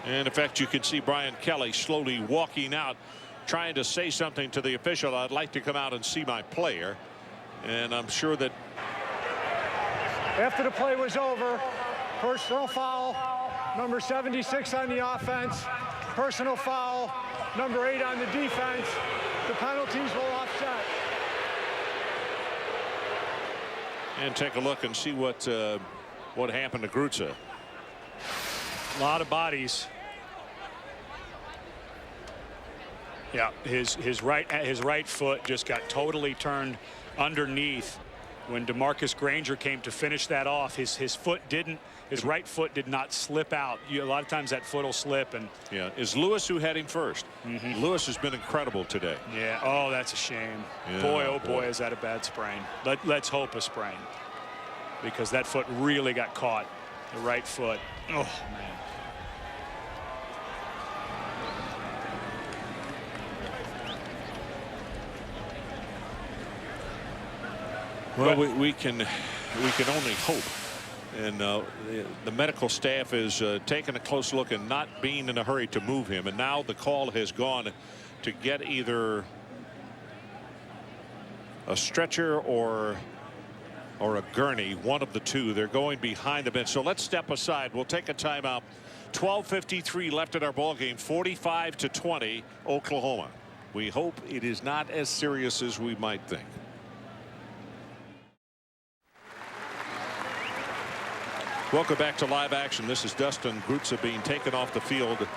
And in fact, you can see Brian Kelly slowly walking out, trying to say something to the official. I'd like to come out and see my player. And I'm sure that after the play was over, personal foul, number 76 on the offense, personal foul, number 8 on the defense. The penalties will offset. And take a look and see what happened to Grutza. A lot of bodies. Yeah, his right foot just got totally turned underneath when DeMarcus Granger came to finish that off. His right foot did not slip out. A lot of times that foot will slip. And yeah, is Lewis who had him first. Lewis has been incredible today. Yeah. Oh, that's a shame. Yeah, boy, oh boy, is that a bad sprain. Let's hope a sprain, because that foot really got caught. The right foot. Oh man. Well, we can only hope, and the medical staff is taking a close look and not being in a hurry to move him. And now the call has gone to get either a stretcher or a gurney, one of the two. They're going behind the bench. So let's step aside. We'll take a timeout. 12:53 left in our ball game. 45-20, Oklahoma. We hope it is not as serious as we might think. Welcome back to live action. This is Dustin Grutza being taken off the field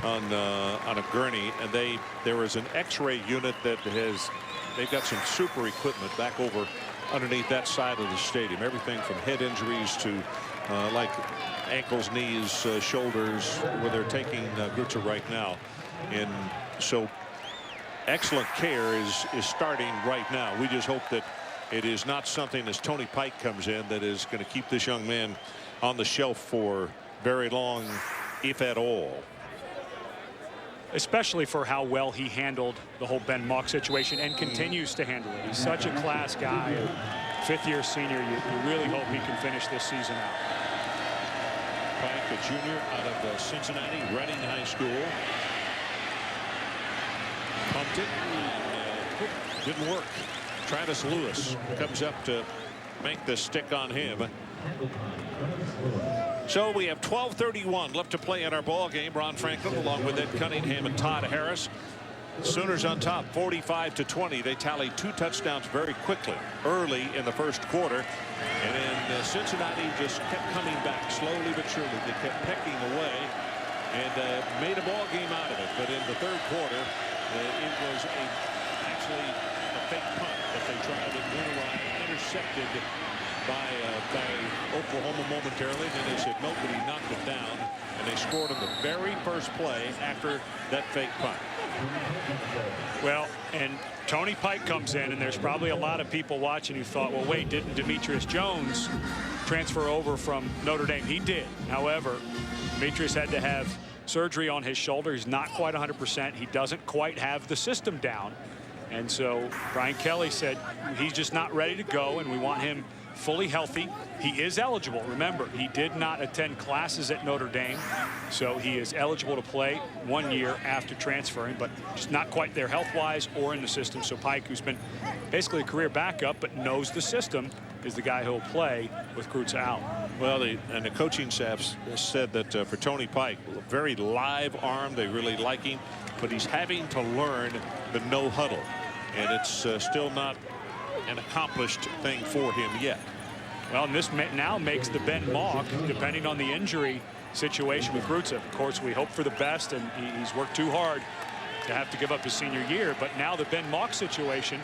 on a gurney, and there is an X-ray unit that they've got some super equipment back over underneath that side of the stadium. Everything from head injuries to like ankles, knees, shoulders, where they're taking Grutza right now. And so excellent care is starting right now. We just hope that it is not something, as Tony Pike comes in, that is going to keep this young man on the shelf for very long, if at all. Especially for how well he handled the whole Ben Mock situation and continues to handle it. He's such a class guy, a fifth-year senior. You really hope he can finish this season out. Pike, a junior out of Cincinnati, Reading High School. Pumped it. Didn't work. Travis Lewis comes up to make the stick on him. So we have 12:31 left to play in our ball game. Ron Franklin along with Ed Cunningham and Todd Harris. Sooners on top 45-20. They tallied 2 touchdowns very quickly early in the first quarter. And then Cincinnati just kept coming back slowly but surely. They kept pecking away and made a ball game out of it. But in the third quarter, it was actually a fake punt that they tried, and went awry, intercepted by Oklahoma momentarily. Then they said no, but he knocked it down. And they scored on the very first play after that fake punt. Well, and Tony Pike comes in, and there's probably a lot of people watching who thought, well, wait, didn't Demetrius Jones transfer over from Notre Dame? He did. However, Demetrius had to have surgery on his shoulder. He's not quite 100%. He doesn't quite have the system down. And so Brian Kelly said he's just not ready to go, and we want him fully healthy. He is eligible. Remember, he did not attend classes at Notre Dame, so he is eligible to play 1 year after transferring, but just not quite there health-wise or in the system. So Pike, who's been basically a career backup but knows the system, is the guy who will play with Kreutzer out. Well, the coaching staff said that for Tony Pike, very live arm. They really like him, but he's having to learn the no huddle, and it's still not an accomplished thing for him yet. Well, and this now makes the Ben Mock, depending on the injury situation with Kreutzer. Of course, we hope for the best, and he's worked too hard to have to give up his senior year. But now the Ben Mock situation,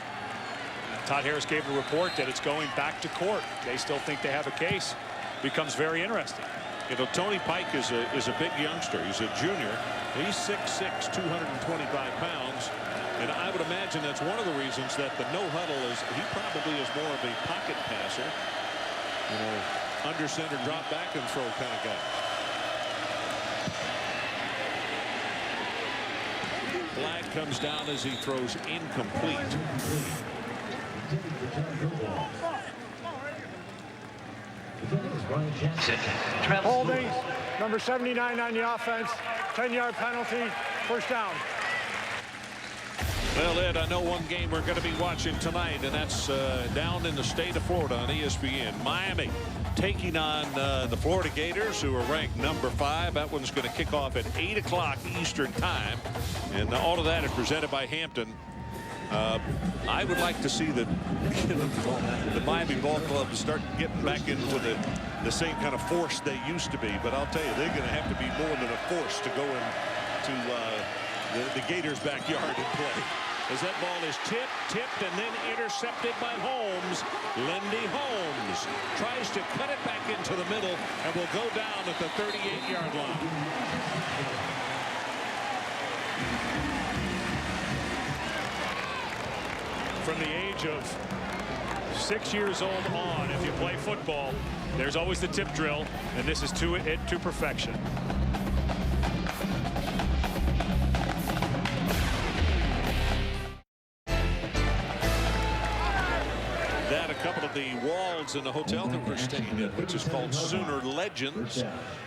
Todd Harris gave a report that it's going back to court. They still think they have a case. Becomes very interesting. You know, Tony Pike is a big youngster. He's a junior. He's 6'6", 225 pounds. And I would imagine that's one of the reasons that the no huddle is, he probably is more of a pocket passer, you know, under center, drop back and throw kind of guy. Flag comes down as he throws incomplete. Holding, number 79 on the offense, 10-yard penalty, first down. Well, Ed, I know one game we're going to be watching tonight, and that's down in the state of Florida on ESPN. Miami taking on the Florida Gators, who are ranked number 5. That one's going to kick off at 8 o'clock Eastern time. And all of that is presented by Hampton. I would like to see the Miami ball club start getting back into the same kind of force they used to be. But I'll tell you, they're going to have to be more than a force to go into the Gators' backyard and play. As that ball is tipped, and then intercepted by Holmes. Lindy Holmes tries to cut it back into the middle and will go down at the 38-yard line. From the age of 6 years old on, if you play football, there's always the tip drill, and this is to perfection. That a couple of the walls in the hotel that we're staying in, which is called Sooner Legends.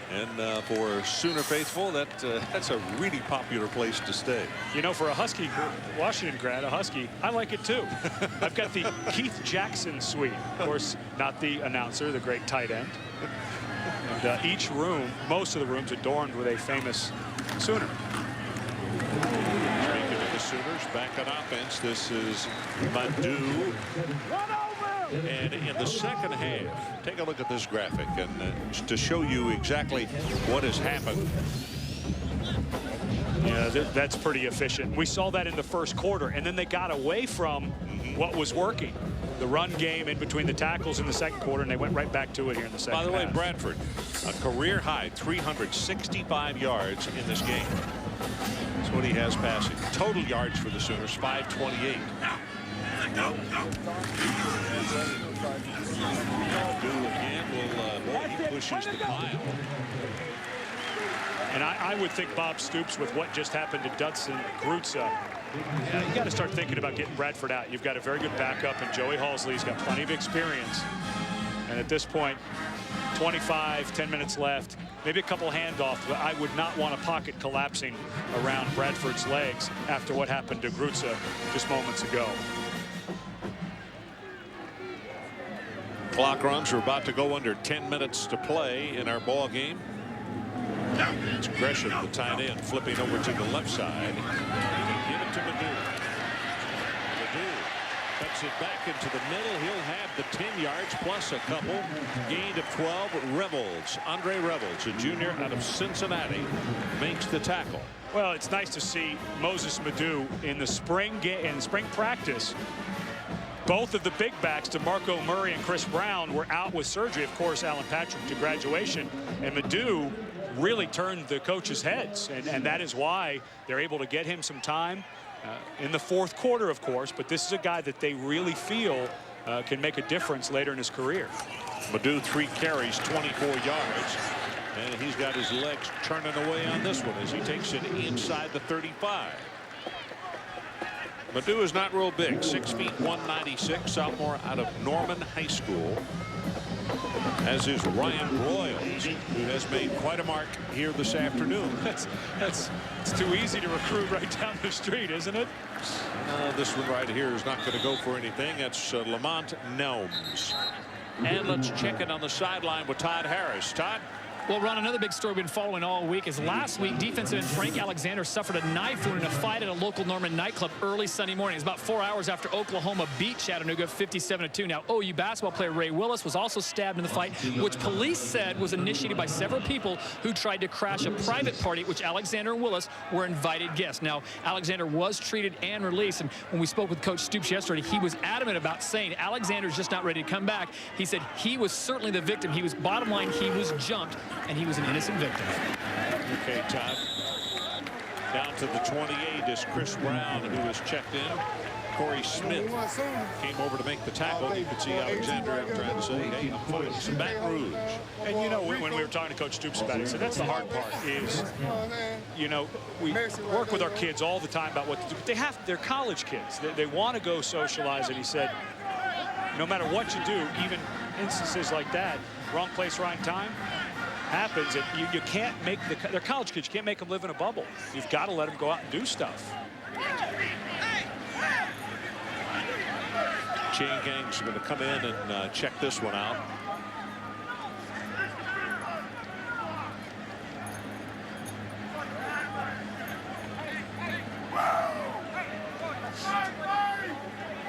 And for Sooner faithful, that's a really popular place to stay. You know, for a Husky, Washington grad, a Husky, I like it too. I've got the Keith Jackson suite. Of course, not the announcer, the great tight end. And each room, most of the rooms, adorned with a famous Sooner. Speaking of the Sooners, back on offense, this is Madu. And in the second half, take a look at this graphic, and to show you exactly what has happened. Yeah, that's pretty efficient. We saw that in the first quarter, and then they got away from what was working. The run game in between the tackles in the second quarter, and they went right back to it here in the second half. By the way, Bradford, a career high 365 yards in this game. That's what he has passing. Total yards for the Sooners, 528. He pushes the pile. And I would think Bob Stoops, with what just happened to Dudson Kreutzer, you got to start thinking about getting Bradford out. You've got a very good backup, and Joey Halsley's got plenty of experience. And at this point, 10 minutes left, maybe a couple handoffs, but I would not want a pocket collapsing around Bradford's legs after what happened to Kreutzer just moments ago. Clock runs. We're about to go under 10 minutes to play in our ball game. It's Gresham, the tight end, flipping over to the left side. Give it to Madu. Madu cuts it back into the middle. He'll have the 10 yards plus a couple. Gain of 12. Revels, Andre Revels, a junior out of Cincinnati, makes the tackle. Well, it's nice to see Moses Madu in the spring practice Both of the big backs, DeMarco Murray and Chris Brown, were out with surgery. Of course, Alan Patrick to graduation. And Madu really turned the coaches' heads. And that is why they're able to get him some time in the fourth quarter, of course. But this is a guy that they really feel can make a difference later in his career. Madu, 3 carries, 24 yards. And he's got his legs turning away on this one as he takes it inside the 35. Madu is not real big, 6 feet 196, sophomore out of Norman High School. As is Ryan Broyles, who has made quite a mark here this afternoon. It's too easy to recruit right down the street, isn't it? This one right here is not going to go for anything. That's Lamont Nelms. And let's check it on the sideline with Todd Harris. Todd? Well, Ron, another big story we've been following all week is last week, defensive end Frank Alexander suffered a knife wound in a fight at a local Norman nightclub early Sunday morning. It's about 4 hours after Oklahoma beat Chattanooga 57-2. Now, OU basketball player Ray Willis was also stabbed in the fight, which police said was initiated by several people who tried to crash a private party at which Alexander and Willis were invited guests. Now, Alexander was treated and released, and when we spoke with Coach Stoops yesterday, he was adamant about saying Alexander's just not ready to come back. He said he was certainly the victim. He was, bottom line, he was jumped, and he was an innocent victim. Okay, Todd. Down to the 28 is Chris Brown, who was checked in. Corey Smith came over to make the tackle. You could see Alexander trying to say, hey, I'm fighting some Baton Rouge. And, you know, when we were talking to Coach Stoops about it, he said that's the hard part is, you know, we work with our kids all the time about what to do. But they're college kids. They want to go socialize. And he said, no matter what you do, even instances like that, wrong place, wrong time, happens. And you can't make they're college kids. You can't make them live in a bubble. You've got to let them go out and do stuff. Chain Gang's going to come in and check this one out.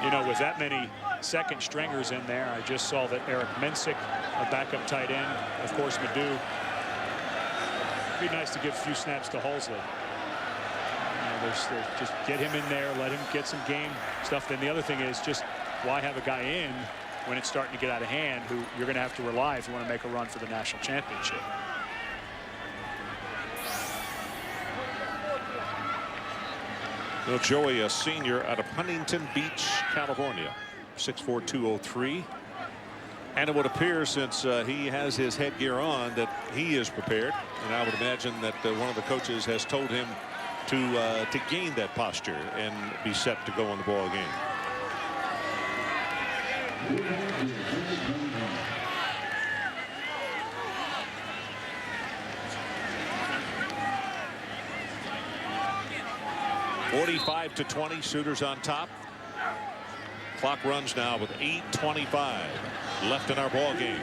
You know, with that many second stringers in there, I just saw that Eric Mensick, a backup tight end, of course, Madu. It'd be nice to give a few snaps to Halsley. Just get him in there, let him get some game stuff. Then the other thing is just why have a guy in when it's starting to get out of hand who you're going to have to rely if you want to make a run for the national championship. Well, Joey, a senior out of Huntington Beach, California, 6'4", 203. And it would appear, since he has his headgear on, that he is prepared. And I would imagine that one of the coaches has told him to gain that posture and be set to go in the ball game. (45-20), Sooners on top. Clock runs now with 8:25 left in our ball game.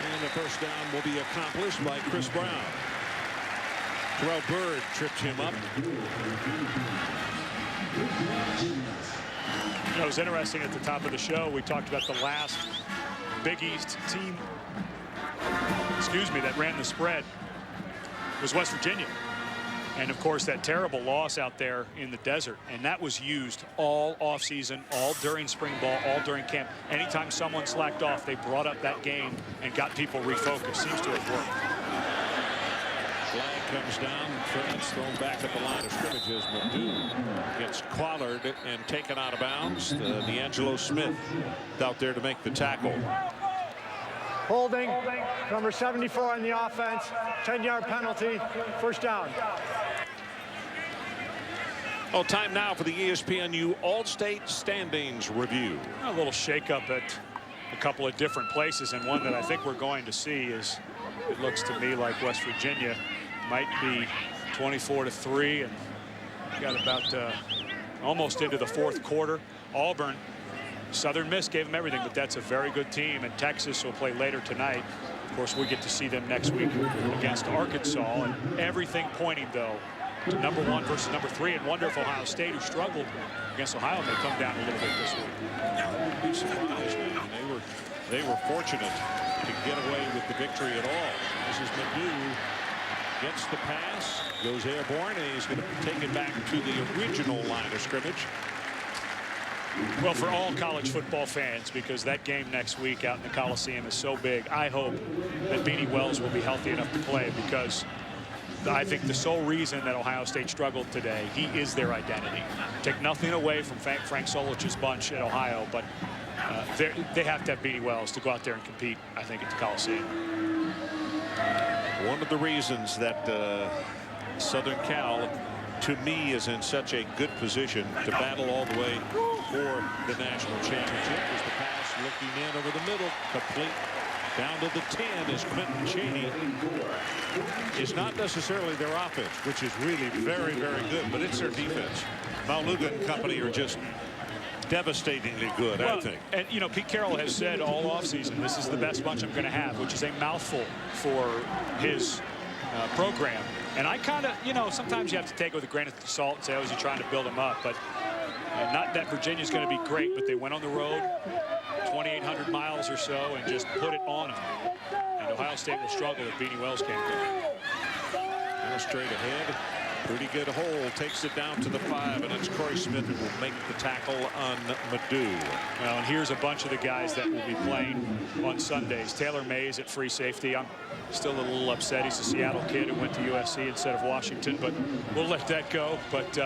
And the first down will be accomplished by Chris Brown. Terrell Byrd tripped him up. It was interesting at the top of the show. We talked about the last Big East team, that ran the spread was West Virginia. And of course, that terrible loss out there in the desert. And that was used all offseason, all during spring ball, all during camp. Anytime someone slacked off, they brought up that game and got people refocused. Seems to have worked. Flag comes down. France thrown back at the line of scrimmage as Madu gets collared and taken out of bounds. D'Angelo Smith out there to make the tackle. Holding, number 74 on the offense, 10-yard penalty, first down. Oh, time now for the ESPNU All-State Standings Review. A little shakeup at a couple of different places, and one that I think we're going to see is, it looks to me like West Virginia might be 24-3, and got about almost into the fourth quarter. Auburn, Southern Miss gave them everything, but that's a very good team, and Texas will play later tonight. Of course, we get to see them next week against Arkansas, and everything pointing, though, to #1 versus #3, and wonder if Ohio State, who struggled against Ohio, may come down a little bit this week. I wouldn't be surprised. I mean, they were fortunate to get away with the victory at all. This is Madu gets the pass, goes airborne, and he's going to take it back to the original line of scrimmage. Well, for all college football fans, because that game next week out in the Coliseum is so big, I hope that Beanie Wells will be healthy enough to play, because I think the sole reason that Ohio State struggled today, he is their identity. Take nothing away from Frank Solich's bunch at Ohio, but they have to have Beanie Wells to go out there and compete, I think, at the Coliseum. One of the reasons that Southern Cal, to me, is in such a good position to battle all the way for the national championship is the pass looking in over the middle, complete down to the 10 is Quentin Cheney. It's not necessarily their offense, which is really very, very good, but it's their defense. Maluga and company are just devastatingly good, I think. And, you know, Pete Carroll has said all offseason, this is the best bunch I'm going to have, which is a mouthful for his program. And I kind of, you know, sometimes you have to take it with a grain of salt and say, oh, is he trying to build him up? But not that Virginia's going to be great, but they went on the road 2,800 miles or so and just put it on them. And Ohio State will struggle if Beanie Wells can't go. Now straight ahead. Pretty good hole. Takes it down to the 5, and it's Corey Smith who will make the tackle on Madu. Well, and here's a bunch of the guys that will be playing on Sundays. Taylor Mays at free safety. I'm still a little upset. He's a Seattle kid who went to USC instead of Washington, but we'll let that go. But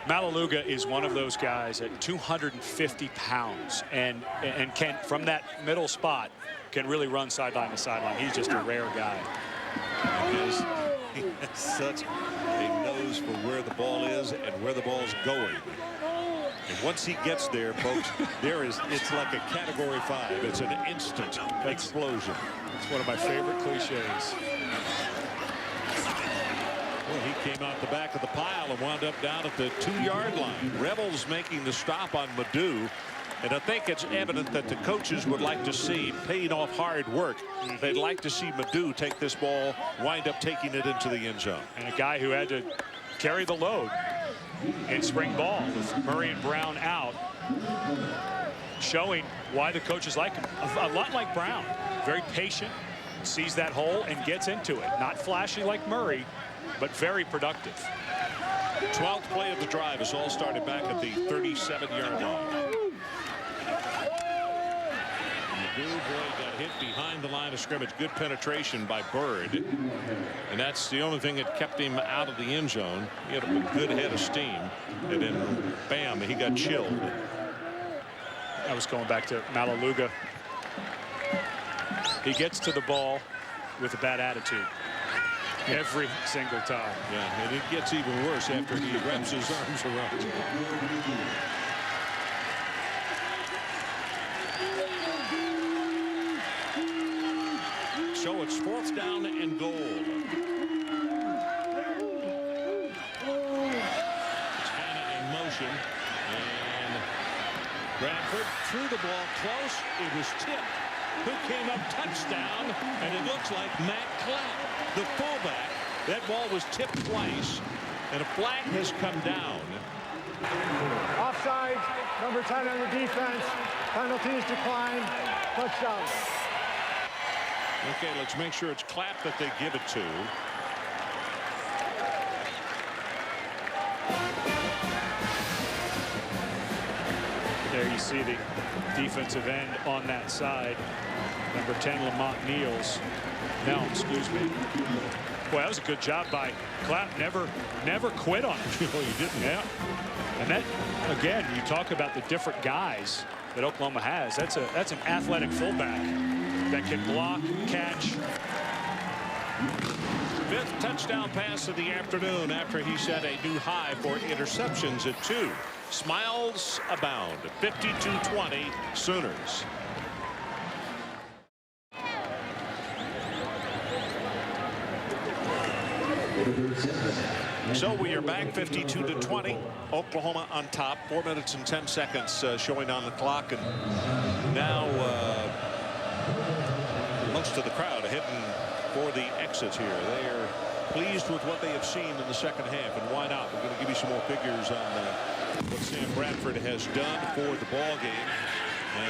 Malaluga is one of those guys at 250 pounds and can, from that middle spot, can really run sideline to sideline. He's just a rare guy. He has such a nose for where the ball is and where the ball's going. And once he gets there, folks, it's like a Category 5. It's an instant explosion. It's one of my favorite cliches. Well, he came out the back of the pile and wound up down at the 2-yard line. Rebels making the stop on Madu. And I think it's evident that the coaches would like to see, paying off hard work, they'd like to see Madu take this ball, wind up taking it into the end zone. And a guy who had to carry the load in spring ball with Murray and Brown out, showing why the coaches like him. A lot like Brown, very patient, sees that hole and gets into it. Not flashy like Murray, but very productive. 12th play of the drive is all started back at the 37-yard line. Boy got hit behind the line of scrimmage. Good penetration by Bird, and that's the only thing that kept him out of the end zone. He had a good head of steam, and then bam, he got chilled. I was going back to Malaluga. He gets to the ball with a bad attitude every single time. Yeah, and it gets even worse after he wraps his arms around you. So it's 4th down and goal. It's Hannah in motion, and Bradford threw the ball close. It was tipped. Who came up touchdown, and it looks like Matt Clapp, the fullback. That ball was tipped twice, and a flag has come down. Offside, number 10 on the defense. Penalties declined. Touchdown. Okay, let's make sure it's Clapp that they give it to. There you see the defensive end on that side. Number 10, Lamont Niels. No, excuse me. Boy, that was a good job by Clapp. Never quit on it. Well, he didn't. Yeah. And that, again, you talk about the different guys that Oklahoma has. That's an athletic fullback that can block, catch. 5th touchdown pass of the afternoon after he set a new high for interceptions at 2. Smiles abound. 52-20 Sooners. So we are back 52-20. Oklahoma on top. 4 minutes and 10 seconds showing on the clock, and now most of the crowd heading for the exits here. They are pleased with what they have seen in the second half, and why not? We're going to give you some more figures on what Sam Bradford has done for the ball game.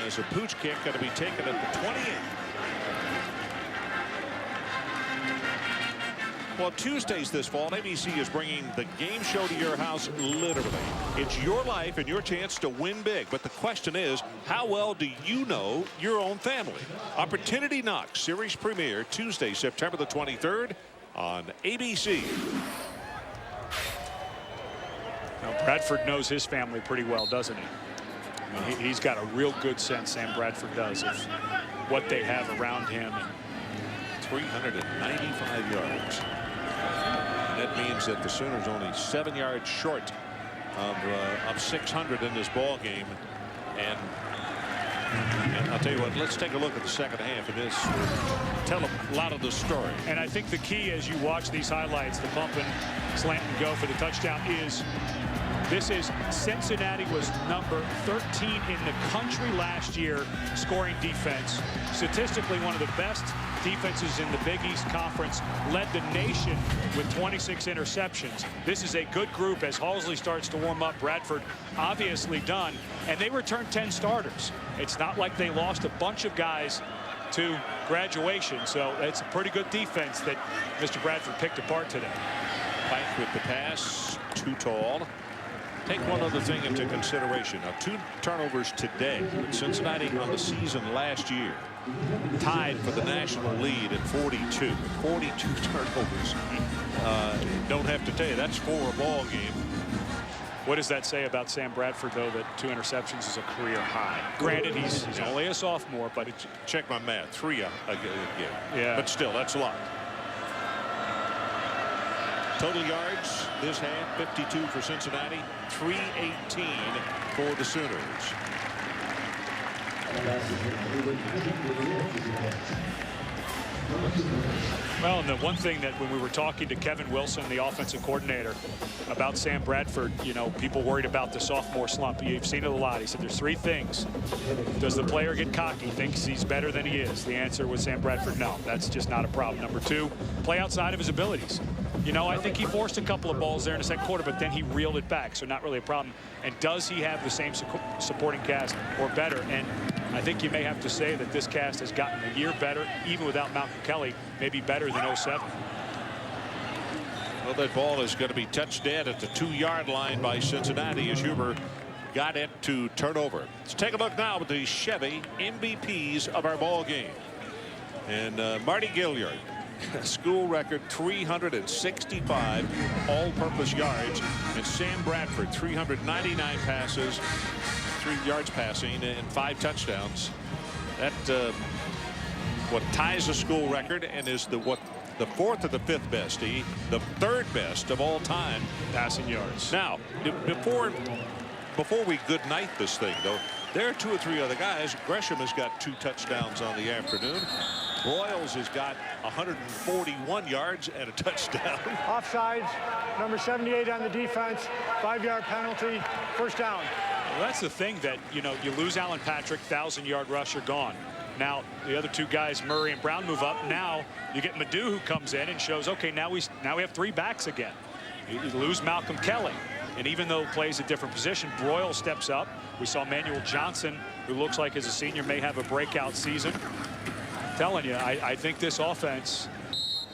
As a pooch kick going to be taken at the 28. Well, Tuesdays this fall, ABC is bringing the game show to your house, literally. It's your life and your chance to win big. But the question is, how well do you know your own family? Opportunity Knocks, series premiere, Tuesday, September the 23rd on ABC. Now, Bradford knows his family pretty well, doesn't he? I mean, he's got a real good sense, Sam Bradford does, of what they have around him. 395 yards. That means that the Sooners only 7 yards short of 600 in this ball game. And I'll tell you what, let's take a look at the second half of this. Tell a lot of the story. And I think the key as you watch these highlights, the bump and slant and go for the touchdown, is this is Cincinnati was number 13 in the country last year scoring defense. Statistically, one of the best defenses in the Big East Conference, led the nation with 26 interceptions. This is a good group as Halsley starts to warm up. Bradford obviously done, and they returned 10 starters. It's not like they lost a bunch of guys to graduation, so it's a pretty good defense that Mr. Bradford picked apart today. Pike with the pass, too tall. Take one other thing into consideration. Now, 2 turnovers today. Cincinnati on the season last year tied for the national lead at 42. 42 turnovers. Don't have to tell you, that's 4 a ball game. What does that say about Sam Bradford, though, that 2 interceptions is a career high? Granted, he's only a sophomore, but check my math. 3 a game. Yeah. But still, that's a lot. Total yards this half, 52 for Cincinnati, 318 for the Sooners. Well, and the one thing that when we were talking to Kevin Wilson, the offensive coordinator, about Sam Bradford, you know, people worried about the sophomore slump. You've seen it a lot. He said there's 3 things. Does the player get cocky, thinks he's better than he is? The answer was Sam Bradford, no, that's just not a problem. Number 2, play outside of his abilities. You know, I think he forced a couple of balls there in the second quarter, but then he reeled it back, so not really a problem. And does he have the same supporting cast or better? And I think you may have to say that this cast has gotten a year better, even without Malcolm Kelly, maybe better than 07. Well, that ball is going to be touched dead at the 2-yard line by Cincinnati as Huber got it to turnover. Let's take a look now at the Chevy MVPs of our ball game. And Marty Gilliard, school record 365 all-purpose yards, and Sam Bradford 399 passes, 3 yards passing, and 5 touchdowns. That what ties the school record and is the 4th or the 5th best, the 3rd best of all time passing yards. Now, before we good night this thing, though, there are 2 or 3 other guys. Gresham has got 2 touchdowns on the afternoon. Broyles has got 141 yards and a touchdown. Offsides, number 78 on the defense, 5-yard penalty, first down. Well, that's the thing that, you know, you lose Alan Patrick, 1,000-yard rusher gone. Now the other 2 guys, Murray and Brown, move up. Now you get Madu, who comes in and shows, okay, now we have 3 backs again. You lose Malcolm Kelly, and even though plays a different position, Broyle steps up. We saw Manuel Johnson, who looks like as a senior may have a breakout season. I'm telling you, I think this offense,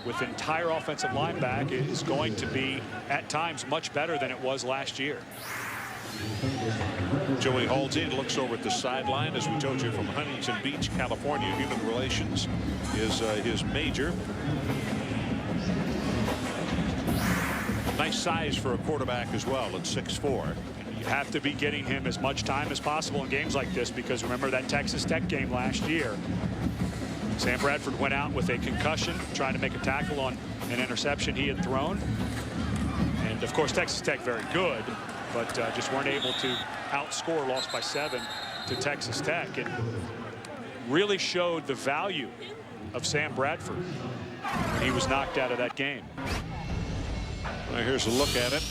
with entire offensive line back, is going to be at times much better than it was last year. Joey Halsey looks over at the sideline. As we told you, from Huntington Beach, California. Human relations is his major. Nice size for a quarterback as well at 6'4". You have to be getting him as much time as possible in games like this, because remember that Texas Tech game last year. Sam Bradford went out with a concussion, trying to make a tackle on an interception he had thrown. And of course, Texas Tech very good, but just weren't able to outscore, lost by 7 to Texas Tech. It really showed the value of Sam Bradford when he was knocked out of that game. Well, here's a look at it.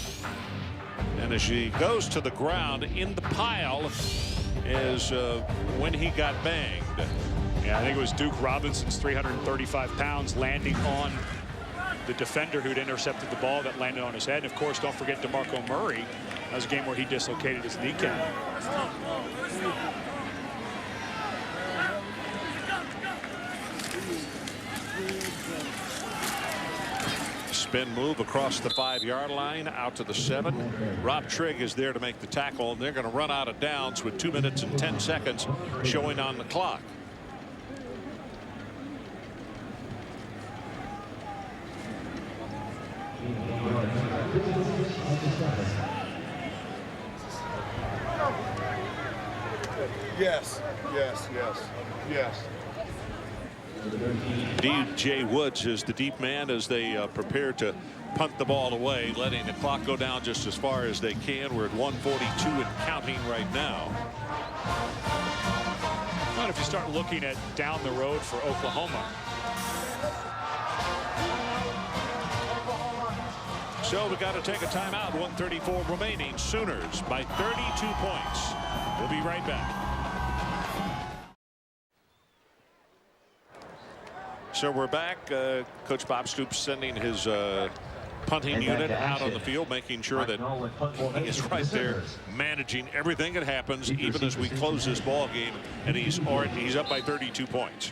And as she goes to the ground in the pile is when he got banged. Yeah, I think it was Duke Robinson's 335 pounds landing on the defender who'd intercepted the ball that landed on his head. And of course, don't forget DeMarco Murray. That was a game where he dislocated his kneecap. Spin move across the 5-yard line out to the 7. Rob Trigg is there to make the tackle, and they're going to run out of downs with 2 minutes and 10 seconds showing on the clock. Yes. DJ Woods is the deep man as they prepare to punt the ball away, letting the clock go down just as far as they can. We're at 1:42 and counting right now. Well, if you start looking at down the road for Oklahoma. So we got to take a timeout. 1:34 remaining. Sooners by 32 points. We'll be right back. So we're back. Coach Bob Stoops sending his punting unit out on the field, making sure that he is right there managing everything that happens, even as we close this ball game, and he's up by 32 points.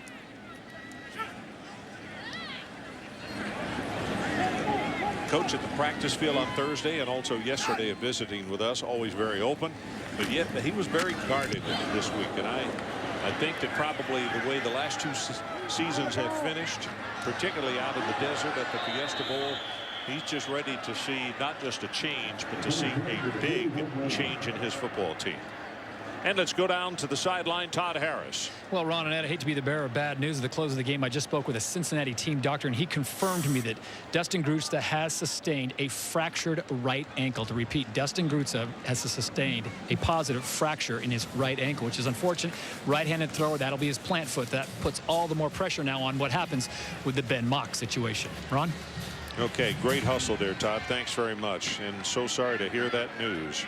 Coach at the practice field on Thursday and also yesterday visiting with us, always very open, but yet he was very guarded this week, and I think that probably the way the last 2 seasons have finished, particularly out in the desert at the Fiesta Bowl, he's just ready to see not just a change, but to see a big change in his football team. And let's go down to the sideline. Todd Harris. Well, Ron and Ed, I hate to be the bearer of bad news at the close of the game. I just spoke with a Cincinnati team doctor, and he confirmed to me that Dustin Grutza has sustained a fractured right ankle. To repeat, Dustin Grutza has sustained a positive fracture in his right ankle, which is unfortunate. Right-handed thrower, that'll be his plant foot. That puts all the more pressure now on what happens with the Ben Mock situation. Ron? Okay, great hustle there, Todd. Thanks very much. And so sorry to hear that news.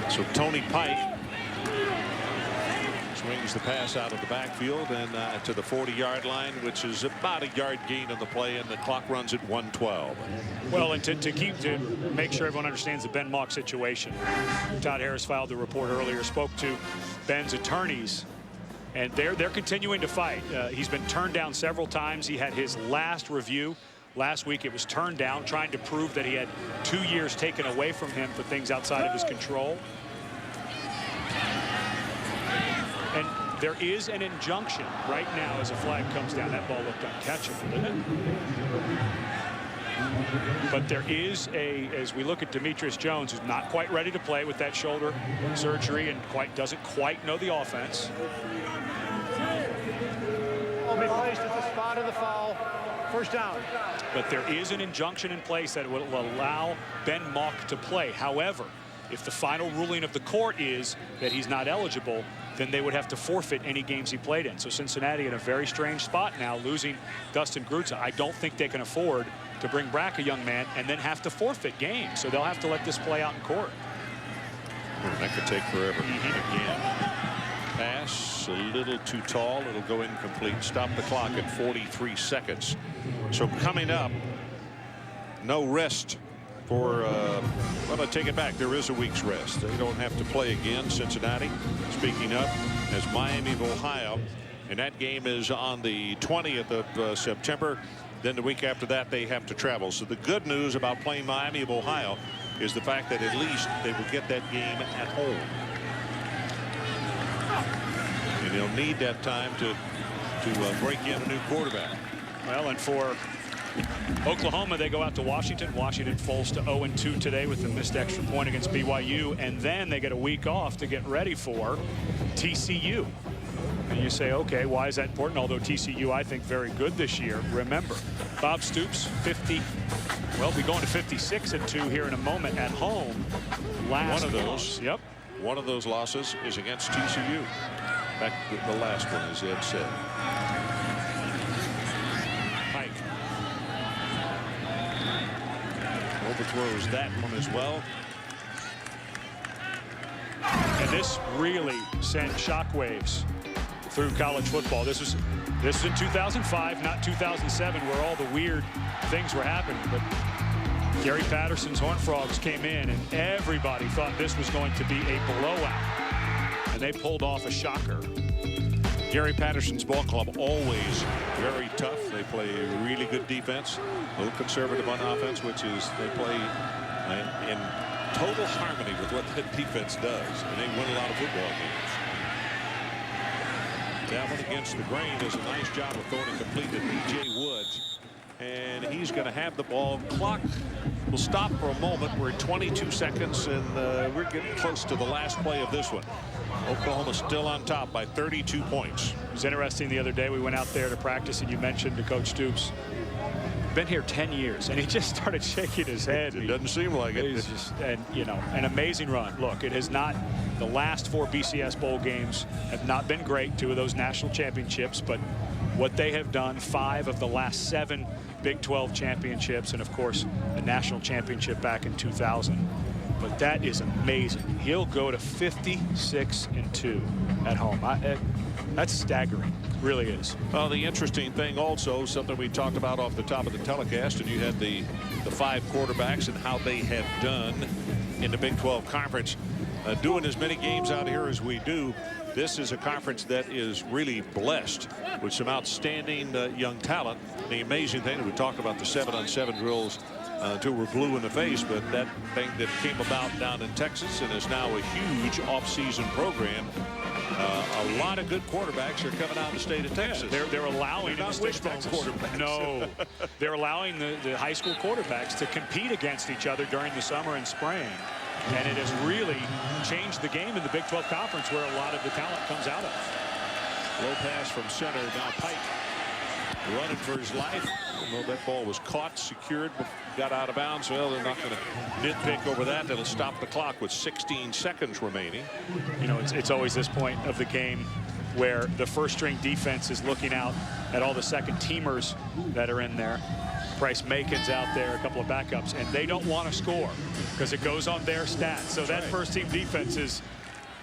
So Tony Pike swings the pass out of the backfield and to the 40-yard line, which is about a yard gain on the play, and the clock runs at 1:12. Well, and to make sure everyone understands the Ben Mock situation, Todd Harris filed the report earlier, spoke to Ben's attorneys, and they're continuing to fight. He's been turned down several times. He had his last review last week. It was turned down, trying to prove that he had 2 years taken away from him for things outside of his control. And there is an injunction right now as a flag comes down. That ball looked uncatchable, didn't it? But there is as we look at Demetrius Jones, who's not quite ready to play with that shoulder surgery and doesn't quite know the offense. Will be placed at the spot of the foul. First down. But there is an injunction in place that will allow Ben Mock to play. However, if the final ruling of the court is that he's not eligible, then they would have to forfeit any games he played in. So Cincinnati in a very strange spot now, losing Dustin Grutza. I don't think they can afford to bring back a young man and then have to forfeit games. So they'll have to let this play out in court. That could take forever. Again. Pass a little too tall. It'll go incomplete. Stop the clock at 43 seconds. So coming up, no rest for, well, I take it back. There is a week's rest. They don't have to play again. Cincinnati, speaking up, as Miami of Ohio, and that game is on the 20th of September. Then the week after that, they have to travel. So the good news about playing Miami of Ohio is the fact that at least they will get that game at home. And they'll need that time to break in a new quarterback. Well, and for Oklahoma, they go out to Washington. Washington falls to 0-2 today with the missed extra point against BYU, and then they get a week off to get ready for TCU. And you say, okay, why is that important? Although TCU, I think, very good this year. Remember, Bob Stoops, we'll be going to 56-2 here in a moment at home. One of those losses is against TCU. In fact, the last one, as Ed said. Pike overthrows that one as well. And this really sent shockwaves through college football. This is in 2005, not 2007, where all the weird things were happening. But Gary Patterson's Horned Frogs came in, and everybody thought this was going to be a blowout. And they pulled off a shocker. Gary Patterson's ball club always very tough. They play really good defense, a little conservative on offense, which is they play in total harmony with what that defense does, and they win a lot of football games. That one against the grain does a nice job of throwing it complete to DJ Woods, and he's going to have the ball. Clock will stop for a moment. We're at 22 seconds, and we're getting close to the last play of this one. Oklahoma still on top by 32 points. It was interesting the other day. We went out there to practice, and you mentioned to Coach Stoops, been here 10 years, and he just started shaking his head. It doesn't seem like it. He's just, and you know, an amazing run. Look, it has not, the last 4 BCS bowl games have not been great. 2 of those national championships, but what they have done, 5 of the last 7 Big 12 championships, and of course a national championship back in 2000. But that is amazing. He'll go to 56-2 at home. That's staggering. Really is. Well, the interesting thing also, something we talked about off the top of the telecast, and you had the 5 quarterbacks and how they have done in the Big 12 conference. Doing as many games out here as we do, this is a conference that is really blessed with some outstanding young talent. The amazing thing, we talked about the 7-on-7 drills until we're blue in the face, but that thing that came about down in Texas and is now a huge off-season program. A lot of good quarterbacks are coming out of the state of Texas. They're allowing not wishbone quarterbacks. No, they're allowing the high school quarterbacks to compete against each other during the summer and spring. And it has really changed the game in the Big 12 Conference, where a lot of the talent comes out of. Low pass from center. Now Pike running for his life. Well, that ball was caught, secured, got out of bounds. Well, they're not going to nitpick over that. That'll stop the clock with 16 seconds remaining. You know, it's always this point of the game where the first-string defense is looking out at all the second-teamers that are in there. Bryce Macon's out there, a couple of backups, and they don't want to score because it goes on their stats. So that first-team defense is,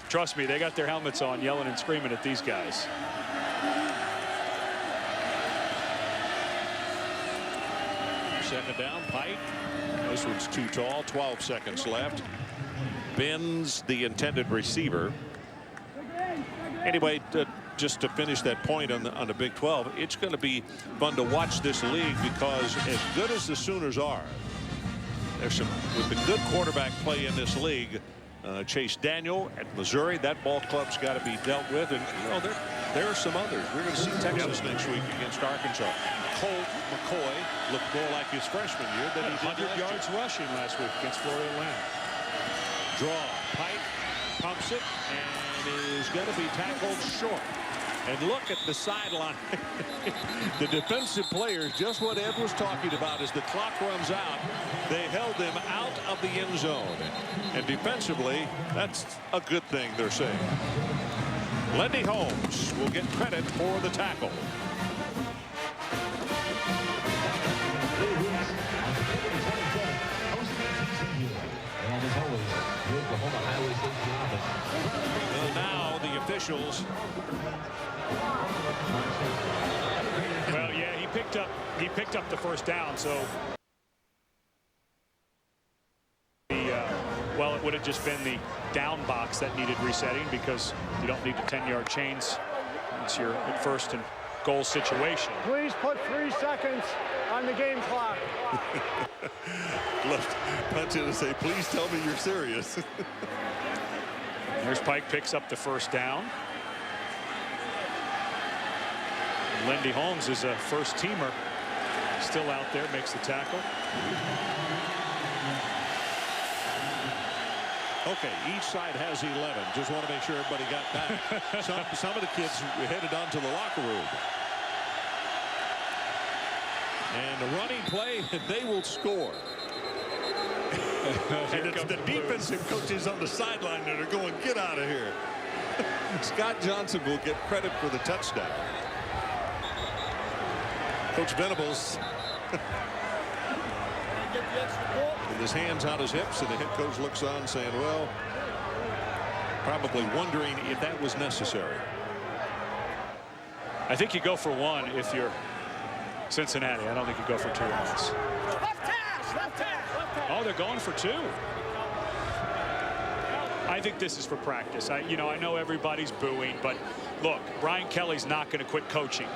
trust me, they got their helmets on, yelling and screaming at these guys. Second down, Pike. This one's too tall. 12 seconds left. Bends the intended receiver. Anyway, just to finish that point on the Big 12, it's going to be fun to watch this league, because as good as the Sooners are, there's some with the good quarterback play in this league. Chase Daniel at Missouri, that ball club's got to be dealt with, and you know there are some others. We're going to see Texas next week against Arkansas. Colt McCoy looked more like his freshman year than he did 100 yards rushing last week against Florida Atlantic. Draw. Pike pumps it and is going to be tackled short. And look at the sideline. The defensive players, just what Ed was talking about, as the clock runs out, they held them out of the end zone. And defensively, that's a good thing, they're saying. Lendy Holmes will get credit for the tackle. Well, now the officials. Well, yeah, he picked up the first down, so well, it would have just been the down box that needed resetting, because you don't need the 10-yard chains. It's your first and goal situation. Please put 3 seconds on the game clock. Left punch in and say, please tell me you're serious. There's Pike, picks up the first down. Lendy Holmes is a first-teamer, still out there, makes the tackle. Okay, each side has 11. Just want to make sure everybody got that. Some of the kids headed on to the locker room. And the running play, they will score. And it's the defensive coaches on the sideline that are going, get out of here. Scott Johnson will get credit for the touchdown. Coach Venables with his hands on his hips, and the head coach looks on saying, well, probably wondering if that was necessary. I think you go for 1 if you're Cincinnati. I don't think you go for 2 on this. Oh, they're going for 2. I think this is for practice. I know everybody's booing, but look, Brian Kelly's not going to quit coaching.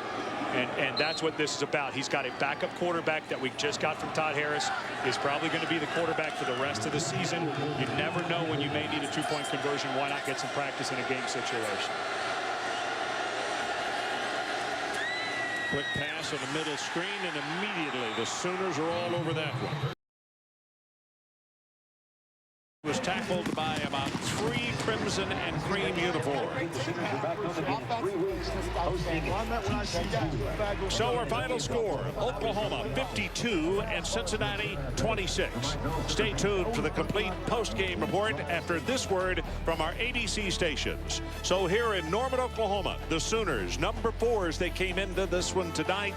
And that's what this is about. He's got a backup quarterback that we just got from Todd Harris. Is probably going to be the quarterback for the rest of the season. You never know when you may need a two-point conversion. Why not get some practice in a game situation? Quick pass on the middle screen, and immediately the Sooners are all over that one. Was tackled by about 3 crimson and cream uniforms. So our final score, Oklahoma 52 and Cincinnati 26. Stay tuned for the complete post-game report after this word from our ADC stations. So here in Norman, Oklahoma, the Sooners, number 4 as they came into this one tonight,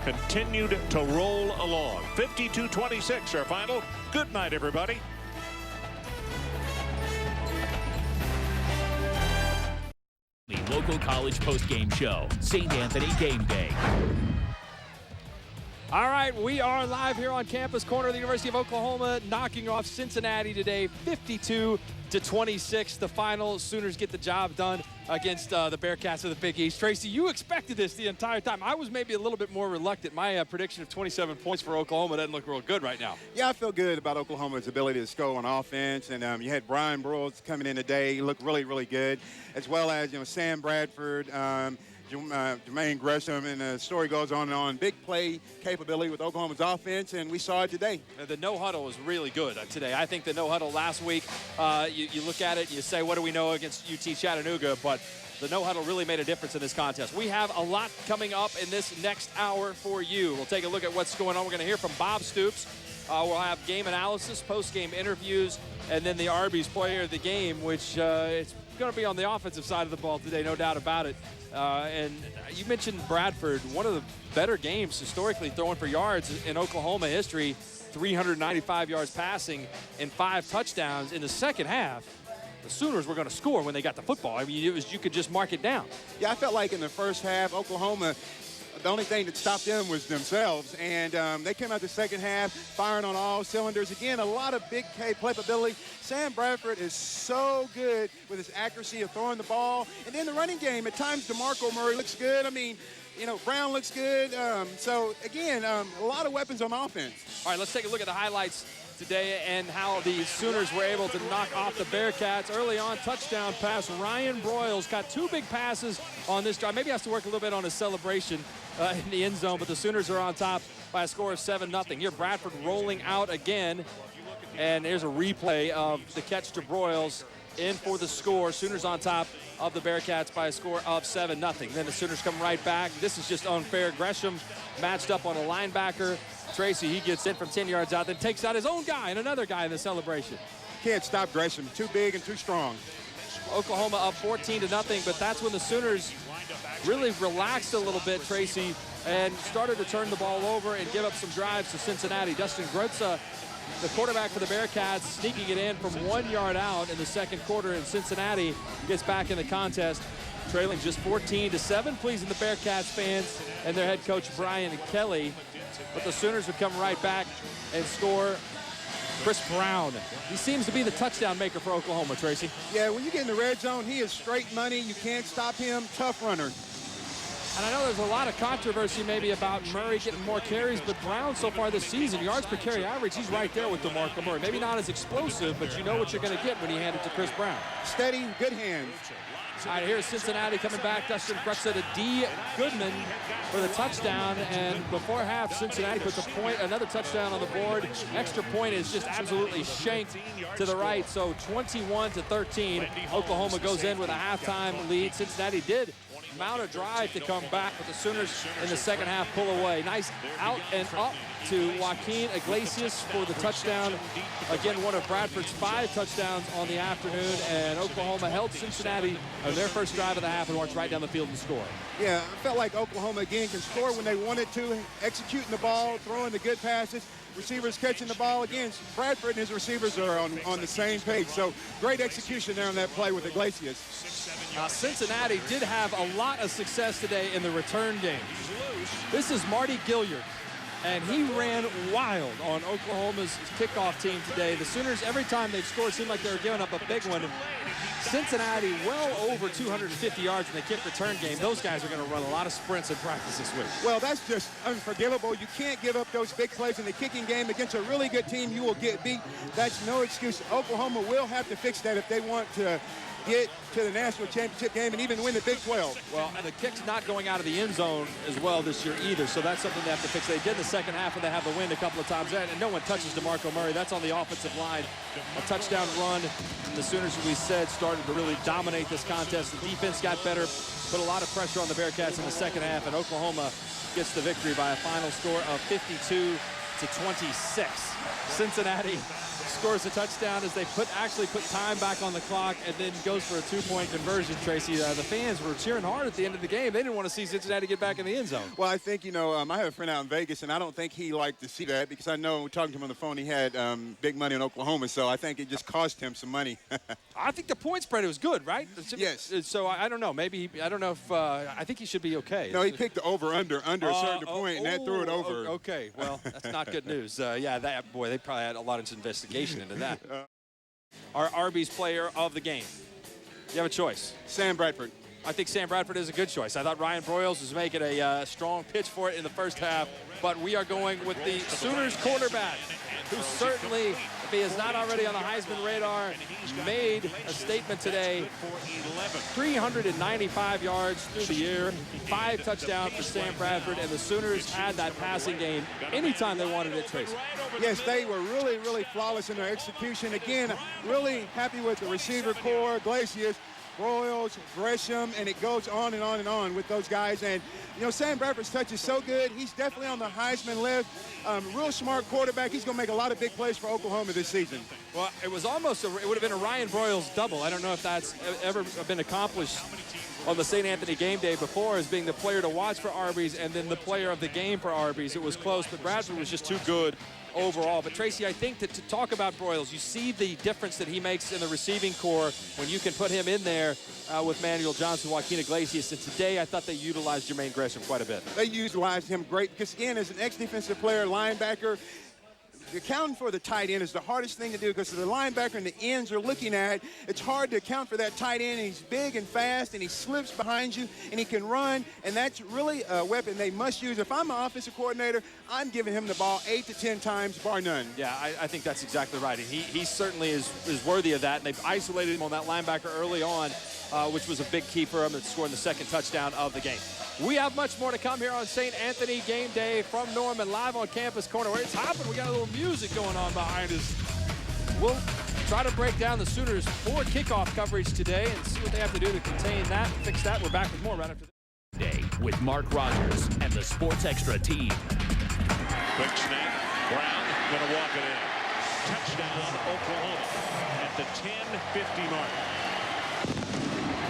continued to roll along. 52-26 our final. Good night, everybody. The local college post-game show, St. Anthony Game Day. All right, we are live here on campus, corner of the University of Oklahoma, knocking off Cincinnati today, 52-26. The final. Sooners get the job done against the Bearcats of the Big East. Tracy, you expected this the entire time. I was maybe a little bit more reluctant. My prediction of 27 points for Oklahoma doesn't look real good right now. Yeah, I feel good about Oklahoma's ability to score on offense. And you had Brian Broyles coming in today. He looked really, really good, as well as, Sam Bradford, Jermaine Gresham, and the story goes on and on. Big play capability with Oklahoma's offense, and we saw it today. The no-huddle was really good today. I think the no-huddle last week, you look at it and you say, what do we know against UT Chattanooga? But the no-huddle really made a difference in this contest. We have a lot coming up in this next hour for you. We'll take a look at what's going on. We're going to hear from Bob Stoops. We'll have game analysis, post-game interviews, and then the Arby's player of the game, which it's going to be on the offensive side of the ball today, no doubt about it. And you mentioned Bradford, one of the better games historically throwing for yards in Oklahoma history, 395 yards passing and 5 touchdowns in the second half. The Sooners were going to score when they got the football. I mean, you could just mark it down. Yeah, I felt like in the first half, Oklahoma, the only thing that stopped them was themselves. And they came out the second half firing on all cylinders. Again, a lot of big playability. Sam Bradford is so good with his accuracy of throwing the ball. And then the running game, at times DeMarco Murray looks good. I mean, Brown looks good. So, again, a lot of weapons on offense. All right, let's take a look at the highlights today and how the Sooners were able to knock off the Bearcats. Early on, touchdown pass. Ryan Broyles got 2 big passes on this drive. Maybe has to work a little bit on his celebration in the end zone, but the Sooners are on top by a score of 7-0. Here, Bradford rolling out again, and there's a replay of the catch to Broyles in for the score. Sooners on top of the Bearcats by a score of 7-0. Then the Sooners come right back. This is just unfair. Gresham matched up on a linebacker. Tracy, he gets in from 10 yards out, then takes out his own guy and another guy in the celebration. Can't stop Gresham. Too big and too strong. Oklahoma up 14-0, but that's when the Sooners really relaxed a little bit, Tracy, and started to turn the ball over and give up some drives to Cincinnati. Dustin Grotza, the quarterback for the Bearcats, sneaking it in from 1 yard out in the second quarter, and Cincinnati gets back in the contest, trailing just 14-7, pleasing the Bearcats fans and their head coach Brian Kelly. But the Sooners would come right back and score. Chris Brown, he seems to be the touchdown maker for Oklahoma, Tracy. Yeah, when you get in the red zone, he is straight money. You can't stop him. Tough runner. And I know there's a lot of controversy maybe about Murray getting more carries, but Brown so far this season, yards per carry average, he's right there with DeMarco Murray. Maybe not as explosive, but you know what you're going to get when you hand it to Chris Brown. Steady, good hands. All right, here's Cincinnati coming back. Dustin Grotza to D. Goodman for the touchdown. And before half, Cincinnati puts another touchdown on the board. Extra point is just absolutely shanked to the right. So 21-13. Oklahoma goes in with a halftime lead. Cincinnati did mount a drive to come back, but the Sooners in the second half pull away. Nice out and up to Joaquin Iglesias for the touchdown. Again, one of Bradford's 5 touchdowns on the afternoon, and Oklahoma held Cincinnati on their first drive of the half and marched right down the field and score. Yeah, I felt like Oklahoma, again, can score when they wanted to, executing the ball, throwing the good passes, receivers catching the ball. Again, Bradford and his receivers are on the same page, so great execution there on that play with Iglesias. Cincinnati did have a lot of success today in the return game. This is Marty Gilliard, and he ran wild on Oklahoma's kickoff team today. The Sooners, every time they'd score, it seemed like they were giving up a big one. Cincinnati well over 250 yards in the kick return game. Those guys are going to run a lot of sprints in practice this week. Well, that's just unforgivable. You can't give up those big plays in the kicking game against a really good team. You will get beat. That's no excuse. Oklahoma will have to fix that if they want to get to the national championship game and even win the Big 12. Well, and the kick's not going out of the end zone as well this year either, so that's something they have to fix. They did in the second half, and they have the wind a couple of times, and no one touches DeMarco Murray. That's on the offensive line. A touchdown run. The Sooners, as we said, started to really dominate this contest. The defense got better, put a lot of pressure on the Bearcats in the second half, and Oklahoma gets the victory by a final score of 52-26. Cincinnati scores a touchdown as they actually put time back on the clock and then goes for a two-point conversion, Tracy. The fans were cheering hard at the end of the game. They didn't want to see Cincinnati get back in the end zone. Well, I think, I have a friend out in Vegas, and I don't think he liked to see that because I know talking to him on the phone, he had big money in Oklahoma, so I think it just cost him some money. I think the point spread was good, right? Yes. So I don't know. Maybe, I don't know if, I think he should be okay. No, he picked the over-under a certain point, and that threw it over. Okay, well, that's not good news. Yeah, they probably had a lot of investigation into that. Our Arby's player of the game. You have a choice. Sam Bradford. I think Sam Bradford is a good choice. I thought Ryan Broyles was making a strong pitch for it in the first half, but we are going with the Sooners quarterback, who certainly, if he is not already on the Heisman radar, made a statement today. 395 yards through the year, 5 touchdowns for Sam Bradford, and the Sooners had that passing game anytime they wanted it, Tracy. Yes, they were really, really flawless in their execution. Again, really happy with the receiver core, Glacius, Broyles, Gresham, and it goes on and on and on with those guys. And, Sam Bradford's touch is so good. He's definitely on the Heisman list. Real smart quarterback. He's going to make a lot of big plays for Oklahoma this season. Well, it was almost, it would have been a Ryan Broyles double. I don't know if that's ever been accomplished on the St. Anthony game day before, as being the player to watch for Arby's and then the player of the game for Arby's. It was close, but Bradford was just too good overall. But Tracy, I think that to talk about Broyles, you see the difference that he makes in the receiving core when you can put him in there with Manuel Johnson, Joaquin Iglesias. And today I thought they utilized Jermaine Gresham quite a bit. They utilized him great because, again, as an ex-defensive player, linebacker, accounting for the tight end is the hardest thing to do because the linebacker and the ends are looking at. It's hard to account for that tight end, and he's big and fast, and he slips behind you, and he can run, and that's really a weapon they must use. If I'm an offensive coordinator, I'm giving him the ball 8 to 10 times, bar none. Yeah, I think that's exactly right. And he certainly is worthy of that, and they've isolated him on that linebacker early on, which was a big key for him in scoring the second touchdown of the game. We have much more to come here on St. Anthony Game Day from Norman, live on Campus Corner, where it's hopping. We got a little music going on behind us. We'll try to break down the Sooners' poor kickoff coverage today and see what they have to do to contain that and fix that. We're back with more right after this. Day with Mark Rogers and the Sports Extra team. Quick snap. Brown going to walk it in. Touchdown, Oklahoma at the 10:50 mark.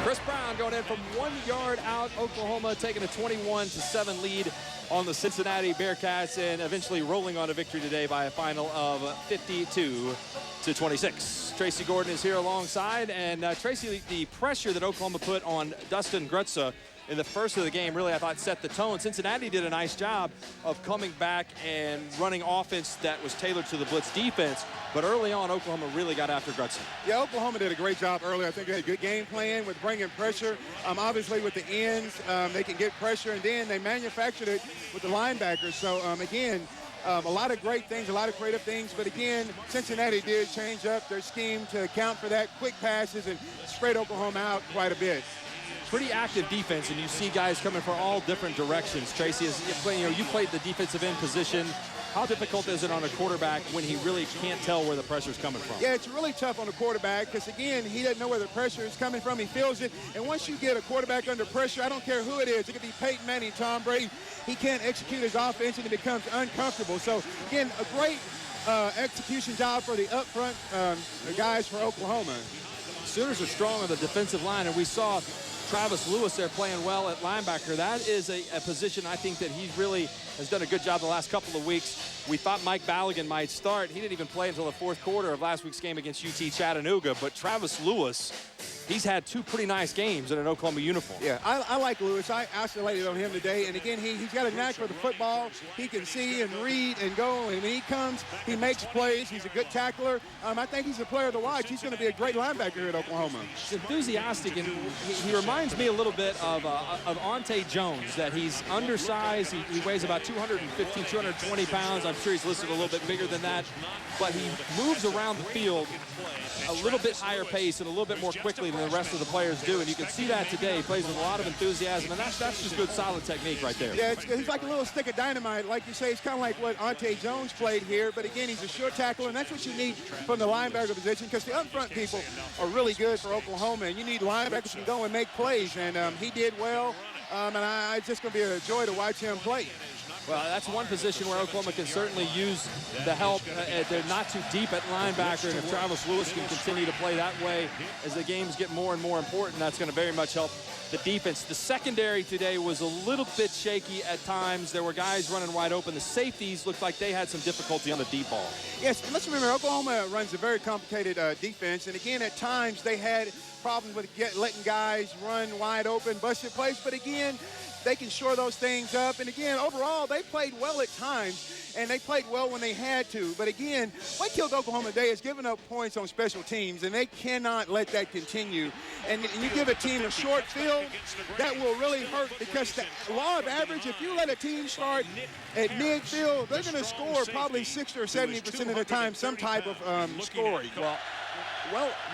Chris Brown going in from 1 yard out. Oklahoma taking a 21-7 lead on the Cincinnati Bearcats and eventually rolling on a victory today by a final of 52-26. Tracy Gordon is here alongside, and Tracy, the pressure that Oklahoma put on Dustin Grutza in the first of the game really, I thought, set the tone. Cincinnati did a nice job of coming back and running offense that was tailored to the blitz defense. But early on, Oklahoma really got after Grutza. Yeah, Oklahoma did a great job early. I think they had a good game plan with bringing pressure. Obviously, with the ends, they can get pressure, and then they manufactured it with the linebackers. So, again, a lot of great things, a lot of creative things. But, again, Cincinnati did change up their scheme to account for that, quick passes, and spread Oklahoma out quite a bit. Pretty active defense, and you see guys coming from all different directions. Tracy, you played the defensive end position. How difficult is it on a quarterback when he really can't tell where the pressure is coming from? Yeah, it's really tough on the quarterback because, again, he doesn't know where the pressure is coming from. He feels it. And once you get a quarterback under pressure, I don't care who it is. It could be Peyton Manning, Tom Brady. He can't execute his offense, and it becomes uncomfortable. So, again, a great execution job for the up front guys for Oklahoma. Sooners are strong on the defensive line, and we saw Travis Lewis there playing well at linebacker. That is a position I think that he really has done a good job the last couple of weeks. We thought Mike Ballaghan might start. He didn't even play until the fourth quarter of last week's game against UT Chattanooga, but Travis Lewis he's had 2 pretty nice games in an Oklahoma uniform. Yeah, I like Lewis. I isolated on him today. And again, he's got a knack for the football. He can see and read and go. And when he comes, he makes plays. He's a good tackler. I think he's a player to watch. He's going to be a great linebacker here at Oklahoma. He's enthusiastic, and he reminds me a little bit of Ante Jones, that he's undersized. He weighs about 215, 220 pounds. I'm sure he's listed a little bit bigger than that. But he moves around the field a little bit higher pace and a little bit more quickly than the rest of the players do. And you can see that today. He plays with a lot of enthusiasm, and that's just good, solid technique right there. Yeah, he's like a little stick of dynamite. Like you say, it's kind of like what Ante Jones played here. But again, he's a sure tackler, and that's what you need from the linebacker position, because the up front people are really good for Oklahoma, and you need linebackers who can go and make plays. And he did well, and it's just going to be a joy to watch him play. Well, that's one position where Oklahoma can certainly use the help. They're not too deep at linebacker, and if Travis Lewis can continue to play that way as the games get more and more important, that's going to very much help the defense. The secondary today was a little bit shaky at times. There were guys running wide open. The safeties looked like they had some difficulty on the deep ball. Yes, let's remember, Oklahoma runs a very complicated defense, and again, at times they had problems with letting guys run wide open, busted plays, but again, they can shore those things up. And again, overall, they played well at times, and they played well when they had to. But again, what killed Oklahoma today is giving up points on special teams, and they cannot let that continue. And you give a team a short field, that will really hurt, because the law of average, if you let a team start at midfield, they're going to score probably 60 or 70% of the time some type of scoring.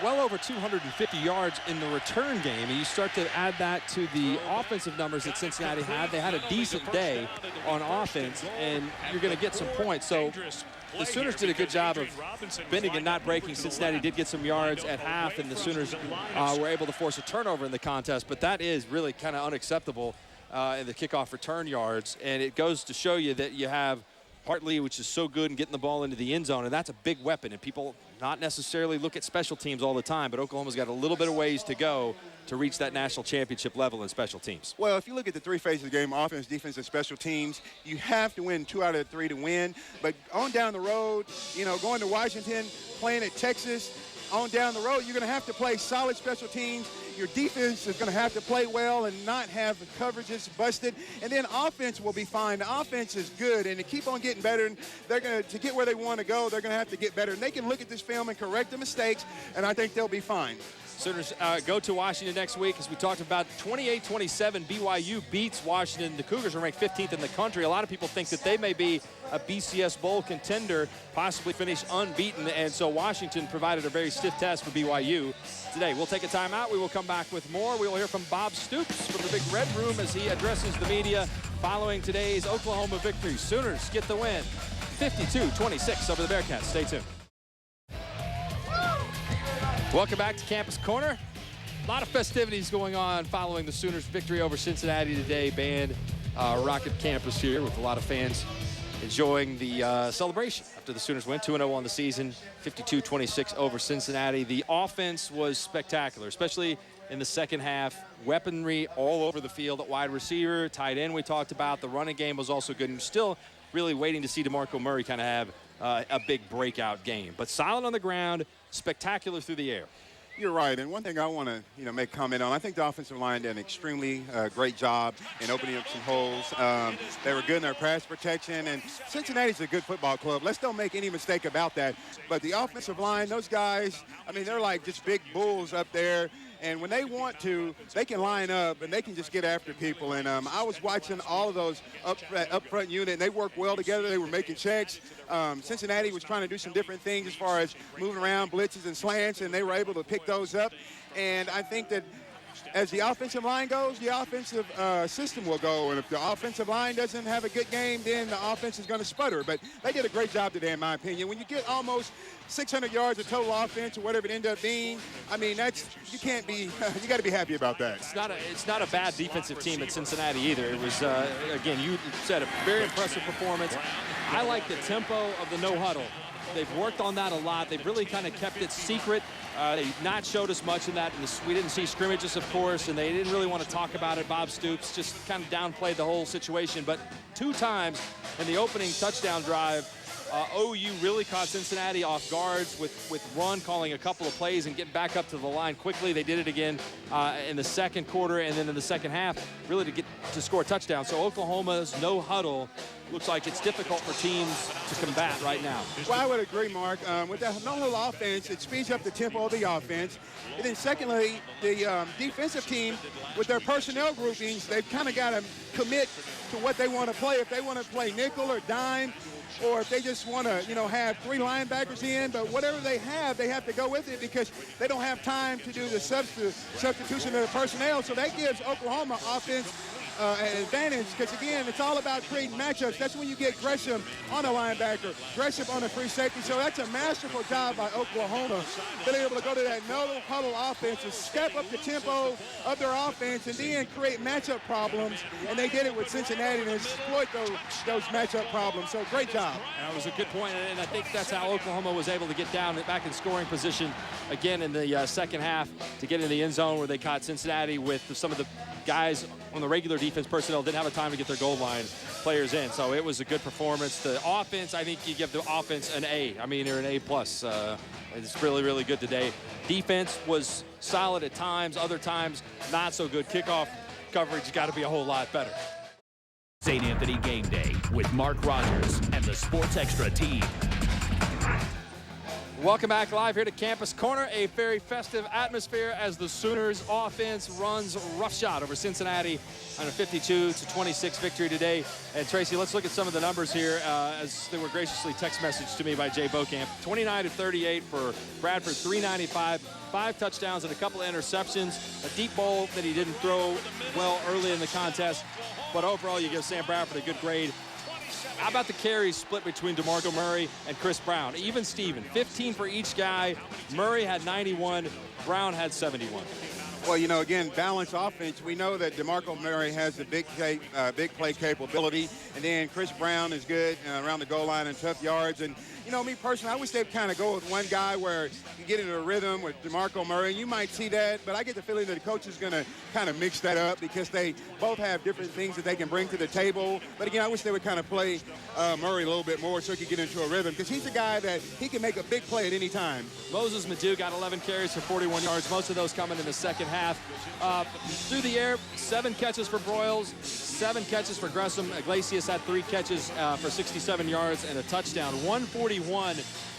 Well over 250 yards in the return game. And you start to add that to the offensive numbers that Cincinnati had. They had a decent day on offense, and you're going to get some points. So the Sooners did a good job of bending and not breaking. Cincinnati did get some yards at half, and the Sooners were able to force a turnover in the contest. But that is really kind of unacceptable in the kickoff return yards. And it goes to show you that you have Hartley, which is so good in getting the ball into the end zone, and that's a big weapon. And people not necessarily look at special teams all the time, but Oklahoma's got a little bit of ways to go to reach that national championship level in special teams. Well, if you look at the 3 phases of the game, offense, defense, and special teams, you have to win 2 out of 3 to win. But on down the road, going to Washington, playing at Texas, on down the road, you're going to have to play solid special teams. Your defense is going to have to play well and not have coverages busted. And then offense will be fine. The offense is good, and to keep on getting better, and to get where they want to go, they're going to have to get better. And they can look at this film and correct the mistakes, and I think they'll be fine. Sooners go to Washington next week. As we talked about, 28-27, BYU beats Washington. The Cougars are ranked 15th in the country. A lot of people think that they may be a BCS Bowl contender, possibly finish unbeaten, and so Washington provided a very stiff test for BYU today. We'll take a timeout. We will come back with more. We will hear from Bob Stoops from the Big Red Room as he addresses the media following today's Oklahoma victory. Sooners get the win, 52-26 over the Bearcats. Stay tuned. Welcome back to Campus Corner. A lot of festivities going on following the Sooners' victory over Cincinnati today. Band Rocket Campus here with a lot of fans enjoying the celebration after the Sooners went 2-0 on the season, 52-26 over Cincinnati. The offense was spectacular, especially in the second half. Weaponry all over the field at wide receiver, tight end we talked about. The running game was also good. And still really waiting to see DeMarco Murray kind of have a big breakout game. But solid on the ground, spectacular through the air. You're right, and one thing I want to make comment on, I think the offensive line did an extremely great job in opening up some holes. They were good in their pass protection, and Cincinnati's a good football club. Let's don't make any mistake about that. But the offensive line, those guys, I mean, they're like just big bulls up there. And when they want to, they can line up and they can just get after people. And I was watching all of those up front unit, and they worked well together. They were making checks. Cincinnati was trying to do some different things as far as moving around blitzes and slants, and they were able to pick those up. And I think that as the offensive line goes, the offensive system will go. And if the offensive line doesn't have a good game, then the offense is going to sputter. But they did a great job today, in my opinion. When you get almost 600 yards of total offense or whatever it ended up being, I mean, you can't be, you got to be happy about that. It's not a bad defensive team at Cincinnati either. It was, again, you said a very impressive performance. I like the tempo of the no huddle. They've worked on that a lot. They've really kind of kept it secret. They've not showed us much in that. We didn't see scrimmages, of course, and they didn't really want to talk about it. Bob Stoops just kind of downplayed the whole situation. But 2 times in the opening touchdown drive, OU really caught Cincinnati off guards with run calling a couple of plays and getting back up to the line quickly. They did it again in the second quarter and then in the second half, really to score a touchdown. So Oklahoma's no huddle looks like it's difficult for teams to combat right now. Well, I would agree, Mark. With that no-huddle offense, it speeds up the tempo of the offense. And then secondly, the defensive team, with their personnel groupings, they've kind of got to commit to what they want to play. If they want to play nickel or dime, or if they just want to, have 3 linebackers in, but whatever they have to go with it because they don't have time to do the substitution of the personnel. So that gives Oklahoma offense an advantage because, again, it's all about creating matchups. That's when you get Gresham on a linebacker, Gresham on a free safety. So that's a masterful job by Oklahoma. Being able to go to that no-huddle offense and step up the tempo of their offense and then create matchup problems. And they did it with Cincinnati and exploit those matchup problems. So great job. That was a good point, and I think that's how Oklahoma was able to get down back in scoring position again in the second half to get in the end zone where they caught Cincinnati with some of the guys on the regular defense personnel didn't have a time to get their goal line players in. So it was a good performance. The offense, I think you give the offense an A. I mean, or an A+. It's really, really good today. Defense was solid at times. Other times, not so good. Kickoff coverage got to be a whole lot better. St. Anthony Game Day with Mark Rogers and the Sports Extra team. Welcome back live here to Campus Corner. A very festive atmosphere as the Sooners offense runs roughshod over Cincinnati on a 52-26 victory today. And Tracy, let's look at some of the numbers here as they were graciously text messaged to me by Jay Bokamp. 29-38 for Bradford, 395, 5 touchdowns and a couple of interceptions. A deep ball that he didn't throw well early in the contest. But overall, you give Sam Bradford a good grade. How about the carries split between DeMarco Murray and Chris Brown? Even Steven, 15 for each guy. Murray had 91, Brown had 71. Well, again, balanced offense. We know that DeMarco Murray has the big play capability, and then Chris Brown is good around the goal line and tough yards. And, me personally, I wish they'd kind of go with one guy where you get into a rhythm with DeMarco Murray. You might see that, but I get the feeling that the coach is going to kind of mix that up because they both have different things that they can bring to the table. But, again, I wish they would kind of play Murray a little bit more so he could get into a rhythm because he's a guy that he can make a big play at any time. Moses Madu got 11 carries for 41 yards, most of those coming in the second half. Through the air, 7 catches for Broyles, 7 catches for Gresham. Iglesias had 3 catches for 67 yards and a touchdown. 141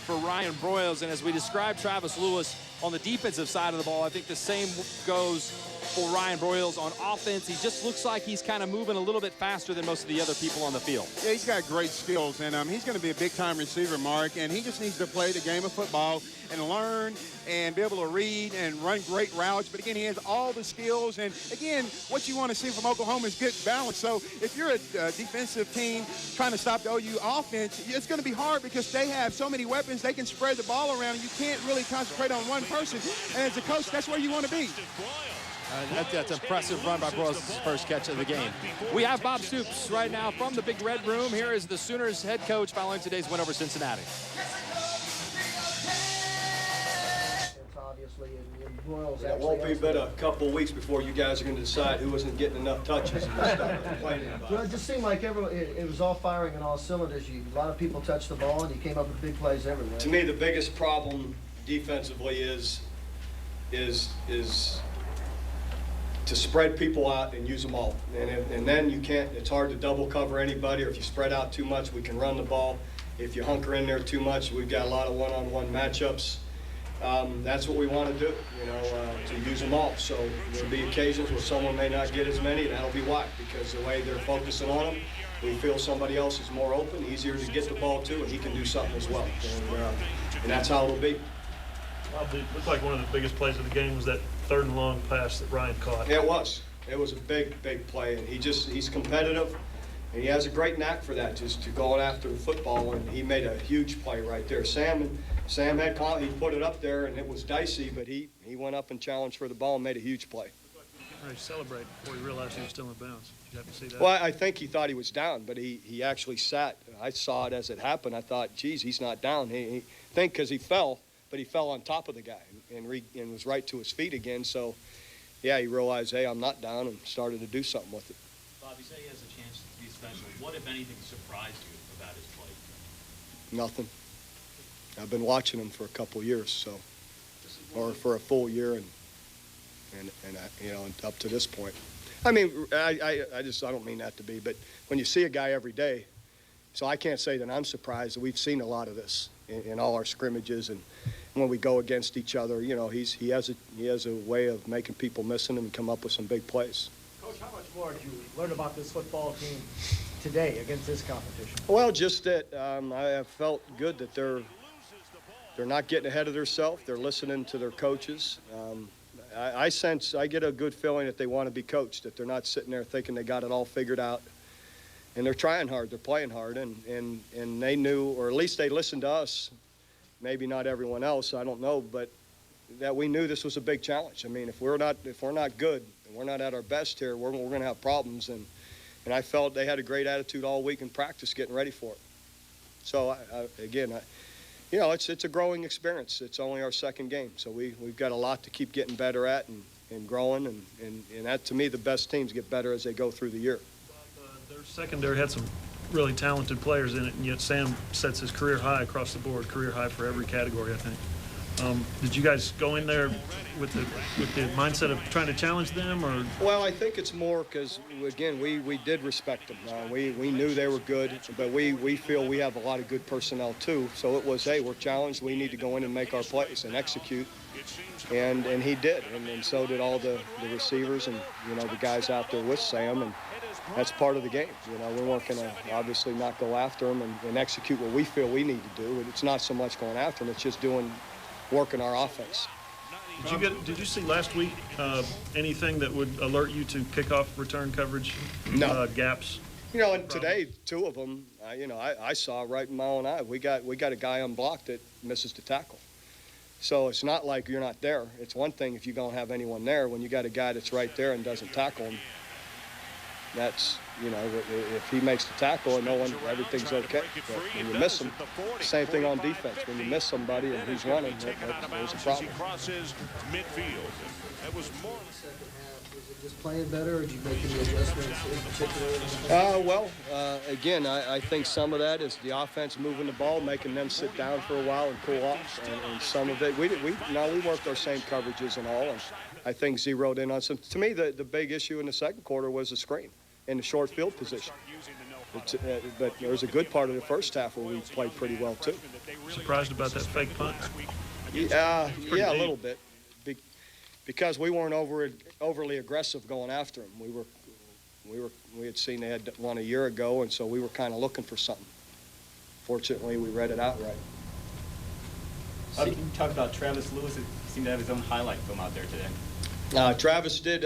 for Ryan Broyles. And as we described Travis Lewis on the defensive side of the ball, I think the same goes for Ryan Broyles on offense. He just looks like he's kind of moving a little bit faster than most of the other people on the field. Yeah, he's got great skills, and he's going to be a big-time receiver, Mark, and he just needs to play the game of football and learn and be able to read and run great routes. But, again, he has all the skills. And, again, what you want to see from Oklahoma is good balance. So if you're a defensive team trying to stop the OU offense, it's going to be hard because they have so many weapons. They can spread the ball around, and you can't really concentrate on one person. And as a coach, that's where you want to be. That's an impressive run by Broyles' first catch of the game. We have Bob Stoops right now from the Big Red Room. Here is the Sooners head coach following today's win over Cincinnati. It won't be but a couple of weeks before you guys are going to decide who isn't getting enough touches and start complaining about it. Well, it just seemed like it was all firing on all cylinders. A lot of people touched the ball, and you came up with big plays everywhere. To me, the biggest problem defensively is to spread people out and use them all. And then you can't, it's hard to double cover anybody, or if you spread out too much, we can run the ball. If you hunker in there too much, we've got a lot of one-on-one matchups. That's what we want to do, to use them all. So there'll be occasions where someone may not get as many, and that'll be why, because the way they're focusing on them, we feel somebody else is more open, easier to get the ball to, and he can do something as well. And that's how it'll be. Well, it looked like one of the biggest plays of the game was that 3rd and long pass that Ryan caught. It was. It was a big, big play, and he's competitive, and he has a great knack for that, just to going after the football, and he made a huge play right there. Sam had he put it up there, and it was dicey, but he went up and challenged for the ball and made a huge play. He celebrated before he realized he was still in bounds. Did you have to see that? Well, I think he thought he was down, but he actually sat. I saw it as it happened. I thought, geez, he's not down. He because he fell, but he fell on top of the guy and was right to his feet again. So, yeah, he realized, hey, I'm not down, and started to do something with it. Bob, you say he has a chance to be special. What, if anything, surprised you about his play? Nothing. I've been watching them for a couple years, so, or for a full year, and you know, up to this point. I mean, I don't mean that to be, but when you see a guy every day, so I can't say that I'm surprised. We've seen a lot of this in all our scrimmages, and when we go against each other, you know, he has a way of making people missing him and come up with some big plays. Coach, how much more did you learn about this football team today against this competition? Well, just that I have felt good that they're not getting ahead of themselves. They're listening to their coaches. I get a good feeling that they want to be coached, that they're not sitting there thinking they got it all figured out. And they're trying hard, they're playing hard, and they knew, or at least they listened to us, maybe not everyone else, I don't know, but that we knew this was a big challenge. I mean, if we're not good and we're not at our best here, we're going to have problems. And I felt they had a great attitude all week in practice getting ready for it. So, you know, it's a growing experience. It's only our second game, so we've got a lot to keep getting better at and growing, and that, to me, the best teams get better as they go through the year. Their secondary had some really talented players in it, and yet Sam sets his career high across the board, career high for every category, I think. Did you guys go in there with the mindset of trying to challenge them, or? Well, I think it's more because, again, we did respect them. We knew they were good, but we feel we have a lot of good personnel too. So it was, hey, we're challenged. We need to go in and make our plays and execute. And he did, and so did all the receivers and, you know, the guys out there with Sam. And that's part of the game. You know, we weren't going to obviously not go after them and execute what we feel we need to do. And it's not so much going after them. It's just working our offense. Did you see last week anything that would alert you to kickoff return coverage gaps? You know, and today, two of them, you know, I saw right in my own eye. We got a guy unblocked that misses the tackle. So it's not like you're not there. It's one thing if you don't have anyone there. When you got a guy that's right there and doesn't tackle him, that's, you know, if he makes the tackle and everything's okay. But when you miss him, same thing on defense. When you miss somebody and he's running, there's a problem. That was more. Was it just playing better, or did you make any adjustments in particular? Again, I think some of that is the offense moving the ball, making them sit down for a while and cool off. And some of it, we worked our same coverages and all, and I think zeroed in on some. To me, the big issue in the second quarter was the screen in the short field position. But there was a good part of the first half where we played pretty well too. Surprised about that fake punt? Yeah, a little bit. Because we weren't overly aggressive going after them. We had seen they had one a year ago, and so we were kind of looking for something. Fortunately, we read it out right. You talk about Travis Lewis. It seemed to have his own highlight film out there today. Travis did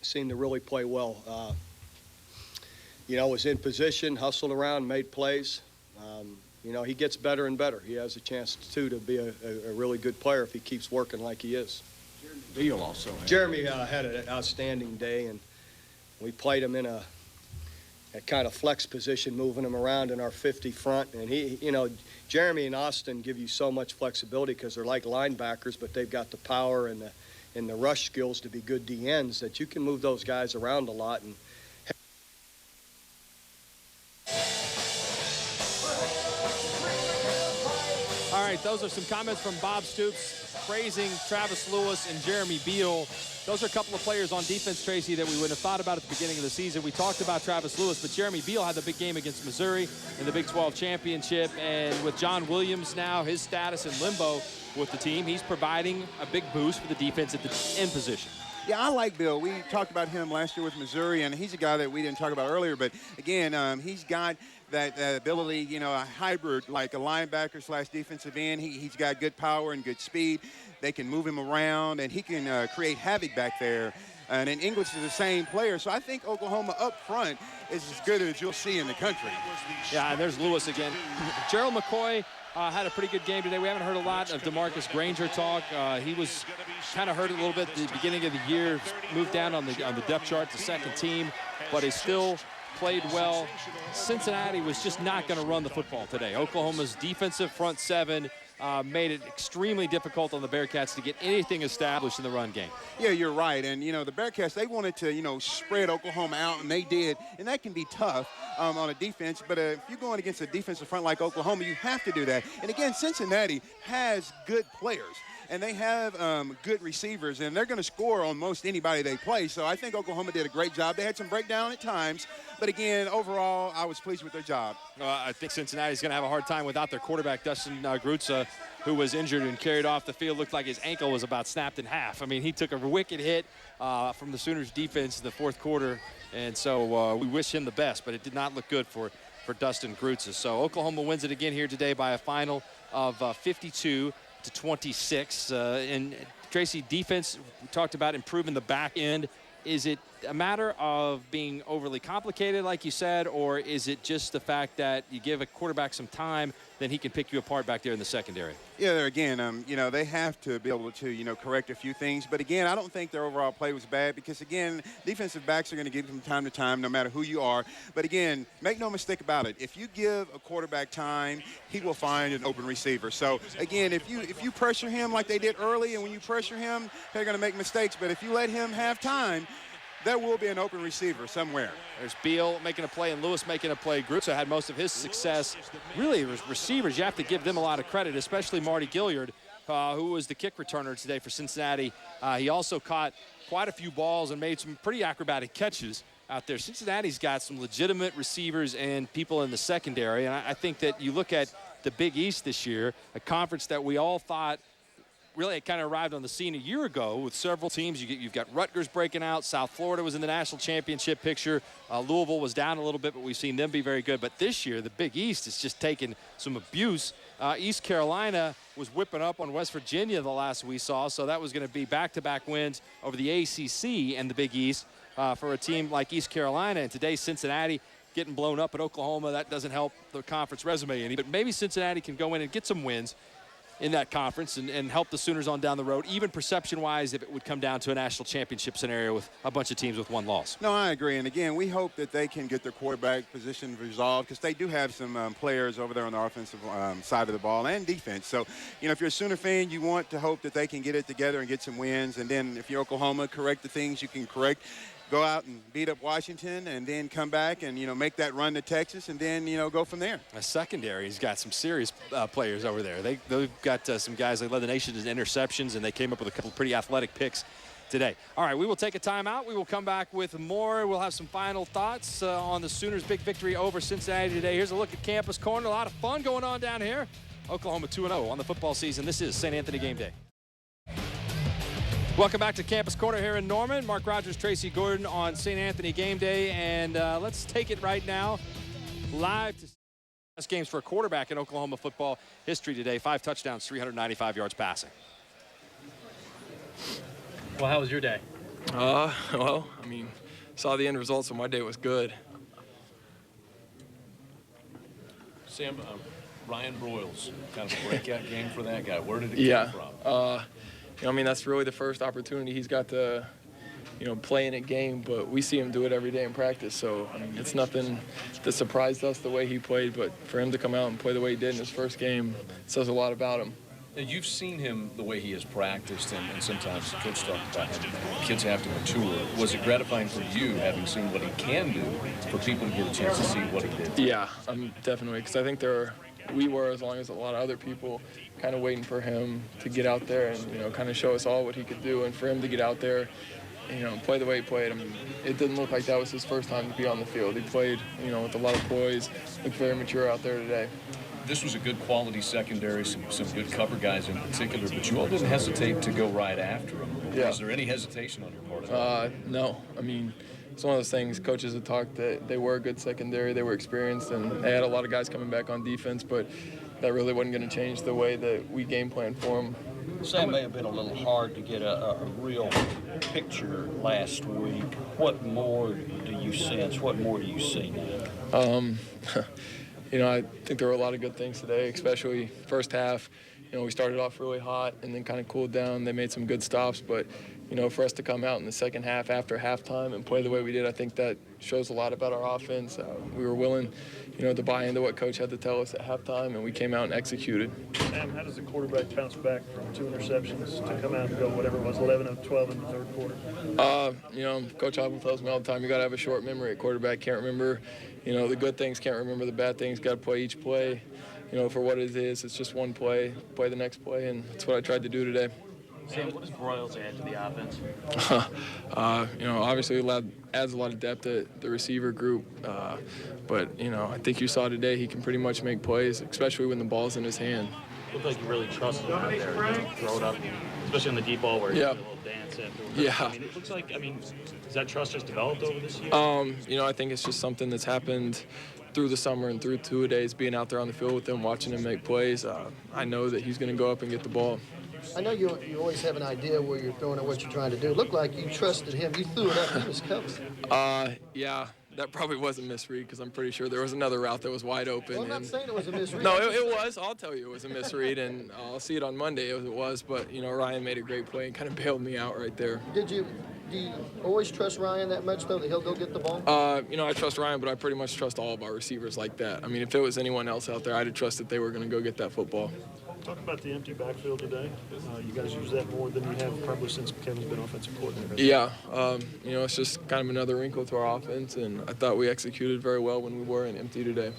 seem to really play well. You know, was in position, hustled around, made plays. You know, he gets better and better. He has a chance, too, to be a really good player if he keeps working like he is. Jeremy had an outstanding day, and we played him in a kind of flex position, moving him around in our 50 front. And he, you know, Jeremy and Austin give you so much flexibility because they're like linebackers, but they've got the power and the rush skills to be good DNs that you can move those guys around a lot. And all right, those are some comments from Bob Stoops praising Travis Lewis and Jeremy Beal. Those are a couple of players on defense, Tracy, that we wouldn't have thought about at the beginning of the season. We talked about Travis Lewis, but Jeremy Beal had the big game against Missouri in the Big 12 championship. And with John Williams now, his status in limbo with the team, he's providing a big boost for the defense at the end position. Yeah, I like Bill. We talked about him last year with Missouri, and he's a guy that we didn't talk about earlier. But, again, he's got that ability, you know, a hybrid, like a linebacker / defensive end. He's got good power and good speed. They can move him around, and he can create havoc back there. And then English is the same player. So I think Oklahoma up front is as good as you'll see in the country. Yeah, and there's Lewis again. Gerald McCoy had a pretty good game today. We haven't heard a lot of DeMarcus Granger talk. He was kind of hurt a little bit at the beginning of the year, moved down on the depth chart to second team, but he still played well. Cincinnati was just not going to run the football today. Oklahoma's defensive front seven made it extremely difficult on the Bearcats to get anything established in the run game. Yeah, you're right. And, the Bearcats, they wanted to, spread Oklahoma out, and they did. And that can be tough on a defense. But if you're going against a defensive front like Oklahoma, you have to do that. And, again, Cincinnati has good players. And they have good receivers, and they're going to score on most anybody they play. So I think Oklahoma did a great job. They had some breakdown at times, but again, overall, I was pleased with their job. I think Cincinnati's going to have a hard time without their quarterback, Dustin Grutza, who was injured and carried off the field. Looked like his ankle was about snapped in half. I mean, he took a wicked hit from the Sooners defense in the fourth quarter, and so we wish him the best, but it did not look good for Dustin Grutza. So Oklahoma wins it again here today by a final of 52-26. And Tracy, defense, we talked about improving the back end. Is it a matter of being overly complicated, like you said, or is it just the fact that you give a quarterback some time, then he can pick you apart back there in the secondary? Yeah, again, they have to be able to, correct a few things. But, again, I don't think their overall play was bad because, again, defensive backs are going to give them time to time no matter who you are. But, again, make no mistake about it. If you give a quarterback time, he will find an open receiver. So, again, if you pressure him like they did early, and when you pressure him, they're going to make mistakes. But if you let him have time, there will be an open receiver somewhere. There's Beal making a play and Lewis making a play. Grutza had most of his success. Really, receivers, you have to give them a lot of credit, especially Marty Gilliard, who was the kick returner today for Cincinnati. He also caught quite a few balls and made some pretty acrobatic catches out there. Cincinnati's got some legitimate receivers and people in the secondary, and I think that you look at the Big East this year, a conference that we all thought really it kind of arrived on the scene a year ago with several teams. You've got Rutgers breaking out. South Florida was in the national championship picture. Louisville was down a little bit, but we've seen them be very good. But this year, the Big East is just taking some abuse. East Carolina was whipping up on West Virginia the last we saw, so that was going to be back-to-back wins over the ACC and the Big East for a team like East Carolina. And today, Cincinnati getting blown up at Oklahoma. That doesn't help the conference resume any. But maybe Cincinnati can go in and get some wins in that conference and help the Sooners on down the road, even perception-wise, if it would come down to a national championship scenario with a bunch of teams with one loss. No, I agree. And, again, we hope that they can get their quarterback position resolved because they do have some players over there on the offensive side of the ball and defense. So, if you're a Sooner fan, you want to hope that they can get it together and get some wins. And then if you're Oklahoma, correct the things you can correct. Go out and beat up Washington and then come back and, make that run to Texas and then, go from there. A secondary's got some serious players over there. They've got some guys that led the nation in interceptions, and they came up with a couple pretty athletic picks today. All right, we will take a timeout. We will come back with more. We'll have some final thoughts on the Sooners' big victory over Cincinnati today. Here's a look at Campus Corner. A lot of fun going on down here. Oklahoma 2-0 on the football season. This is St. Anthony Game Day. Welcome back to Campus Corner here in Norman. Mark Rogers, Tracy Gordon on St. Anthony Game Day. And let's take it right now live to best games for a quarterback in Oklahoma football history today. 5 touchdowns, 395 yards passing. Well, how was your day? Well, saw the end result, so my day was good. Sam, Ryan Broyles, kind of a breakout game for that guy. Where did it come from? That's really the first opportunity he's got to, play in a game, but we see him do it every day in practice. So, it's nothing that surprised us the way he played, but for him to come out and play the way he did in his first game says a lot about him. Now, you've seen him the way he has practiced, and sometimes the coach talked about him. Kids have to mature. Was it gratifying for you, having seen what he can do, for people to get a chance to see what he did? Yeah, definitely, because I think we were, as long as a lot of other people, kind of waiting for him to get out there and, kind of show us all what he could do. And for him to get out there, play the way he played, it didn't look like that was his first time to be on the field. He played, with a lot of poise, looked very mature out there today. This was a good quality secondary, some good cover guys in particular, but you all didn't hesitate to go right after him. Yeah. Was there any hesitation on your part? No. It's one of those things, coaches have talked that they were a good secondary, they were experienced, and they had a lot of guys coming back on defense, but that really wasn't going to change the way that we game plan for them. Sam, may have been a little hard to get a real picture last week. What more do you sense? What more do you see now? I think there were a lot of good things today, especially first half. We started off really hot and then kind of cooled down. They made some good stops, but you know, for us to come out in the second half after halftime and play the way we did, I think that shows a lot about our offense. We were willing, you know, to buy into what Coach had to tell us at halftime, and we came out and executed. Sam, how does the quarterback bounce back from 2 interceptions to come out and go whatever it was, 11 of 12 in the third quarter? You know, Coach Hobble tells me all the time, you got to have a short memory at quarterback. Can't remember, you know, the good things, can't remember the bad things. Got to play each play, you know, for what it is. It's just one play, play the next play, and that's what I tried to do today. Sam, what does Broyles add to the offense? You know, obviously it adds a lot of depth to the receiver group. But, you know, I think you saw today he can pretty much make plays, especially when the ball's in his hand. Looked like you really trusted him out there. Throw it up, especially on the deep ball where he did a little dance afterwards. Yeah. I mean, it looks like, has that trust just developed over this year? You know, I think it's just something that's happened through the summer and through 2 days being out there on the field with him, watching him make plays. I know that he's going to go up and get the ball. I know you always have an idea where you're throwing and what you're trying to do. It looked like you trusted him. You threw it up. He was covered. Yeah, that probably was a misread because I'm pretty sure there was another route that was wide open. Well, I'm not saying it was a misread. No, it was. I'll tell you it was a misread, and I'll see it on Monday as it was. But, you know, Ryan made a great play and kind of bailed me out right there. Do you always trust Ryan that much, though, that he'll go get the ball? You know, I trust Ryan, but I pretty much trust all of our receivers like that. I mean, if it was anyone else out there, I'd have trusted they were going to go get that football. Talk about the empty backfield today. You guys use that more than you have probably since Kevin's been offensive coordinator. Yeah, you know, it's just kind of another wrinkle to our offense, and I thought we executed very well when we were in empty today.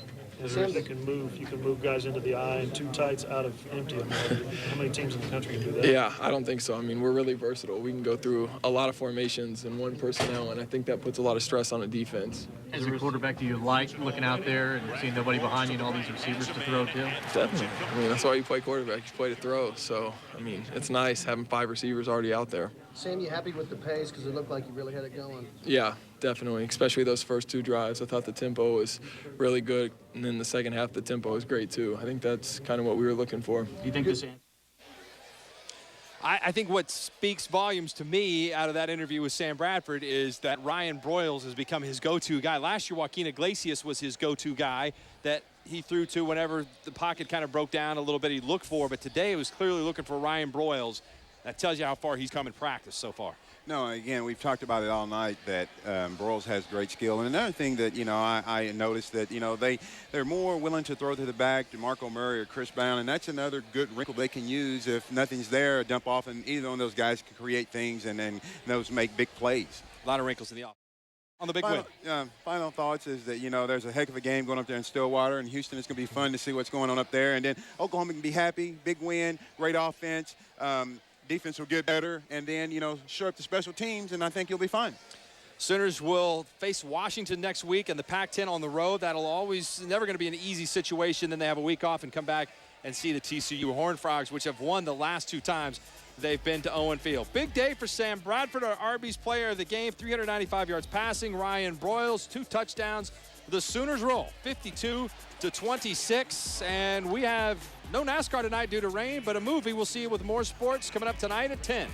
You can move guys into the eye and 2 tights out of empty. How many teams in the country can do that? Yeah, I don't think so. I mean, we're really versatile. We can go through a lot of formations in one personnel, and I think that puts a lot of stress on the defense. As a quarterback, do you like looking out there and seeing nobody behind you and all these receivers to throw to? Definitely. I mean, that's why you play quarterback. You play to throw. So, I mean, it's nice having 5 receivers already out there. Sam, you happy with the pace because it looked like you really had it going? Yeah, definitely, especially those first 2 drives. I thought the tempo was really good, and then the second half, the tempo was great, too. I think that's kind of what we were looking for. Do you think this? I think what speaks volumes to me out of that interview with Sam Bradford is that Ryan Broyles has become his go-to guy. Last year, Joaquin Iglesias was his go-to guy that he threw to whenever the pocket kind of broke down a little bit, he'd look for. But today, it was clearly looking for Ryan Broyles. That tells you how far he's come in practice so far. No, again, we've talked about it all night that Broyles has great skill. And another thing that, you know, I noticed that, you know, they're more willing to throw to the back to Marco Murray or Chris Brown, and that's another good wrinkle they can use if nothing's there, a dump off, and either one of those guys can create things and then those make big plays. A lot of wrinkles in the offense. On the big win. Final thoughts is that, you know, there's a heck of a game going up there in Stillwater, and Houston. It's going to be fun to see what's going on up there. And then Oklahoma can be happy, big win, great offense. Defense will get better, and then, you know, show up the special teams, and I think you'll be fine. Sooners will face Washington next week and the Pac-10 on the road. That'll never going to be an easy situation. Then they have a week off and come back and see the TCU Horned Frogs, which have won the last 2 times they've been to Owen Field. Big day for Sam Bradford, our Arby's player of the game, 395 yards passing. Ryan Broyles, 2 touchdowns. The Sooners roll 52-26, and we have no NASCAR tonight due to rain, but a movie. We'll see you with more sports coming up tonight at 10.